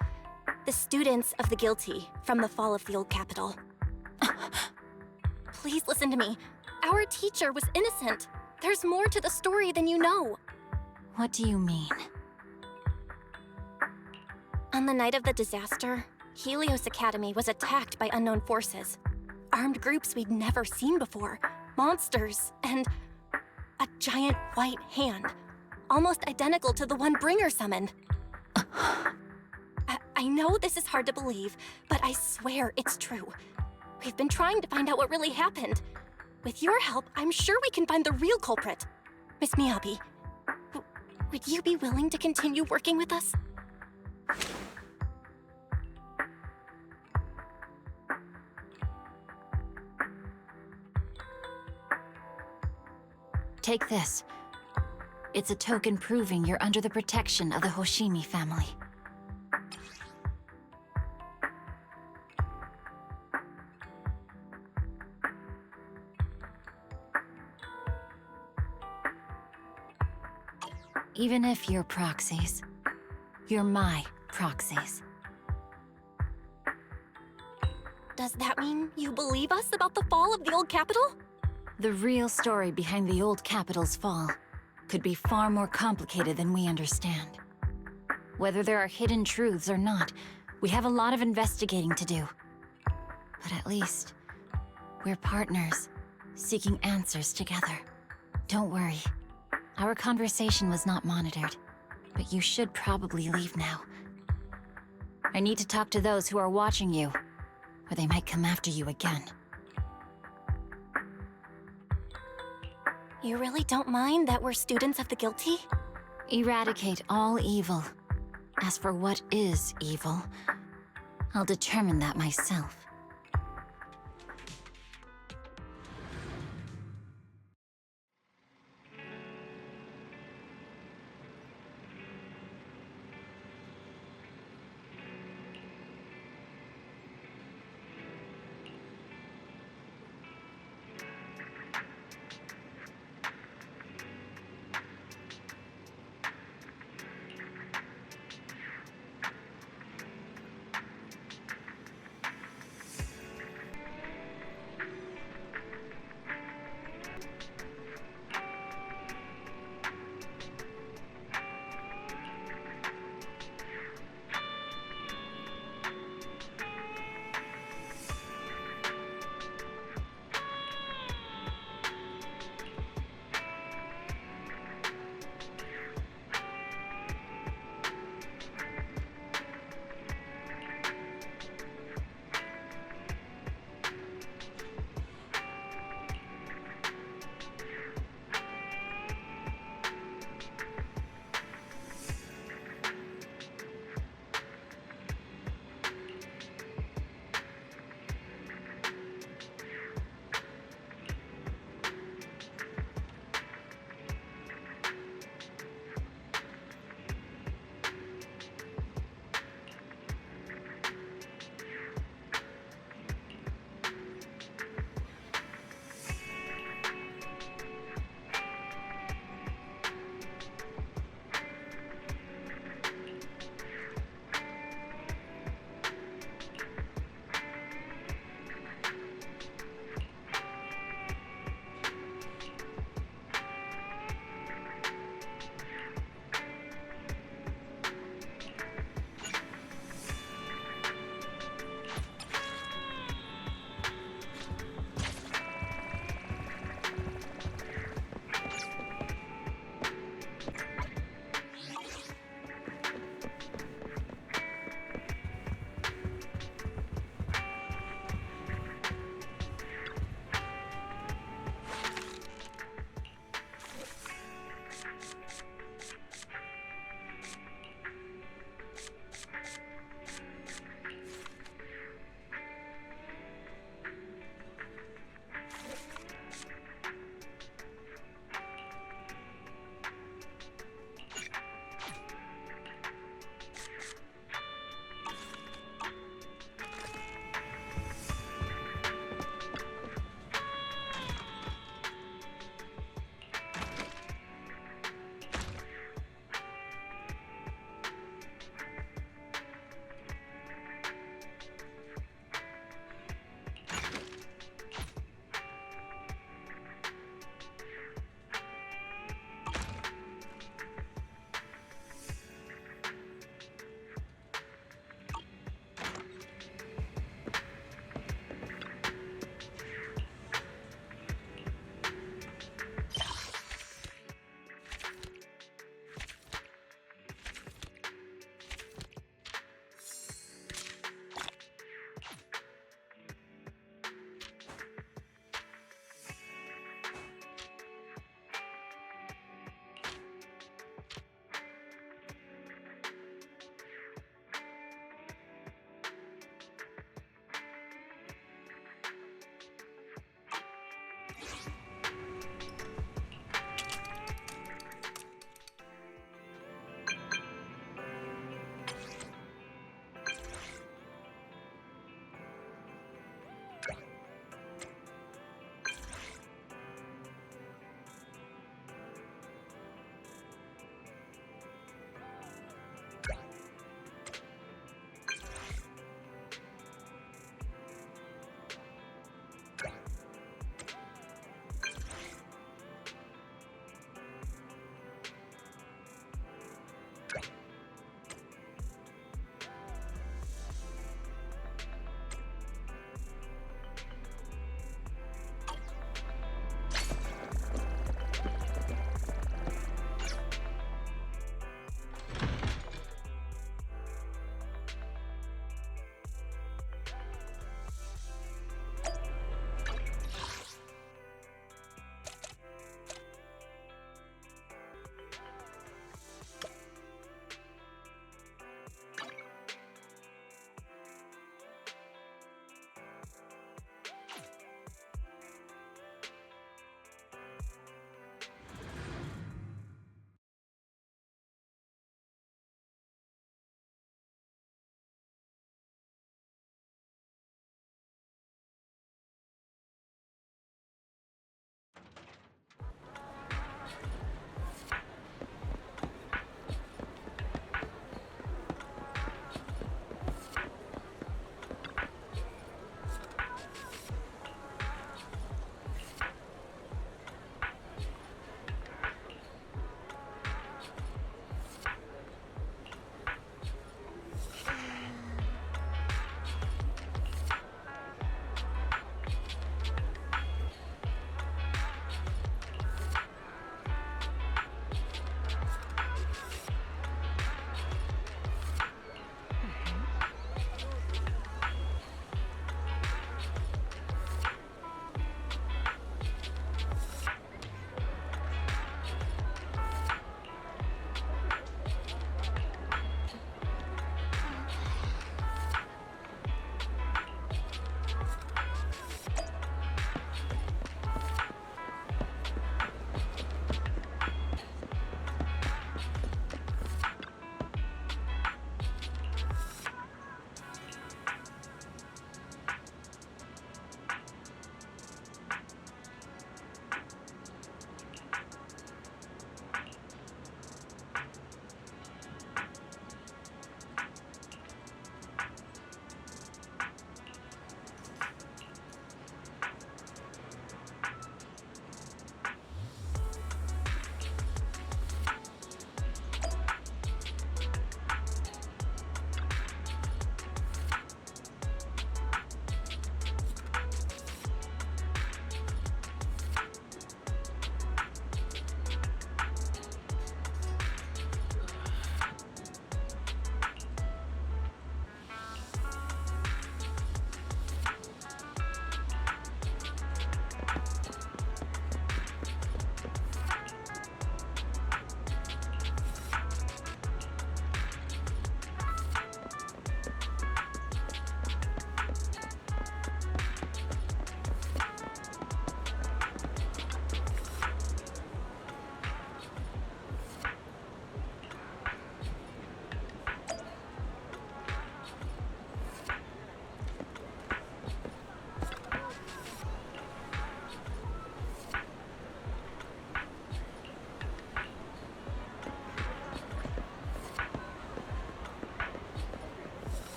the students of the guilty from the fall of the old capital. Please listen to me. Our teacher was innocent. There's more to the story than you know. What do you mean? On the night of the disaster, Helios Academy was attacked by unknown forces. Armed groups we'd never seen before. Monsters, and a giant white hand. Almost identical to the one Bringer summoned. I know this is hard to believe, but I swear it's true. We've been trying to find out what really happened. With your help, I'm sure we can find the real culprit. Miss Miyabi, would you be willing to continue working with us? Take this. It's a token proving you're under the protection of the Hoshimi family. Even if you're proxies, you're my proxies. Does that mean you believe us about the fall of the old capital? The real story behind the old capital's fall could be far more complicated than we understand. Whether there are hidden truths or not, we have a lot of investigating to do. But at least, we're partners, seeking answers together. Don't worry. Our conversation was not monitored, but you should probably leave now. I need to talk to those who are watching you, or they might come after you again. You really don't mind that we're students of the guilty? Eradicate all evil. As for what is evil, I'll determine that myself.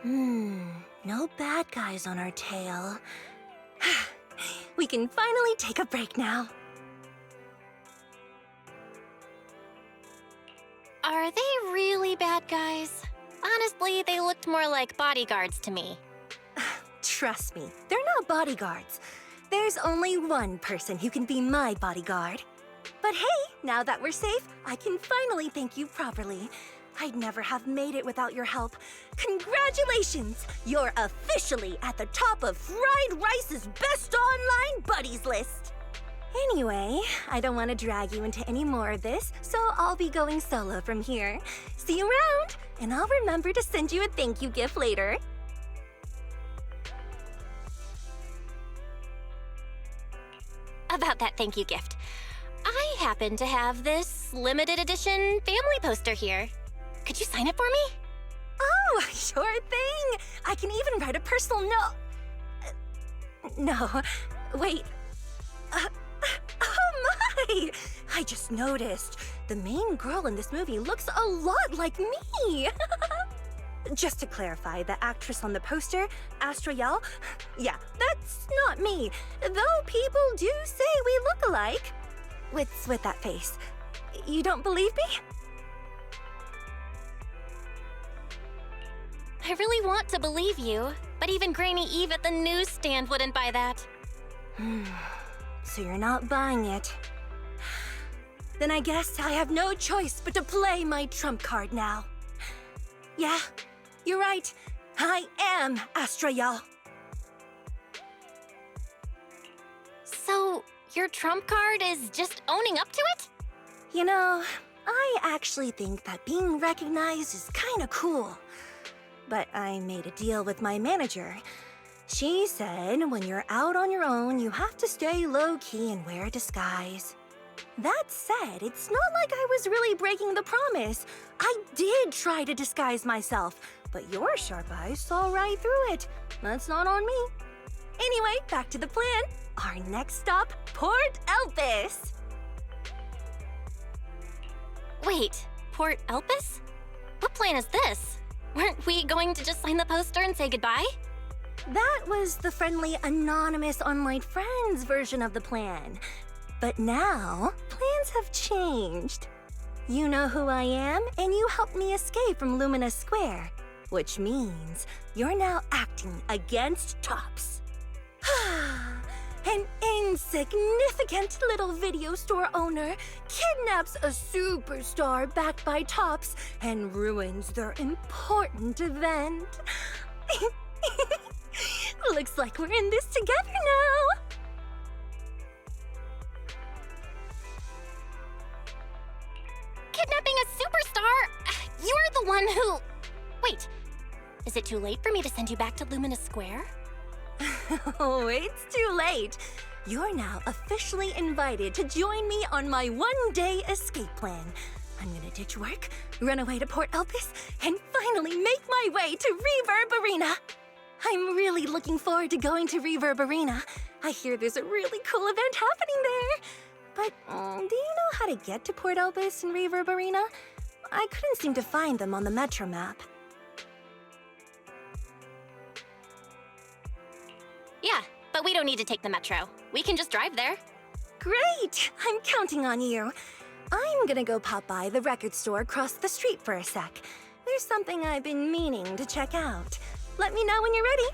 No bad guys on our tail. We can finally take a break now. Are they really bad guys? Honestly, they looked more like bodyguards to me. Trust me, they're not bodyguards. There's only one person who can be my bodyguard. But hey, now that we're safe, I can finally thank you properly. I'd never have made it without your help. Congratulations! You're officially at the top of Fried Rice's best online buddies list. Anyway, I don't want to drag you into any more of this, so I'll be going solo from here. See you around, and I'll remember to send you a thank you gift later. About that thank you gift. I happen to have this limited edition family poster here. Could you sign it for me? Oh, sure thing! I can even write a personal note. No, wait. Oh my! I just noticed. The main girl in this movie looks a lot like me. Just to clarify, the actress on the poster, Astra Yal, yeah, that's not me. Though people do say we look alike. What's with that face? You don't believe me? I really want to believe you, but even Grainy Eve at the newsstand wouldn't buy that. So you're not buying it. Then I guess I have no choice but to play my trump card now. Yeah, you're right. I am Astra Yal. So, your trump card is just owning up to it? You know, I actually think that being recognized is kinda cool. But I made a deal with my manager. She said when you're out on your own, you have to stay low-key and wear a disguise. That said, it's not like I was really breaking the promise. I did try to disguise myself, but your sharp eyes saw right through it. That's not on me. Anyway, back to the plan. Our next stop, Port Elpis. Wait, Port Elpis? What plan is this? Weren't we going to just sign the poster and say goodbye? That was the friendly, anonymous online friends version of the plan. But now, plans have changed. You know who I am, and you helped me escape from Lumina Square, which means you're now acting against Tops. An insignificant little video store owner kidnaps a superstar backed by Tops and ruins their important event. Looks like we're in this together now. Kidnapping a superstar? You're the one who... Wait, is it too late for me to send you back to Lumina Square? Oh, it's too late. You're now officially invited to join me on my one-day escape plan. I'm gonna ditch work, run away to Port Elpis, and finally make my way to Reverb Arena. I'm really looking forward to going to Reverb Arena. I hear there's a really cool event happening there. But do you know how to get to Port Elpis and Reverb Arena? I couldn't seem to find them on the Metro map. Yeah, but we don't need to take the metro. We can just drive there. Great! I'm counting on you. I'm gonna go pop by the record store across the street for a sec. There's something I've been meaning to check out. Let me know when you're ready.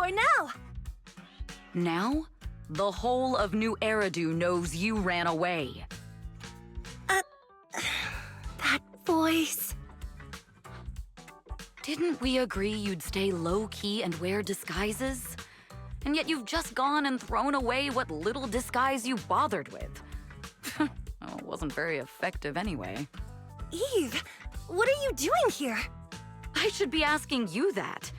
for now. Now, the whole of New Eridu knows you ran away. That voice. Didn't we agree you'd stay low-key and wear disguises? And yet you've just gone and thrown away what little disguise you bothered with. Well, it wasn't very effective anyway. Eve, what are you doing here? I should be asking you that.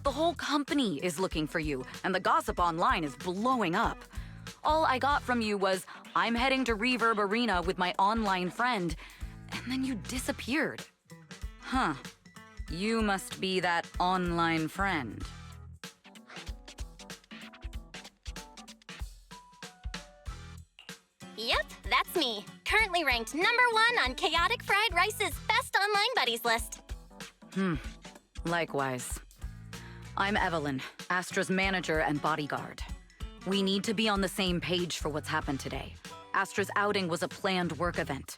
The whole company is looking for you, and the gossip online is blowing up. All I got from you was, I'm heading to Reverb Arena with my online friend, and then you disappeared. Huh. You must be that online friend. Yep, that's me. Currently ranked #1 on Chaotic Fried Rice's Best Online Buddies list. Likewise. I'm Evelyn, Astra's manager and bodyguard. We need to be on the same page for what's happened today. Astra's outing was a planned work event.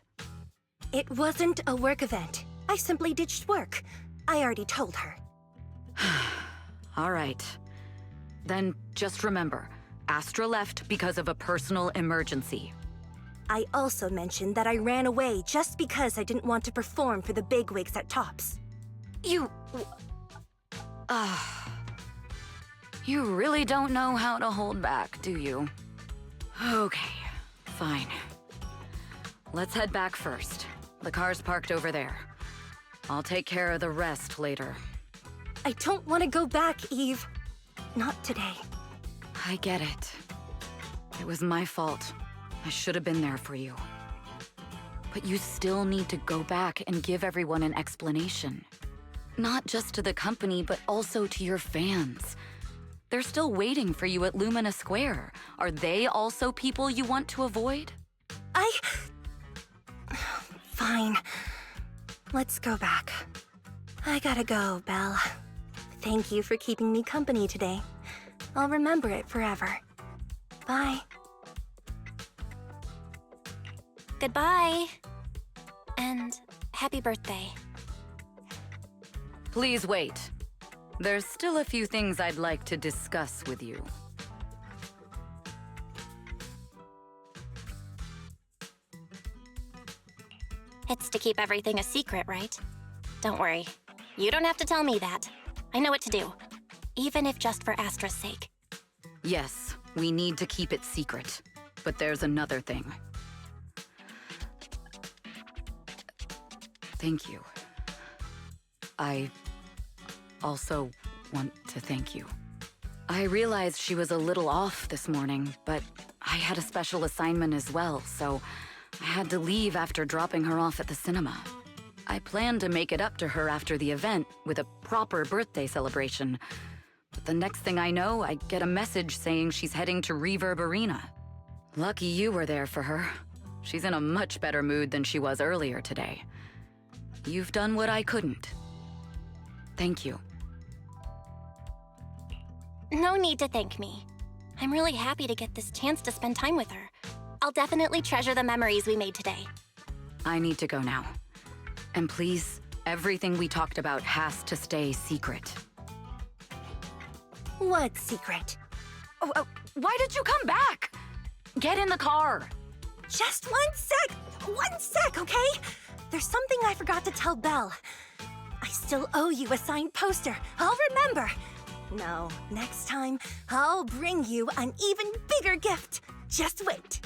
It wasn't a work event. I simply ditched work. I already told her. All right. Then just remember, Astra left because of a personal emergency. I also mentioned that I ran away just because I didn't want to perform for the bigwigs at Tops. You really don't know how to hold back, do you? Okay, fine. Let's head back first. The car's parked over there. I'll take care of the rest later. I don't want to go back, Eve. Not today. I get it. It was my fault. I should have been there for you. But you still need to go back and give everyone an explanation. Not just to the company, but also to your fans. They're still waiting for you at Lumina Square. Are they also people you want to avoid? Fine. Let's go back. I gotta go, Belle. Thank you for keeping me company today. I'll remember it forever. Bye. Goodbye. And happy birthday. Please wait. There's still a few things I'd like to discuss with you. It's to keep everything a secret, right? Don't worry. You don't have to tell me that. I know what to do. Even if just for Astra's sake. Yes, we need to keep it secret. But there's another thing. Thank you. I also want to thank you. I realized she was a little off this morning, but I had a special assignment as well, so I had to leave after dropping her off at the cinema. I planned to make it up to her after the event with a proper birthday celebration. But the next thing I know, I get a message saying she's heading to Reverb Arena. Lucky you were there for her. She's in a much better mood than she was earlier today. You've done what I couldn't. Thank you. No need to thank me. I'm really happy to get this chance to spend time with her. I'll definitely treasure the memories we made today. I need to go now. And please, everything we talked about has to stay secret. What secret? Why did you come back? Get in the car. Just 1 sec! 1 sec, okay? There's something I forgot to tell Belle. I still owe you a signed poster. I'll remember. No, next time, I'll bring you an even bigger gift. Just wait.